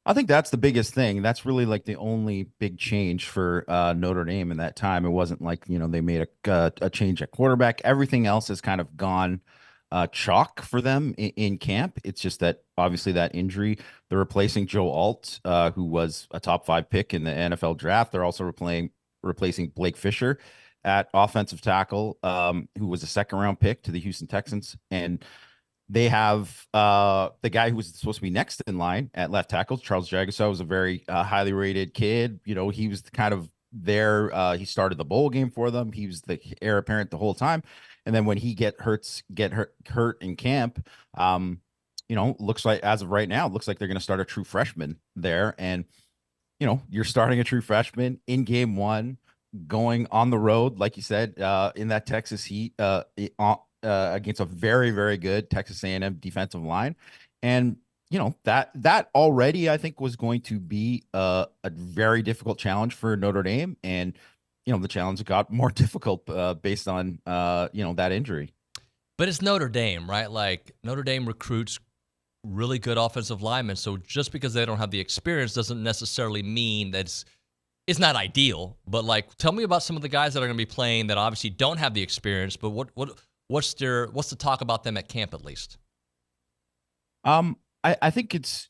I think that's the biggest thing. That's really like the only big change for Notre Dame in that time. It wasn't like they made a change at quarterback. Everything else has kind of gone chalk for them in camp. It's just that obviously that injury, they're replacing Joe Alt, who was a top 5 pick in the NFL draft. They're also replacing Blake Fisher at offensive tackle, who was a 2nd-round pick to the Houston Texans. And they have the guy who was supposed to be next in line at left tackle, Charles Jagusah, was a very highly rated kid. He was kind of there. He started the bowl game for them. He was the heir apparent the whole time. And then when he get hurt in camp, looks like as of right now, it looks like they're going to start a true freshman there. And, you're starting a true freshman in game 1, going on the road, like you said, in that Texas heat against a very, very good Texas A&M defensive line. And, that already, I think, was going to be a very difficult challenge for Notre Dame. And, the challenge got more difficult based on, that injury. But it's Notre Dame, right? Like, Notre Dame recruits really good offensive linemen. So just because they don't have the experience doesn't necessarily mean that it's not ideal. But, tell me about some of the guys that are going to be playing that obviously don't have the experience. But what's the talk about them at camp, at least? I think it's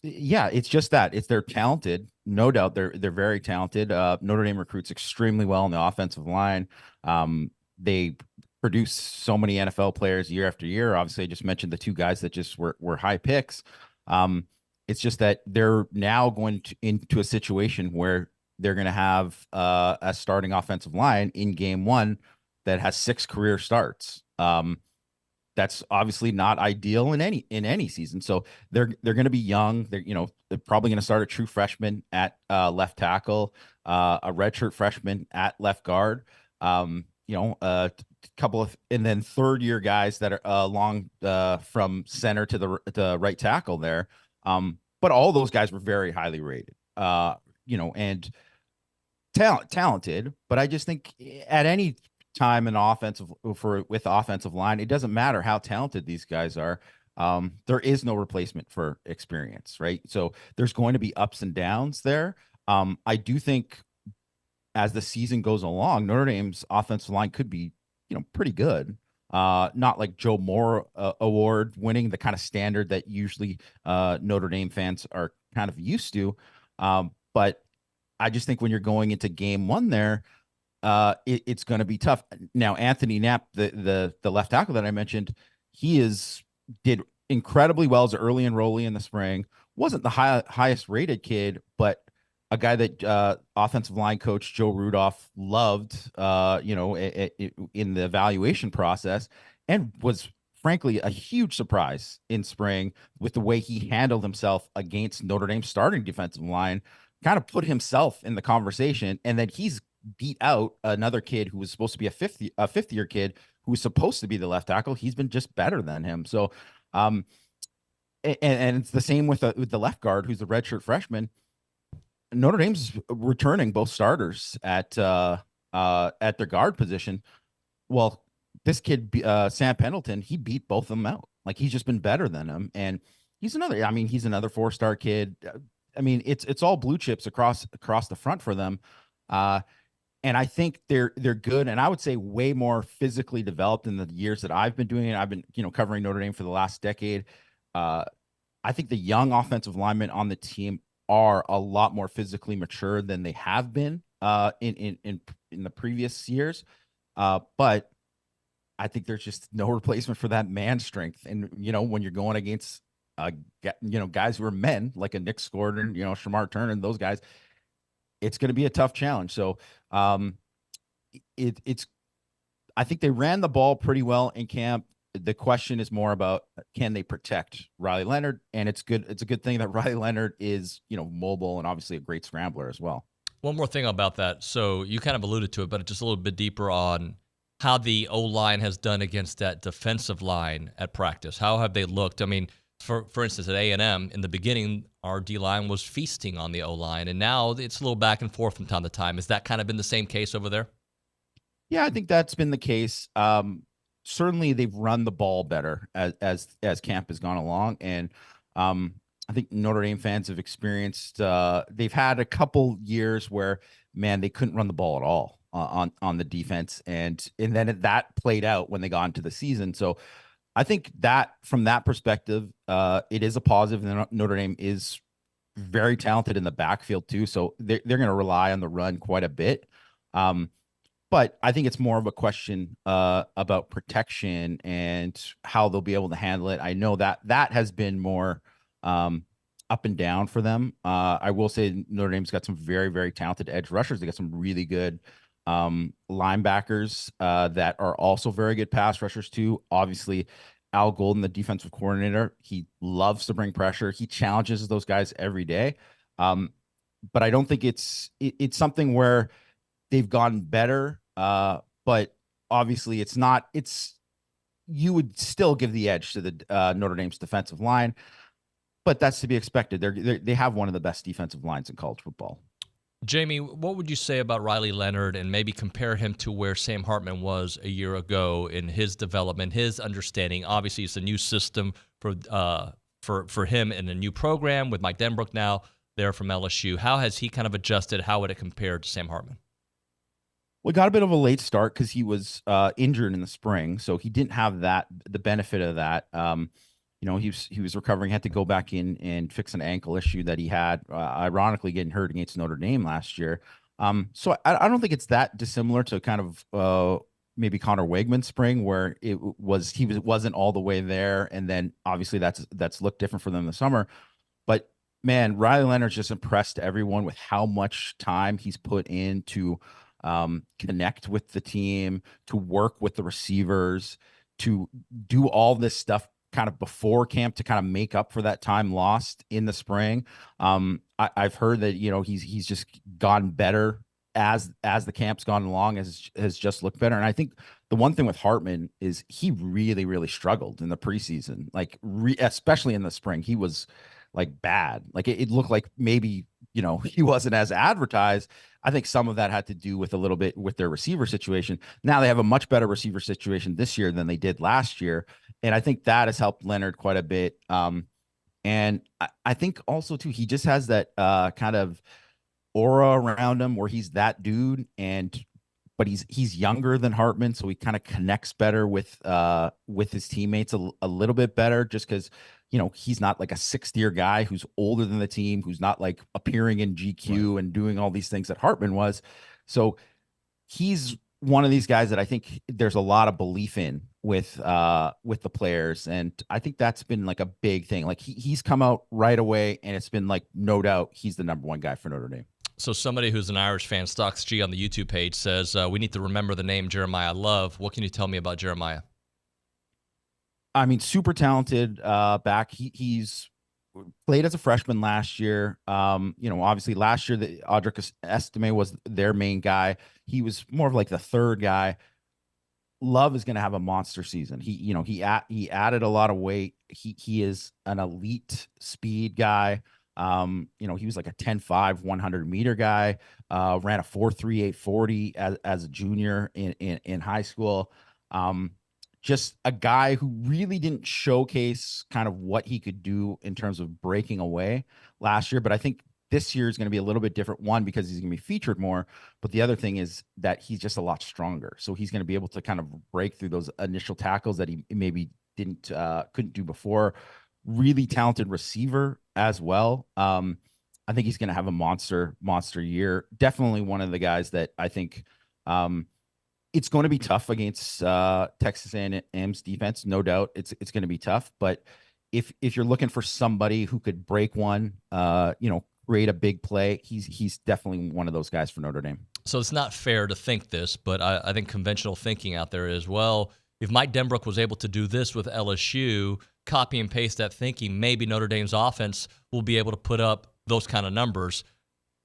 just that they're talented. No doubt they're very talented. Notre Dame recruits extremely well on the offensive line. They produce so many NFL players year after year. Obviously, I just mentioned the 2 guys that just were high picks. It's just that they're now going into a situation where they're going to have a starting offensive line in game 1 that has 6 career starts. That's obviously not ideal in any season. So they're going to be young. They're probably going to start a true freshman at left tackle, a redshirt freshman at left guard, a couple of, and then 3rd-year guys that are along from center to the right tackle there. But all those guys were very highly rated, and talented. But I just think at any time with offensive line, it doesn't matter how talented these guys are. There is no replacement for experience, right? So there's going to be ups and downs there. I do think as the season goes along, Notre Dame's offensive line could be, pretty good. Not like Joe Moore award winning, the kind of standard that usually Notre Dame fans are kind of used to. But I just think when you're going into game 1 there, it's going to be tough. Now, Anthony Knapp, the left tackle that I mentioned, did incredibly well as an early enrollee in the spring. Wasn't the highest rated kid, but a guy that offensive line coach Joe Rudolph loved, in the evaluation process, and was frankly a huge surprise in spring with the way he handled himself against Notre Dame's starting defensive line. Kind of put himself in the conversation, and then he's beat out another kid who was supposed to be a fifth year kid who was supposed to be the left tackle. He's been just better than him. So, and it's the same with the left guard, who's the redshirt freshman. Notre Dame's returning both starters at their guard position. Well, this kid, Sam Pendleton, he beat both of them out. Like, he's just been better than him. And he's another 4-star kid. It's all blue chips across the front for them. And I think they're good. And I would say way more physically developed in the years that I've been doing it. I've been, covering Notre Dame for the last decade. I think the young offensive linemen on the team are a lot more physically mature than they have been in the previous years. But I think there's just no replacement for that man strength. And, when you're going against, guys who are men like a Nick Gordon, Shamar Turner, and those guys, it's going to be a tough challenge. So it's I think they ran the ball pretty well in camp. The question is more about, can they protect Riley Leonard? And it's good. It's a good thing that Riley Leonard is, mobile and obviously a great scrambler as well. One more thing about that. So you kind of alluded to it, but just a little bit deeper on how the O-line has done against that defensive line at practice. How have they looked? I mean, for instance, at A&M, in the beginning, our D-line was feasting on the O-line, and now it's a little back and forth from time to time. Has that kind of been the same case over there? Yeah, I think that's been the case. Certainly, they've run the ball better as camp has gone along, and I think Notre Dame fans have experienced. They've had a couple years where, man, they couldn't run the ball at all on the defense, and then that played out when they got into the season. So, I think that from that perspective, it is a positive. And Notre Dame is very talented in the backfield too, so they're going to rely on the run quite a bit. But I think it's more of a question about protection and how they'll be able to handle it. I know that has been more up and down for them. I will say Notre Dame's got some very, very talented edge rushers. They got some really good linebackers that are also very good pass rushers too. Obviously, Al Golden, the defensive coordinator, he loves to bring pressure. He challenges those guys every day. But I don't think it's something where they've gotten better, but obviously you would still give the edge to the Notre Dame's defensive line, but that's to be expected. They have one of the best defensive lines in college football. Jamie, what would you say about Riley Leonard and maybe compare him to where Sam Hartman was a year ago in his development, his understanding? Obviously, it's a new system for him in a new program with Mike Denbrook now there from LSU. How has he kind of adjusted? How would it compare to Sam Hartman? Well, got a bit of a late start because he was injured in the spring, so he didn't have the benefit of that. He was recovering, had to go back in and fix an ankle issue that he had, ironically getting hurt against Notre Dame last year. So I don't think it's that dissimilar to kind of maybe Conner Weigman's spring, where he wasn't all the way there, and then obviously that's looked different for them in the summer. But man, Riley Leonard's just impressed everyone with how much time he's put in to connect with the team, to work with the receivers, to do all this stuff kind of before camp to kind of make up for that time lost in the spring. I've heard that, he's just gotten better as the camp's gone along, has just looked better. And I think the one thing with Hartman is he really, really struggled in the preseason, like especially in the spring. He was like bad. Like it looked like maybe, he wasn't as advertised. I think some of that had to do with a little bit with their receiver situation. Now they have a much better receiver situation this year than they did last year. And I think that has helped Leonard quite a bit. And I think also too, he just has that kind of aura around him where he's that dude, but he's younger than Hartman, so he kind of connects better with his teammates a little bit better, just because he's not like a sixth-year guy who's older than the team, who's not like appearing in GQ and doing all these things that Hartman was. So he's one of these guys that I think there's a lot of belief in with the players, and I think that's been like a big thing. Like he's come out right away, and it's been like no doubt he's the number one guy for Notre Dame. So somebody who's an Irish fan, Stocks G on the YouTube page, says we need to remember the name Jeremiah Love. What can you tell me about Jeremiah? I mean, super talented back. He's played as a freshman last year. Obviously last year, the Audric Estime was their main guy. He was more of like the third guy. Love is going to have a monster season. He added a lot of weight. He is an elite speed guy. He was like a 10.5 100-meter guy. Ran a 4.38 40 as a junior in high school. Just a guy who really didn't showcase kind of what he could do in terms of breaking away last year. But I think this year is going to be a little bit different. One, because he's going to be featured more. But the other thing is that he's just a lot stronger. So he's going to be able to kind of break through those initial tackles that he maybe couldn't do before. Really talented receiver as well. I think he's going to have a monster year. Definitely one of the guys that I think it's going to be tough against Texas A&M's defense. No doubt it's going to be tough. But if you're looking for somebody who could break one, create a big play. He's definitely one of those guys for Notre Dame. So it's not fair to think this, but I think conventional thinking out there is, well, if Mike Denbrook was able to do this with LSU, copy and paste that thinking, maybe Notre Dame's offense will be able to put up those kind of numbers.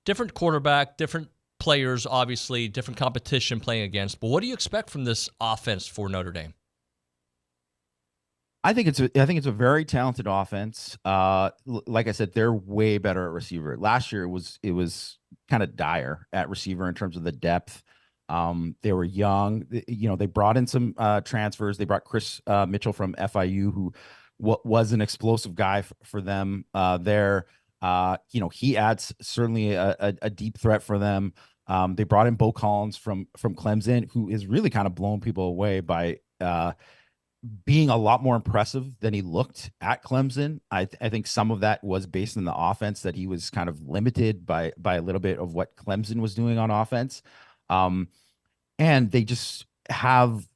Different quarterback, different players, obviously, different competition playing against. But what do you expect from this offense for Notre Dame? I think it's a very talented offense. Like I said, they're way better at receiver. Last year it was kind of dire at receiver in terms of the depth. They were young. They brought in some transfers. They brought Chris Mitchell from FIU, who was an explosive guy for them there. He adds certainly a deep threat for them. They brought in Bo Collins from Clemson, who is really kind of blowing people away by being a lot more impressive than he looked at Clemson. I think some of that was based on the offense, that he was kind of limited by a little bit of what Clemson was doing on offense. And they just have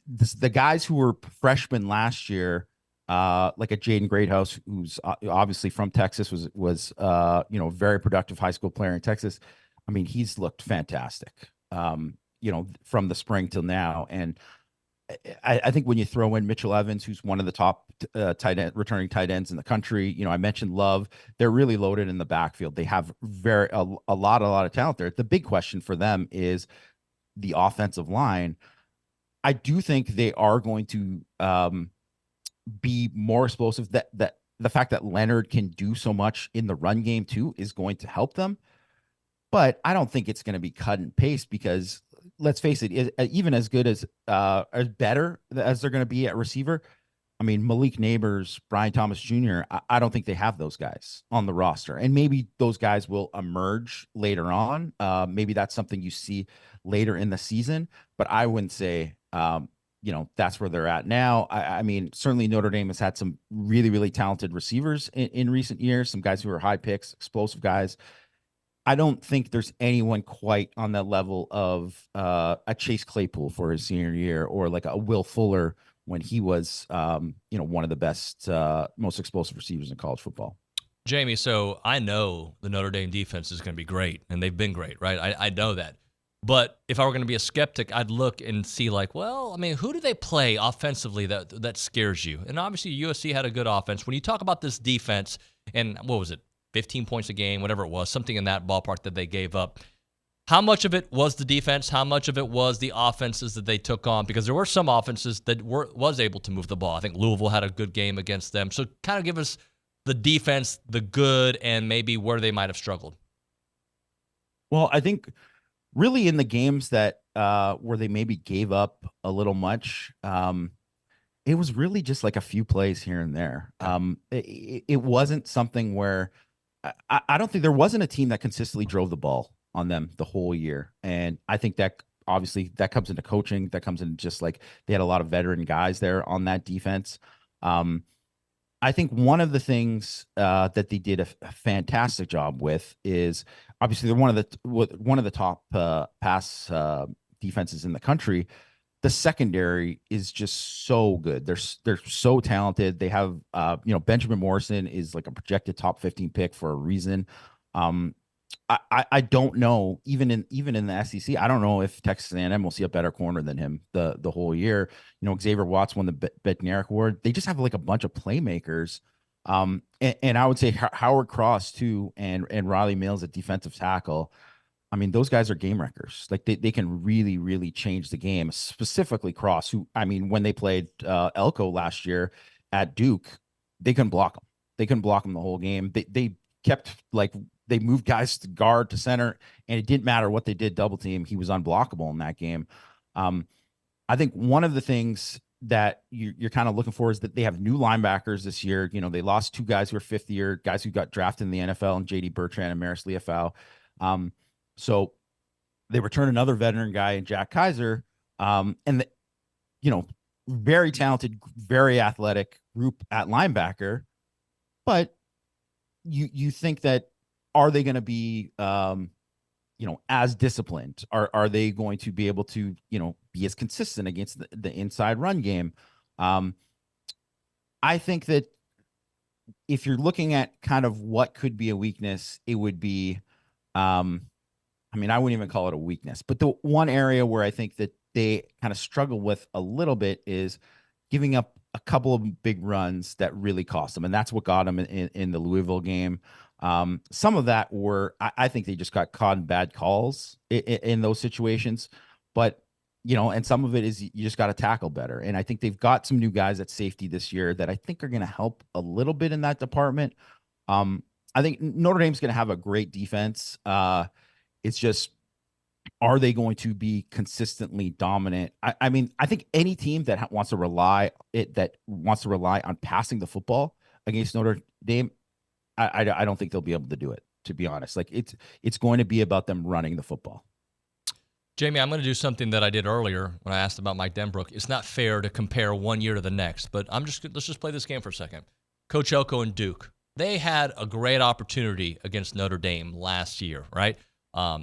the guys who were freshmen last year, like a Jaden Greathouse, who's obviously from Texas, was a very productive high school player in Texas. I mean, he's looked fantastic, from the spring till now. And I think when you throw in Mitchell Evans, who's one of the top returning tight ends in the country, I mentioned Love, they're really loaded in the backfield. They have a lot of talent there. The big question for them is the offensive line. I do think they are going to be more explosive. That the fact that Leonard can do so much in the run game too is going to help them. But I don't think it's going to be cut and paste, because let's face it, even as good as better as they're going to be at receiver, I mean, Malik Neighbors, Brian Thomas Jr., I don't think they have those guys on the roster. And maybe those guys will emerge later on. Maybe that's something you see later in the season. But I wouldn't say, that's where they're at now. I mean, certainly Notre Dame has had some really, really talented receivers in recent years, some guys who are high picks, explosive guys. I don't think there's anyone quite on that level of a Chase Claypool for his senior year, or like a Will Fuller when he was, one of the best, most explosive receivers in college football. Jamie, so I know the Notre Dame defense is going to be great, and they've been great, right? I know that. But if I were going to be a skeptic, I'd look and see, who do they play offensively that scares you? And obviously USC had a good offense. When you talk about this defense, and what was it, 15 points a game, whatever it was, something in that ballpark that they gave up. How much of it was the defense? How much of it was the offenses that they took on? Because there were some offenses that was able to move the ball. I think Louisville had a good game against them. So kind of give us the defense, the good, and maybe where they might have struggled. Well, I think really in the games that where they maybe gave up a little much, it was really just like a few plays here and there. It wasn't something where I don't think there wasn't a team that consistently drove the ball on them the whole year. And I think that obviously that comes into coaching, that comes in just like they had a lot of veteran guys there on that defense. I think one of the things that they did a fantastic job with is obviously they're one of the top pass defenses in the country. The secondary is just so good. They're so talented. They have Benjamin Morrison is like a projected top 15 pick for a reason. I don't know, even in the SEC, I don't know if Texas A&M will see a better corner than him the whole year. Xavier Watts won the Bednarik Award. They just have like a bunch of playmakers. And I would say Howard Cross too, and Riley Mills at defensive tackle. I mean, those guys are game wreckers. Like they can really, really change the game, specifically Cross, who, I mean, when they played Elko last year at Duke, they couldn't block him. They couldn't block him the whole game. They kept they moved guys to guard to center, and it didn't matter what they did double team. He was unblockable in that game. I think one of the things that you're kind of looking for is that they have new linebackers this year. They lost two guys who are fifth year, guys who got drafted in the NFL, and JD Bertrand and Maris Liufau. So they return another veteran guy in Jack Kaiser, and very talented, very athletic group at linebacker. But you think that, are they going to be, as disciplined? Are they going to be able to, be as consistent against the inside run game? I think that if you're looking at kind of what could be a weakness, it would be, I mean, I wouldn't even call it a weakness, but the one area where I think that they kind of struggle with a little bit is giving up a couple of big runs that really cost them. And that's what got them in the Louisville game. Some of that were, I think they just got caught in bad calls in those situations, but and some of it is you just got to tackle better. And I think they've got some new guys at safety this year that I think are going to help a little bit in that department. I think Notre Dame's going to have a great defense. It's just, are they going to be consistently dominant? I mean, I think any team that wants to rely on passing the football against Notre Dame, I don't think they'll be able to do it, to be honest. Like it's going to be about them running the football. Jamie, I'm going to do something that I did earlier when I asked about Mike Denbrook. It's not fair to compare one year to the next, but let's just play this game for a second. Coach Elko and Duke, they had a great opportunity against Notre Dame last year, right?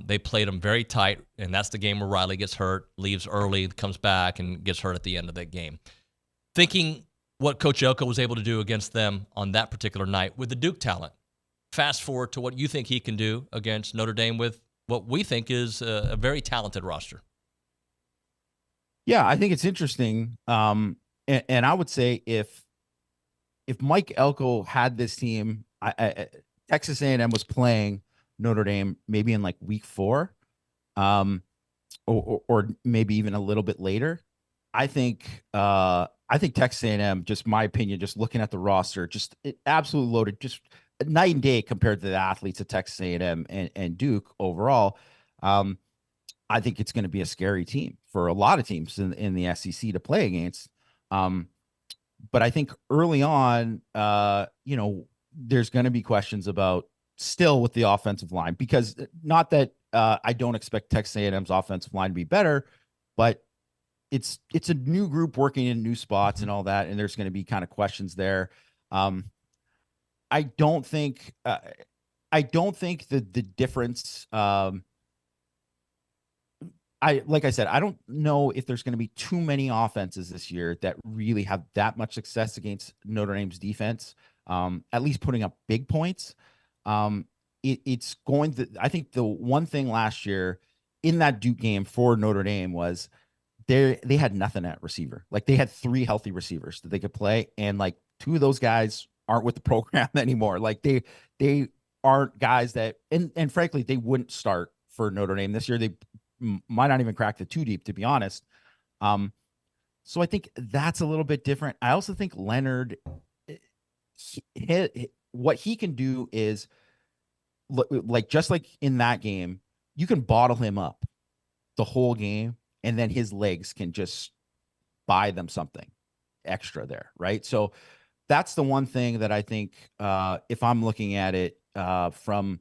They played them very tight, and that's the game where Riley gets hurt, leaves early, comes back, and gets hurt at the end of that game. Thinking what Coach Elko was able to do against them on that particular night with the Duke talent, fast forward to what you think he can do against Notre Dame with what we think is a very talented roster. Yeah, I think it's interesting. And I would say if Mike Elko had this team, Texas A&M was playing Notre Dame maybe in like week 4, or maybe even a little bit later. I think Texas A&M, just my opinion, just looking at the roster, just absolutely loaded, just night and day compared to the athletes at Texas A&M and Duke overall. I think it's going to be a scary team for a lot of teams in the SEC to play against. But I think early on, there's going to be questions about still with the offensive line, because not that I don't expect Texas A&M's offensive line to be better, but it's a new group working in new spots and all that, and there's going to be kind of questions there. I don't think that the difference. Like I said, I don't know if there's going to be too many offenses this year that really have that much success against Notre Dame's defense. At least putting up big points. It's going to. I think the one thing last year in that Duke game for Notre Dame was they had nothing at receiver. Like they had 3 healthy receivers that they could play, and like 2 of those guys aren't with the program anymore. Like they aren't guys that, and frankly, they wouldn't start for Notre Dame this year. They might not even crack the 2 deep, to be honest. So I think that's a little bit different. I also think Leonard, what he can do is like, just like in that game, you can bottle him up the whole game, and then his legs can just buy them something extra there. Right. So that's the one thing that I think, if I'm looking at it from,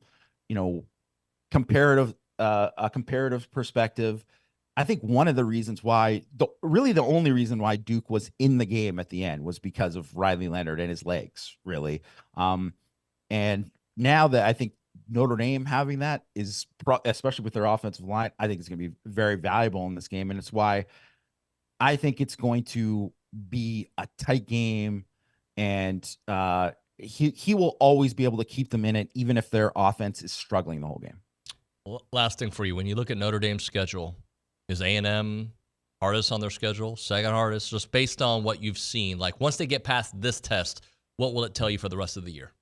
a comparative perspective, I think one of the reasons why, really the only reason why Duke was in the game at the end was because of Riley Leonard and his legs, really. And now that I think Notre Dame having that is, especially with their offensive line, I think it's going to be very valuable in this game. And it's why I think it's going to be a tight game, and he will always be able to keep them in it, even if their offense is struggling the whole game. Last thing for you, when you look at Notre Dame's schedule, is A&M hardest on their schedule, second hardest, just based on what you've seen? Like, once they get past this test, what will it tell you for the rest of the year?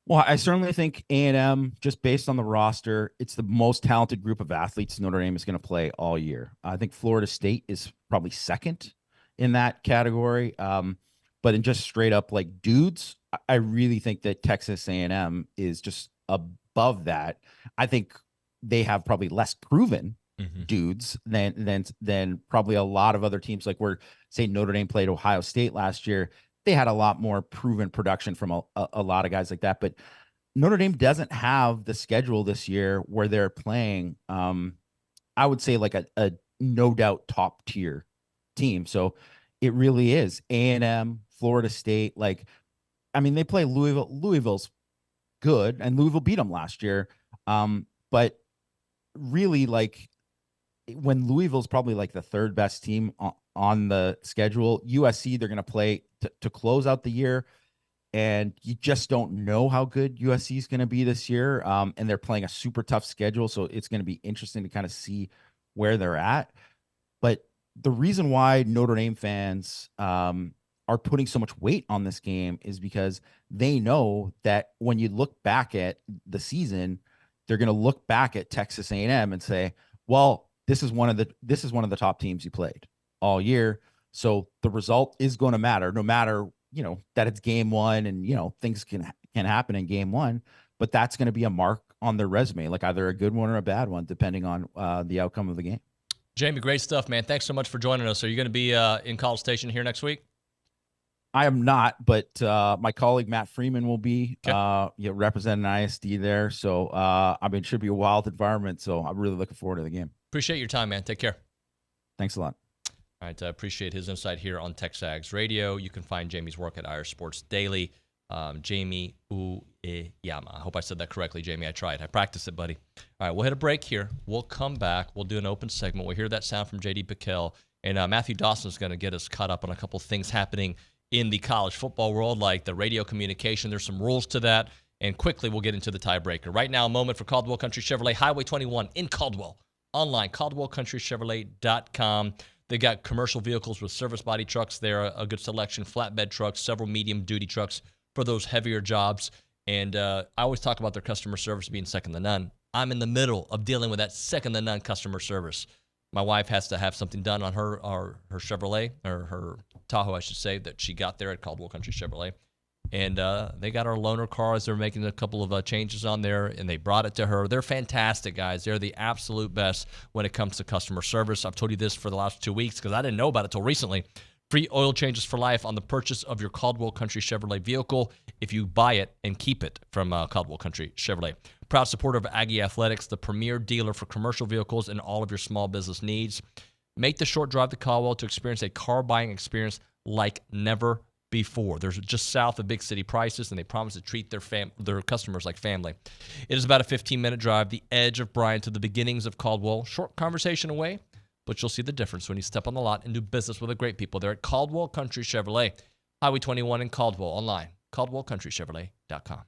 Well, I certainly think A&M, just based on the roster, it's the most talented group of athletes Notre Dame is going to play all year. I think Florida State is probably second in that category. But in just straight up like dudes, I really think that Texas A&M is just above that. I think they have probably less proven dudes than probably a lot of other teams. Like where, say, Notre Dame played Ohio State last year, they had a lot more proven production from a lot of guys like that. But Notre Dame doesn't have the schedule this year where they're playing, I would say, like a no doubt top tier team. So it really is A&M, Florida State. Like, I mean, they play Louisville. Louisville's good, and Louisville beat them last year. But really, like, when Louisville's probably like the third best team on the schedule, USC, they're going to play to close out the year. and you just don't know how good USC is going to be this year. And they're playing a super tough schedule, so it's going to be interesting to kind of see where they're at. But the reason why Notre Dame fans are putting so much weight on this game is because they know that when you look back at the season, they're going to look back at Texas A&M and say, well, this is one of the top teams you played all year. So the result is going to matter, no matter, that it's game one and, things can happen in game one, but that's going to be a mark on their resume, like either a good one or a bad one, depending on the outcome of the game. Jamie, great stuff, man. Thanks so much for joining us. Are you going to be in College Station here next week? I am not, but my colleague Matt Freeman will be representing ISD there. So it should be a wild environment. So I'm really looking forward to the game. Appreciate your time, man. Take care. Thanks a lot. All right, appreciate his insight here on TexAgs Radio. You can find Jamie's work at Irish Sports Daily. Jamie Uyeyama. I hope I said that correctly, Jamie. I tried. I practiced it, buddy. All right, we'll hit a break here. We'll come back. We'll do an open segment. We'll hear that sound from J.D. Piquel. And Matthew Dawson's going to get us caught up on a couple things happening in the college football world, like the radio communication. There's some rules to that. And quickly, we'll get into the tiebreaker. Right now, a moment for Caldwell Country Chevrolet, Highway 21 in Caldwell. Online, CaldwellCountryChevrolet.com. They got commercial vehicles with service body trucks there, a good selection, flatbed trucks, several medium-duty trucks for those heavier jobs. And I always talk about their customer service being second to none. I'm in the middle of dealing with that second to none customer service. My wife has to have something done on her Chevrolet, or her Tahoe, I should say, that she got there at Caldwell Country Chevrolet. And they got our loaner cars. They're making a couple of changes on there, and they brought it to her. They're fantastic, guys. They're the absolute best when it comes to customer service. I've told you this for the last 2 weeks because I didn't know about it until recently. Free oil changes for life on the purchase of your Caldwell Country Chevrolet vehicle if you buy it and keep it from Caldwell Country Chevrolet. Proud supporter of Aggie Athletics, the premier dealer for commercial vehicles and all of your small business needs. Make the short drive to Caldwell to experience a car buying experience like never before. They're just south of big city prices, and they promise to treat their customers like family. It is about a 15-minute drive, the edge of Bryan to the beginnings of Caldwell. Short conversation away, but you'll see the difference when you step on the lot and do business with the great people there at Caldwell Country Chevrolet. Highway 21 in Caldwell. Online, CaldwellCountryChevrolet.com.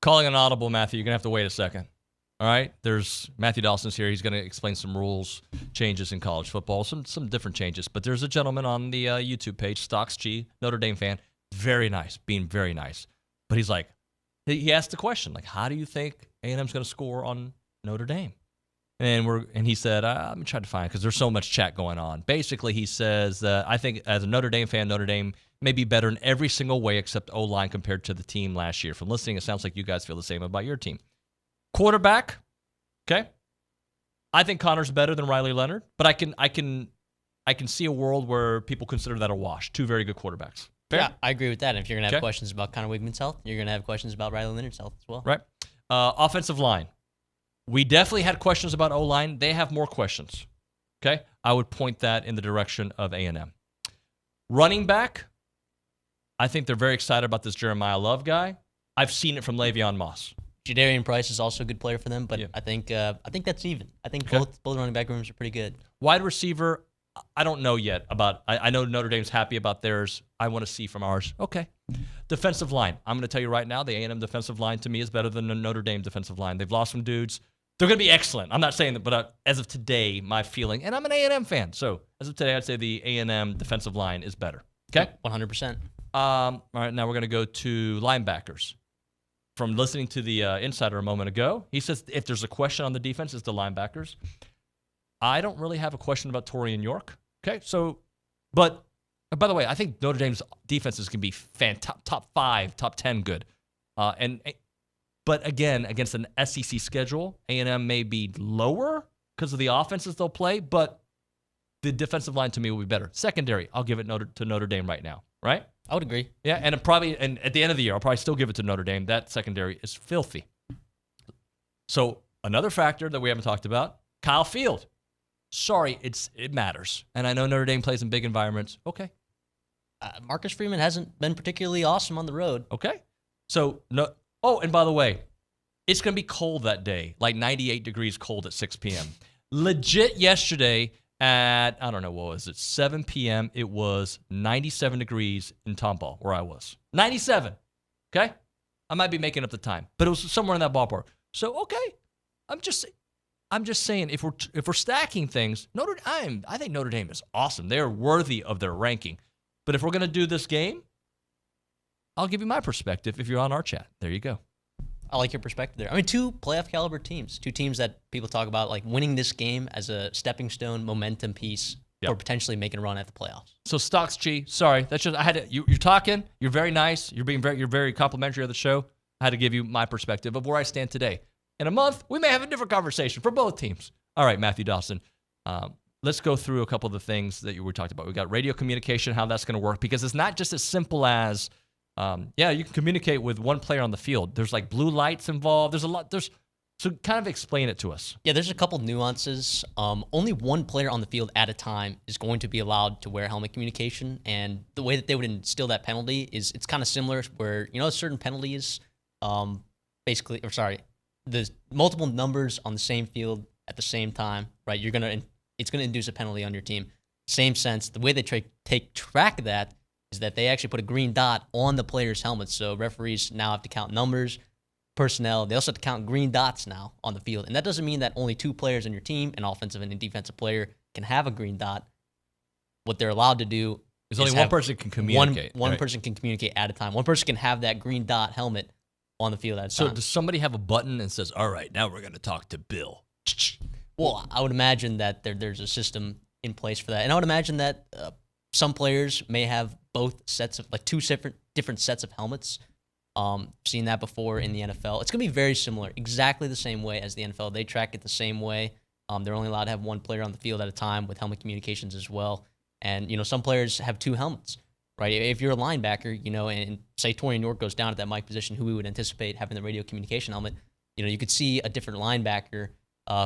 Calling an audible, Matthew. You're going to have to wait a second. All right? There's Matthew Dawson's here. He's going to explain some rules changes in college football, some different changes. But there's a gentleman on the YouTube page, Stocks G, Notre Dame fan. Very nice, being very nice. But he's like, he asked the question, like, how do you think A&M's going to score on Notre Dame? And he said, let me try to find it because there's so much chat going on. Basically, he says that I think as a Notre Dame fan, Notre Dame may be better in every single way except O-line compared to the team last year. From listening, it sounds like you guys feel the same about your team. Quarterback, okay. I think Conner's better than Riley Leonard, but I can see a world where people consider that a wash. Two very good quarterbacks. Fair? Yeah, I agree with that. And if you're going to have questions about Conner Weigman's health, you're going to have questions about Riley Leonard's health as well. Right. Offensive line. We definitely had questions about O-line. They have more questions. Okay? I would point that in the direction of A&M. Running back, I think they're very excited about this Jeremiah Love guy. I've seen it from Le'Veon Moss. Jadarian Price is also a good player for them, but I think that's even. I think both running back rooms are pretty good. Wide receiver, I don't know yet about. I know Notre Dame's happy about theirs. I want to see from ours. Okay. Defensive line. I'm going to tell you right now, the A&M defensive line to me is better than the Notre Dame defensive line. They've lost some dudes. They're going to be excellent. I'm not saying that, but as of today, my feeling, and I'm an A&M fan, so as of today, I'd say the A&M defensive line is better. Okay? 100%. All right, now we're going to go to linebackers. From listening to the insider a moment ago, he says if there's a question on the defense, it's the linebackers. I don't really have a question about Torian York. Okay, so, but by the way, I think Notre Dame's defenses can be top 5, top 10 good. But again, against an SEC schedule, A&M may be lower because of the offenses they'll play, but the defensive line to me will be better. Secondary, I'll give it to Notre Dame right now, right? I would agree. Yeah, and at the end of the year, I'll probably still give it to Notre Dame. That secondary is filthy. So another factor that we haven't talked about, Kyle Field. Sorry, it matters. And I know Notre Dame plays in big environments. Okay. Marcus Freeman hasn't been particularly awesome on the road. Okay. So, no. Oh, and by the way, it's going to be cold that day, like 98 degrees cold at 6 p.m. Legit yesterday at, I don't know, what was it, 7 p.m., it was 97 degrees in Tomball, where I was. 97, okay? I might be making up the time, but it was somewhere in that ballpark. So, okay, I'm just saying, if we're stacking things, I think Notre Dame is awesome. They're worthy of their ranking. But if we're going to do this game, I'll give you my perspective if you're on our chat. There you go. I like your perspective there. I mean, 2 playoff caliber teams, 2 teams that people talk about like winning this game as a stepping stone momentum piece for potentially making a run at the playoffs. So Stocks G, sorry, that's just I had to, you're talking, you're very nice, you're very complimentary of the show. I had to give you my perspective of where I stand today. In a month, we may have a different conversation for both teams. All right, Matthew Dawson. Let's go through a couple of the things that you were talking about. We got radio communication, how that's going to work, because it's not just as simple as you can communicate with one player on the field. There's like blue lights involved. There's a lot. So kind of explain it to us. Yeah, there's a couple nuances. Only one player on the field at a time is going to be allowed to wear helmet communication. And the way that they would instill that penalty is it's kind of similar where, certain penalties, the multiple numbers on the same field at the same time, right? It's going to induce a penalty on your team. Same sense. The way they take track of that is that they actually put a green dot on the player's helmet. So referees now have to count numbers, personnel. They also have to count green dots now on the field. And that doesn't mean that only 2 players on your team, an offensive and a defensive player, can have a green dot. What they're allowed to do is only one person can communicate. One person can communicate at a time. One person can have that green dot helmet on the field at a time. So does somebody have a button that says, all right, now we're going to talk to Bill? Well, I would imagine that there's a system in place for that. And I would imagine that some players may have both sets of, like 2 different sets of helmets. Seen that before in the NFL. It's going to be very similar, exactly the same way as the NFL. They track it the same way. They're only allowed to have one player on the field at a time with helmet communications as well. And, some players have 2 helmets, right? If you're a linebacker, and say Torian York goes down at that Mike position, who we would anticipate having the radio communication helmet, you could see a different linebacker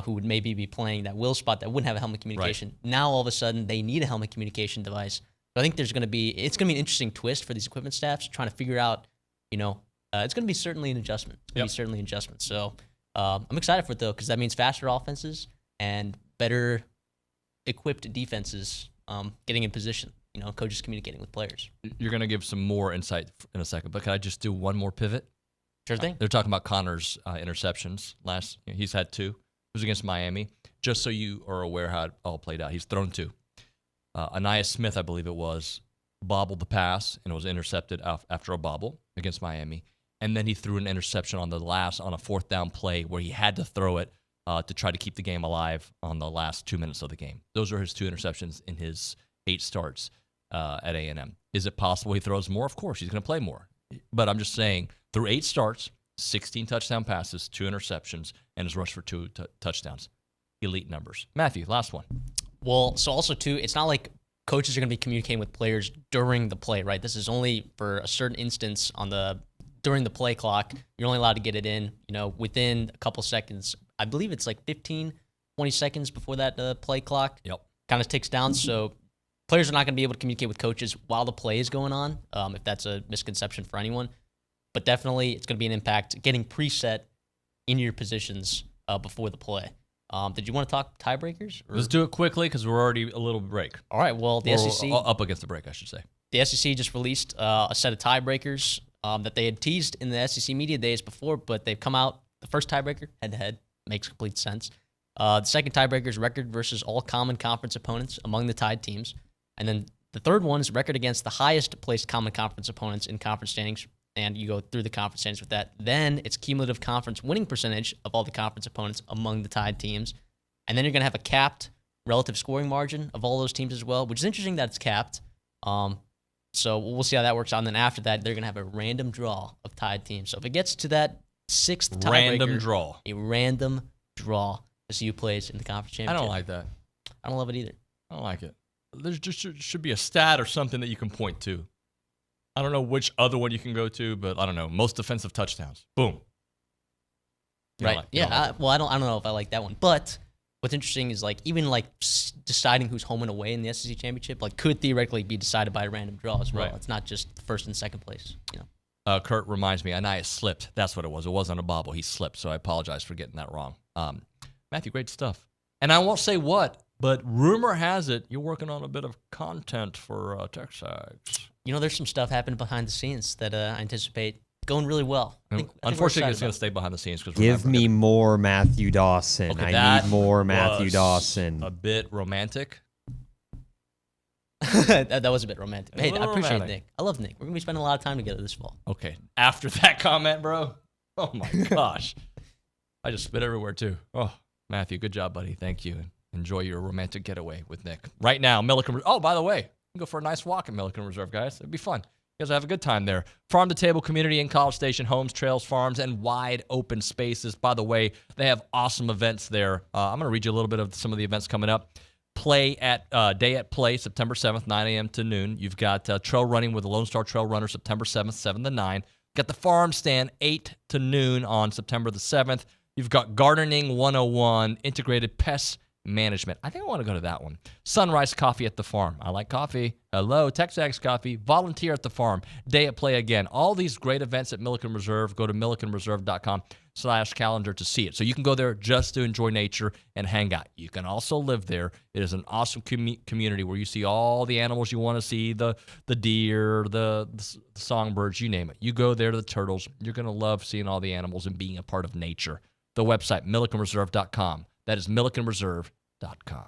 who would maybe be playing that will spot that wouldn't have a helmet communication. Right. Now, all of a sudden, they need a helmet communication device. So I think it's going to be an interesting twist for these equipment staffs trying to figure out, it's going to be certainly an adjustment. It's going to be certainly an adjustment. So I'm excited for it, though, because that means faster offenses and better equipped defenses getting in position, coaches communicating with players. You're going to give some more insight in a second, but can I just do one more pivot? Sure thing. They're talking about Conner's interceptions. He's had 2. It was against Miami. Just so you are aware how it all played out, he's thrown 2. Anaya Smith, I believe it was, bobbled the pass and it was intercepted after a bobble against Miami. And then he threw an interception on a 4th down play where he had to throw it to try to keep the game alive on the last 2 minutes of the game. Those are his 2 interceptions in his 8 starts at A&M. Is it possible he throws more? Of course, he's going to play more. But I'm just saying, through 8 starts, 16 touchdown passes, 2 interceptions, and his rush for 2 touchdowns. Elite numbers. Matthew, last one. Well, so also, too, it's not like coaches are going to be communicating with players during the play, right? This is only for a certain instance during the play clock. You're only allowed to get it in, within a couple seconds. I believe it's like 15, 20 seconds before that play clock kind of ticks down. So players are not going to be able to communicate with coaches while the play is going on, if that's a misconception for anyone. But definitely it's going to be an impact getting preset in your positions before the play. Did you want to talk tiebreakers? Let's do it quickly because we're already a little break. All right, well, the SEC... Up against the break, I should say. The SEC just released a set of tiebreakers that they had teased in the SEC media days before, but they've come out. The first tiebreaker, head-to-head, makes complete sense. The second tiebreaker is record versus all common conference opponents among the tied teams. And then the third one is record against the highest placed common conference opponents in conference standings, and you go through the conference standings with that. Then it's cumulative conference winning percentage of all the conference opponents among the tied teams. And then you're going to have a capped relative scoring margin of all those teams as well, which is interesting that it's capped. So we'll see how that works out. And then after that, they're going to have a random draw of tied teams. So if it gets to that 6th tiebreaker, a random draw to see who plays in the conference championship. I don't like that. I don't love it either. I don't like it. There just should be a stat or something that you can point to. I don't know which other one you can go to, but I don't know. Most defensive touchdowns. Boom. Right. I don't know if I like that one. But what's interesting is deciding who's home and away in the SEC championship could theoretically be decided by a random draw as well. Right. It's not just first and second place. Kurt reminds me, Anaya slipped. That's what it was. It wasn't a bobble. He slipped, so I apologize for getting that wrong. Matthew, great stuff. And I won't say what, but rumor has it you're working on a bit of content for TexAgs. There's some stuff happening behind the scenes that I anticipate going really well. Unfortunately, it's going to stay behind the scenes. Give me more Matthew Dawson. Okay, I need more Matthew Dawson. A bit romantic. that was a bit romantic. Hey, I appreciate Nick. I love Nick. We're going to be spending a lot of time together this fall. Okay. After that comment, bro. Oh, my gosh. I just spit everywhere, too. Oh, Matthew, good job, buddy. Thank you. Enjoy your romantic getaway with Nick. Right now, Milliken... Oh, by the way, you can go for a nice walk at Milliken Reserve, guys. It'd be fun. You guys have a good time there. Farm-to-table community in College Station, homes, trails, farms, and wide open spaces. By the way, they have awesome events there. I'm going to read you a little bit of some of the events coming up. Day at Play, September 7th, 9 a.m. to noon. You've got trail running with the Lone Star Trail Runner, September 7th, 7 to 9. Got the Farm Stand, 8 to noon on September the 7th. You've got Gardening 101, Integrated Pest Management. I think I want to go to that one. Sunrise Coffee at the Farm. I like coffee. Hello, TexAgs Coffee. Volunteer at the Farm. Day at Play again. All these great events at Milliken Reserve. Go to millikenreserve.com/calendar to see it. So you can go there just to enjoy nature and hang out. You can also live there. It is an awesome community where you see all the animals you want to see, the deer, the songbirds, you name it. You go there to the turtles. You're going to love seeing all the animals and being a part of nature. The website, millikenreserve.com. That is millikenreserve.com.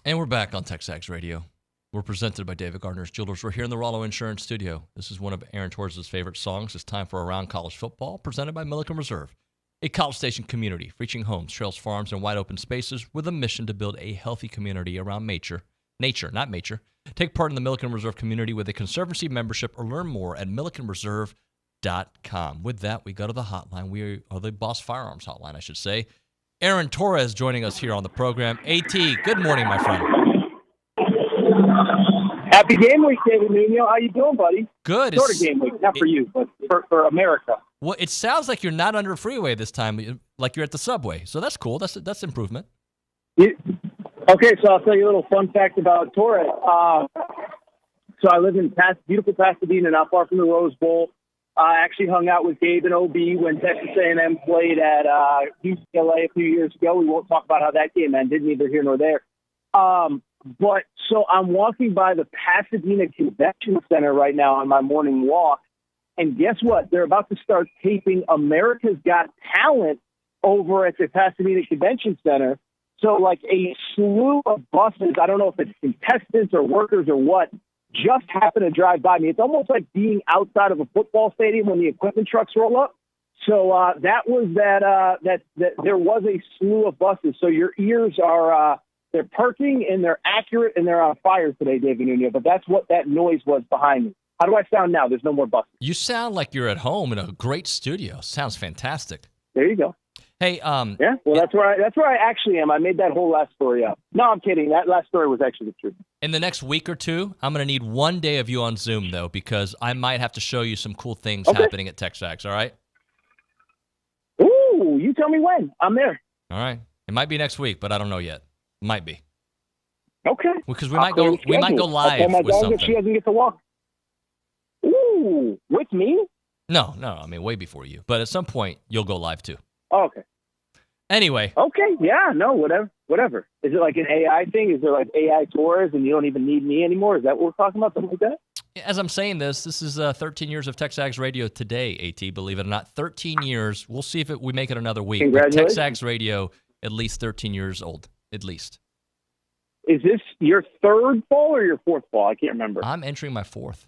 And we're back on TexAgs Radio. We're presented by David Gardner's Jewelers. We're here in the Rollo Insurance Studio. This is one of Aaron Torres' favorite songs. It's time for Around College Football, presented by Milliken Reserve, a College Station community featuring homes, trails, farms, and wide open spaces with a mission to build a healthy community around nature, not nature. Take part in the Milliken Reserve community with a Conservancy membership or learn more at millikenreserve.com. With that, we go to the hotline. We are the Boss Firearms hotline, I should say. Aaron Torres joining us here on the program. AT, good morning, my friend. Happy game week, David Nuño. How you doing, buddy? Good. Sort of game week, not for you, but for America. Well, it sounds like you're not under a freeway this time, like you're at the subway. So that's cool. That's improvement. Okay, so I'll tell you a little fun fact about Torres. So I live in beautiful Pasadena, not far from the Rose Bowl. I actually hung out with Gabe and OB when Texas A&M played at UCLA a few years ago. We won't talk about how that game ended, neither here nor there. But so I'm walking by the Pasadena Convention Center right now on my morning walk, and guess what? They're about to start taping America's Got Talent over at the Pasadena Convention Center. So like a slew of buses, I don't know if it's contestants or workers or what, just happen to drive by me. It's almost like being outside of a football stadium when the equipment trucks roll up. So that was that there was a slew of buses. So your ears are they're perking and they're accurate and they're on fire today, David Nuño. But that's what that noise was behind me. How do I sound now? There's no more buses. You sound like you're at home in a great studio. Sounds fantastic. There you go. Hey, yeah, well, that's where I actually am. I made that whole last story up. No, I'm kidding. That last story was actually the truth. In the next week or two, I'm going to need one day of you on Zoom, though, because I might have to show you some cool things happening at TexAgs, all right? Ooh, you tell me when. I'm there. All right. It might be next week, but I don't know yet. Might be. Okay. Because we might go live I'll tell my with dog something. if she doesn't get to walk. Ooh, with me? No, I mean, way before you. But at some point, you'll go live, too. Oh, okay. Anyway. Okay, yeah, no, whatever. Is it like an AI thing? Is there like AI Torres and you don't even need me anymore? Is that what we're talking about, something like that? As I'm saying this is 13 years of TexAgs Radio today, AT, believe it or not. 13 years. We'll see if we make it another week. Congratulations. But TexAgs Radio, at least 13 years old, at least. Is this your third fall or your fourth fall? I can't remember. I'm entering my fourth.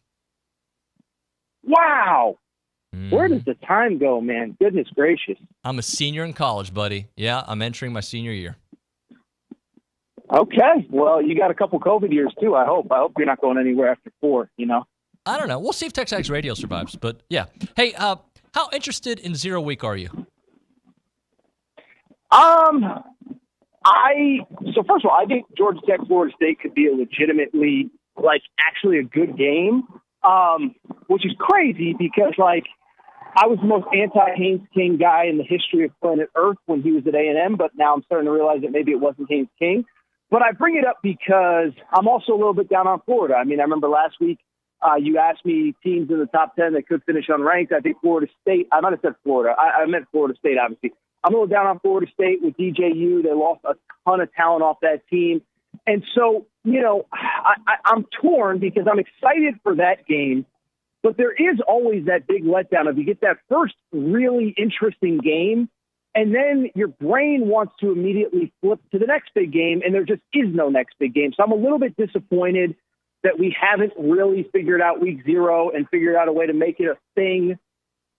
Wow. Where does the time go, man? Goodness gracious. I'm a senior in college, buddy. Yeah, I'm entering my senior year. Okay. Well, you got a couple COVID years, too, I hope. I hope you're not going anywhere after 4, you know? I don't know. We'll see if TexAgs Radio survives. But, yeah. Hey, how interested in 0 Week are you? So first of all, I think Georgia Tech, Florida State could be a legitimately, actually a good game, which is crazy because, I was the most anti-Haynes King guy in the history of planet Earth when he was at A&M, but now I'm starting to realize that maybe it wasn't Haynes King. But I bring it up because I'm also a little bit down on Florida. I mean, I remember last week you asked me teams in the top 10 that could finish unranked. I think Florida State, I might have said Florida. I meant Florida State, obviously. I'm a little down on Florida State with DJU. They lost a ton of talent off that team. And so, I'm torn because I'm excited for that game. But there is always that big letdown if you get that first really interesting game, and then your brain wants to immediately flip to the next big game, and there just is no next big game. So I'm a little bit disappointed that we haven't really figured out week 0 and figured out a way to make it a thing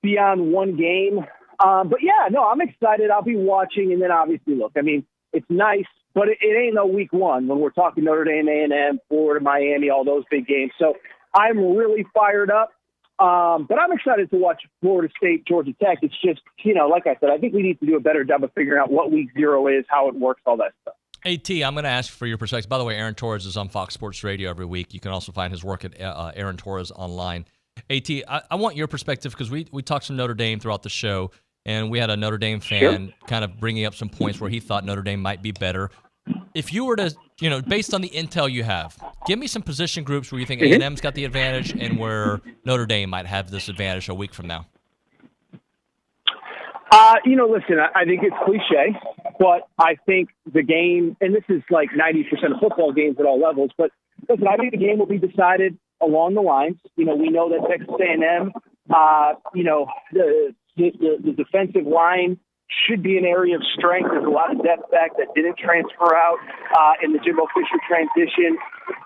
beyond one game. But, yeah, no, I'm excited. I'll be watching, and then obviously, look, I mean, it's nice, but it ain't no week 1 when we're talking Notre Dame, A&M, Florida, Miami, all those big games. So I'm really fired up. But I'm excited to watch Florida State, Georgia Tech. It's just, like I said, I think we need to do a better job of figuring out what week 0 is, how it works, all that stuff. AT, I'm going to ask for your perspective. By the way, Aaron Torres is on Fox Sports Radio every week. You can also find his work at Aaron Torres online. AT, I want your perspective because we talked some Notre Dame throughout the show, and we had a Notre Dame fan kind of bringing up some points where he thought Notre Dame might be better. If you were to, based on the intel you have, give me some position groups where you think A&M's got the advantage and where Notre Dame might have this advantage a week from now. Listen, I think it's cliche, but I think the game, and this is like 90% of football games at all levels, but listen, I think the game will be decided along the lines. We know that Texas A&M, the defensive line should be an area of strength. There's a lot of depth back that didn't transfer out in the Jimbo Fisher transition.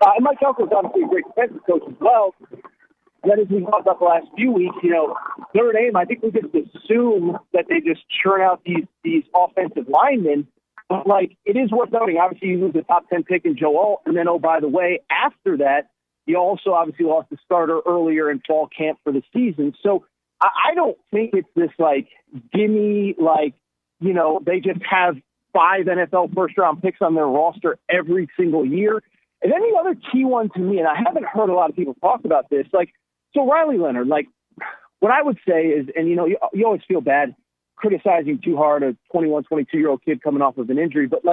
And Mike Elko is obviously a great defensive coach as well. Then as we talked about the last few weeks, Notre Dame, I think we just assume that they just churn out these offensive linemen. But, it is worth noting, obviously, you lose the top 10 pick in Joe Alt, and then, oh, by the way, after that, you also obviously lost the starter earlier in fall camp for the season. So I don't think it's this, gimme, they just have 5 NFL first-round picks on their roster every single year. And then the other key one to me, and I haven't heard a lot of people talk about this, so Riley Leonard, what I would say is, and you always feel bad criticizing too hard a 21, 22-year-old kid coming off of an injury, but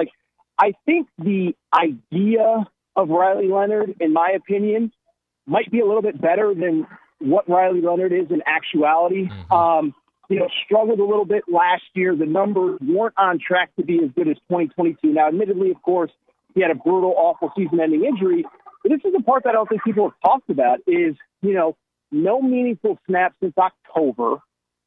I think the idea of Riley Leonard, in my opinion, might be a little bit better than what Riley Leonard is in actuality. Struggled a little bit last year. The numbers weren't on track to be as good as 2022. Now, admittedly, of course, he had a brutal, awful season-ending injury. But this is the part that I don't think people have talked about is, no meaningful snaps since October.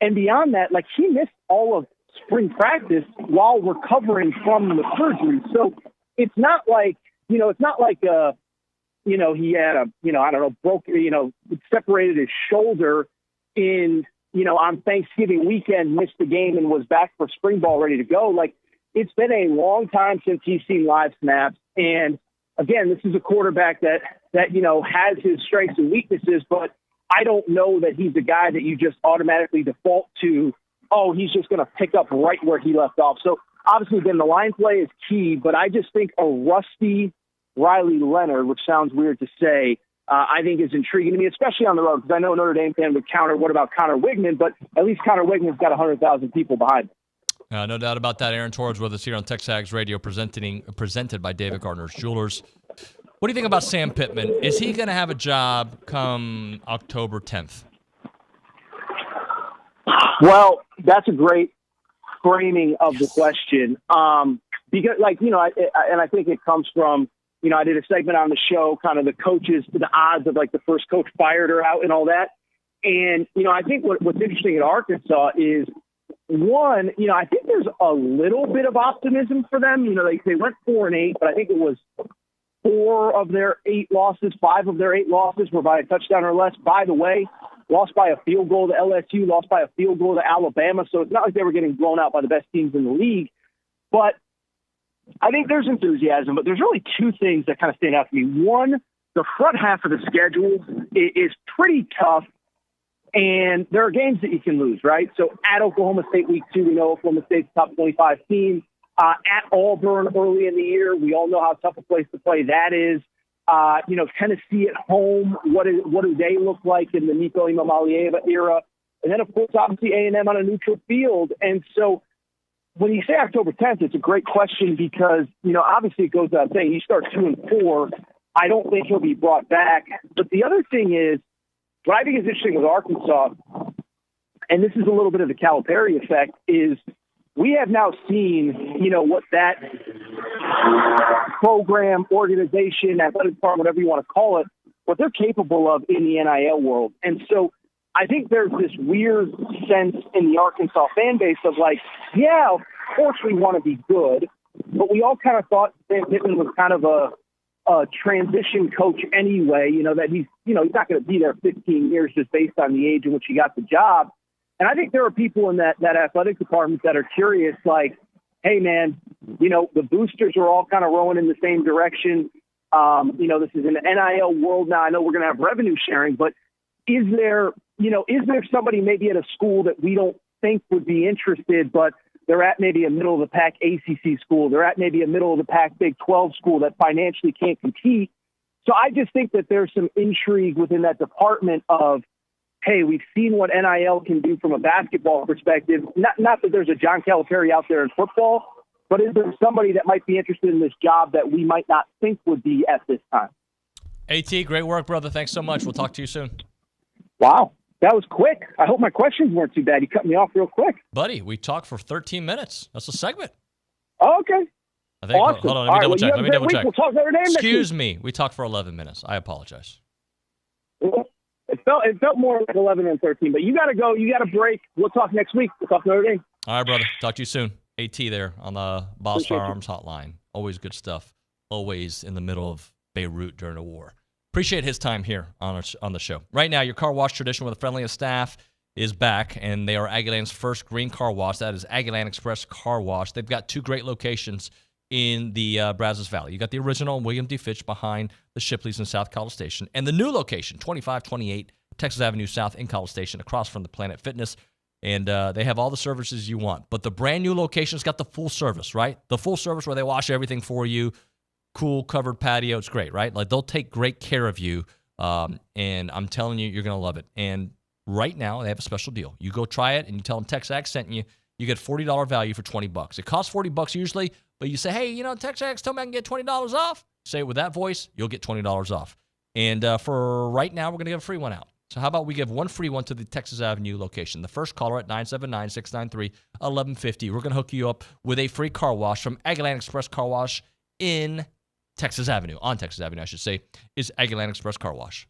And beyond that, he missed all of spring practice while recovering from the surgery. So it's not he had separated his shoulder on Thanksgiving weekend, missed the game and was back for spring ball ready to go. It's been a long time since he's seen live snaps. And again, this is a quarterback that has his strengths and weaknesses, but I don't know that he's a guy that you just automatically default to, he's just going to pick up right where he left off. So obviously, again, the line play is key, but I just think a rusty Riley Leonard, which sounds weird to say, I think is intriguing to me, especially on the road, because I know Notre Dame fan would counter, what about Conner Weigman? But at least Conner Weigman's got 100,000 people behind him. No doubt about that. Aaron Torres with us here on TexAgs Radio, presented by David Gardner's Jewelers. What do you think about Sam Pittman? Is he going to have a job come October 10th? Well, that's a great framing of the question. Because, and I think it comes from, I did a segment on the show, kind of the coaches, the odds of the first coach fired or out and all that. And, I think what's interesting at Arkansas is, one, I think there's a little bit of optimism for them. They went 4-8, but I think it was 4 of their 8 losses, 5 of their 8 losses were by a touchdown or less. By the way, lost by a field goal to LSU, lost by a field goal to Alabama. So it's not like they were getting blown out by the best teams in the league. But I think there's enthusiasm, but there's really 2 things that kind of stand out to me. One, the front half of the schedule is pretty tough, and there are games that you can lose, right? So at Oklahoma State week 2, we know Oklahoma State's top 25 team. At Auburn early in the year, we all know how tough a place to play that is. Tennessee at home, what do they look like in the Nico Imamalieva era? And then, of course, obviously A&M on a neutral field. And so when you say October 10th, it's a great question because, obviously it goes without saying, you start 2-4, I don't think he'll be brought back. But the other thing is, what I think is interesting with Arkansas, and this is a little bit of the Calipari effect, is we have now seen, what that program, organization, athletic department, whatever you want to call it, what they're capable of in the NIL world. And so I think there's this weird sense in the Arkansas fan base of yeah, of course we want to be good, but we all kind of thought Sam Pittman was kind of a transition coach anyway, that he's not going to be there 15 years just based on the age in which he got the job. And I think there are people in that athletic department that are curious, hey, man, the boosters are all kind of rowing in the same direction. This is an NIL world now. I know we're going to have revenue sharing, but is there somebody maybe at a school that we don't think would be interested, but they're at maybe a middle-of-the-pack ACC school. They're at maybe a middle-of-the-pack Big 12 school that financially can't compete. So I just think that there's some intrigue within that department of, hey, we've seen what NIL can do from a basketball perspective. Not that there's a John Calipari out there in football, but is there somebody that might be interested in this job that we might not think would be at this time? AT, great work, brother. Thanks so much. We'll talk to you soon. Wow. That was quick. I hope my questions weren't too bad. You cut me off real quick. Buddy, we talked for 13 minutes. That's a segment. Oh, okay. I think, awesome. Hold on, let me double check. We'll talk Notre Dame Excuse me. We talked for 11 minutes. I apologize. It felt more like 11 than 13, but you got to go. You got to break. We'll talk next week. We'll talk Notre Dame. All right, brother. Talk to you soon. AT there on the Boss Firearms Hotline. Always good stuff. Always in the middle of Beirut during a war. Appreciate his time here on the show. Right now, your car wash tradition with the friendliest staff is back, and they are Aggieland's first green car wash. That is Aggieland Express Car Wash. They've got 2 great locations in the Brazos Valley. You got the original William D. Fitch behind the Shipleys in South College Station, and the new location, 2528 Texas Avenue South in College Station, across from the Planet Fitness. And they have all the services you want. But the brand new location's got the full service, right? The full service where they wash everything for you. Cool covered patio. It's great, right? Like, they'll take great care of you. And I'm telling you, you're going to love it. And right now, they have a special deal. You go try it and you tell them TexAgs sent you. You get $40 value for $20. It costs $40 usually, but you say, hey, TexAgs told me I can get $20 off. Say it with that voice, you'll get $20 off. And for right now, we're going to give a free one out. So how about we give one free one to the Texas Avenue location? The first caller at 979-693-1150. We're going to hook you up with a free car wash from Aggieland Express Car Wash in Texas Avenue. On Texas Avenue, I should say, is Aggieland Express Car Wash.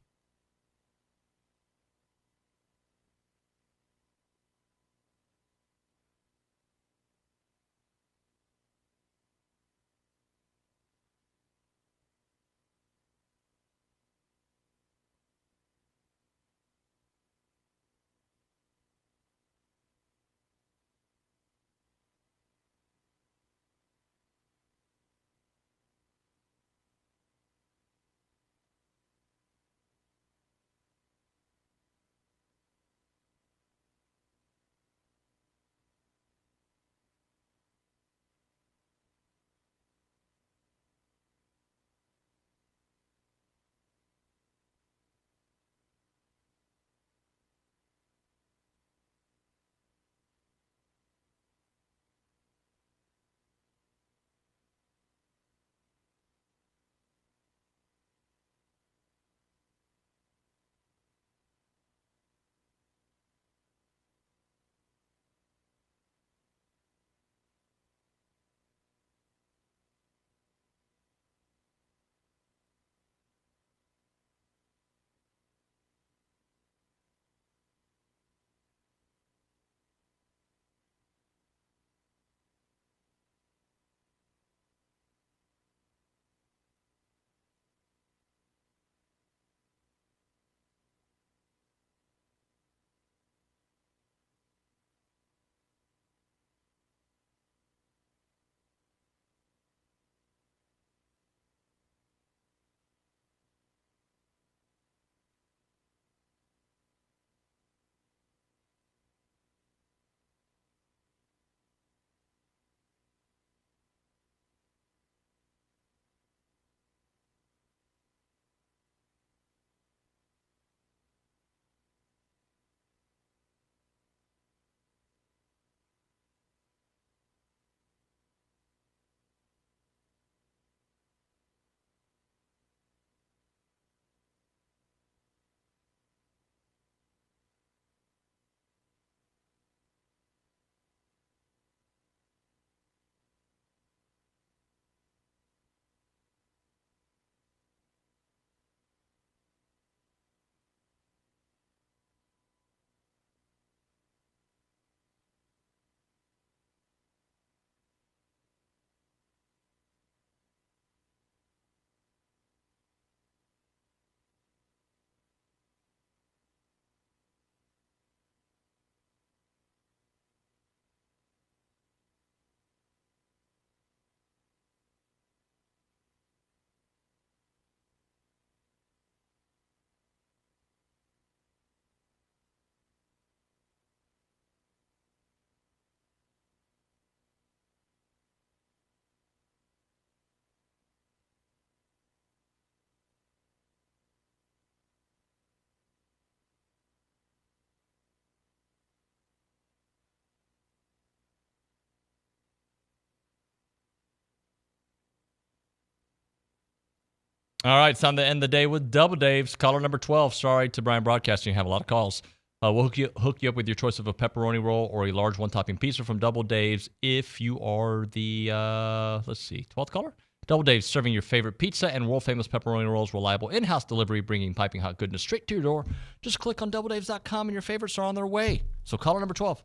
All right, it's time to end the day with Double Dave's. Caller number 12. Sorry to Brian Broadcasting. You have a lot of calls. We'll hook you up with your choice of a pepperoni roll or a large one-topping pizza from Double Dave's if you are the, 12th caller? Double Dave's, serving your favorite pizza and world-famous pepperoni rolls, reliable in-house delivery, bringing piping hot goodness straight to your door. Just click on doubledaves.com and your favorites are on their way. So caller number 12.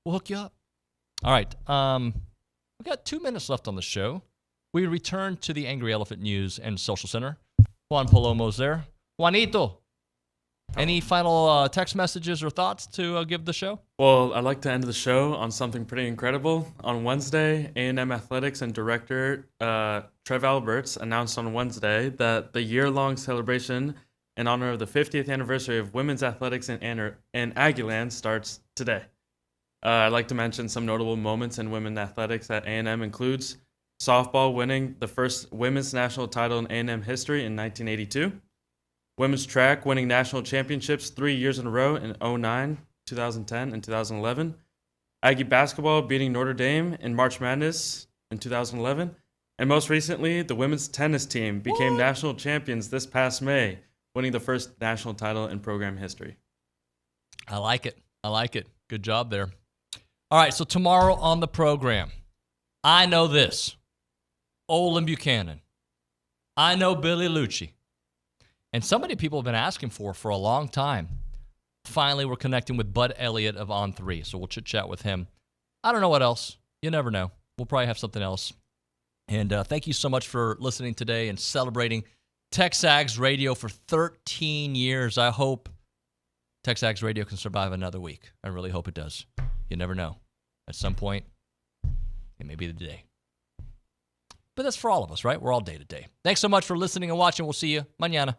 We'll hook you up. All right. We've got 2 minutes left on the show. We return to the Angry Elephant News and Social Center. Juan Palomo's there. Juanito, any final text messages or thoughts to give the show? Well, I'd like to end the show on something pretty incredible. On Wednesday, A&M Athletics and Director Trev Alberts announced on Wednesday that the year-long celebration in honor of the 50th anniversary of women's athletics in Aggieland starts today. I'd like to mention some notable moments in women's athletics at A&M includes softball winning the first women's national title in A&M history in 1982. Women's track winning national championships 3 years in a row in 2009, 2010, and 2011. Aggie basketball beating Notre Dame in March Madness in 2011. And most recently, the women's tennis team became national champions this past May, winning the first national title in program history. I like it. Good job there. All right, so tomorrow on the program, I know this. Olin Buchanan. I know Billy Lucci. And somebody people have been asking for a long time. Finally, we're connecting with Bud Elliott of On3, so we'll chit-chat with him. I don't know what else. You never know. We'll probably have something else. And thank you so much for listening today and celebrating TexAgs Radio for 13 years. I hope TexAgs Radio can survive another week. I really hope it does. You never know. At some point, it may be the day. But that's for all of us, right? We're all day to day. Thanks so much for listening and watching. We'll see you mañana.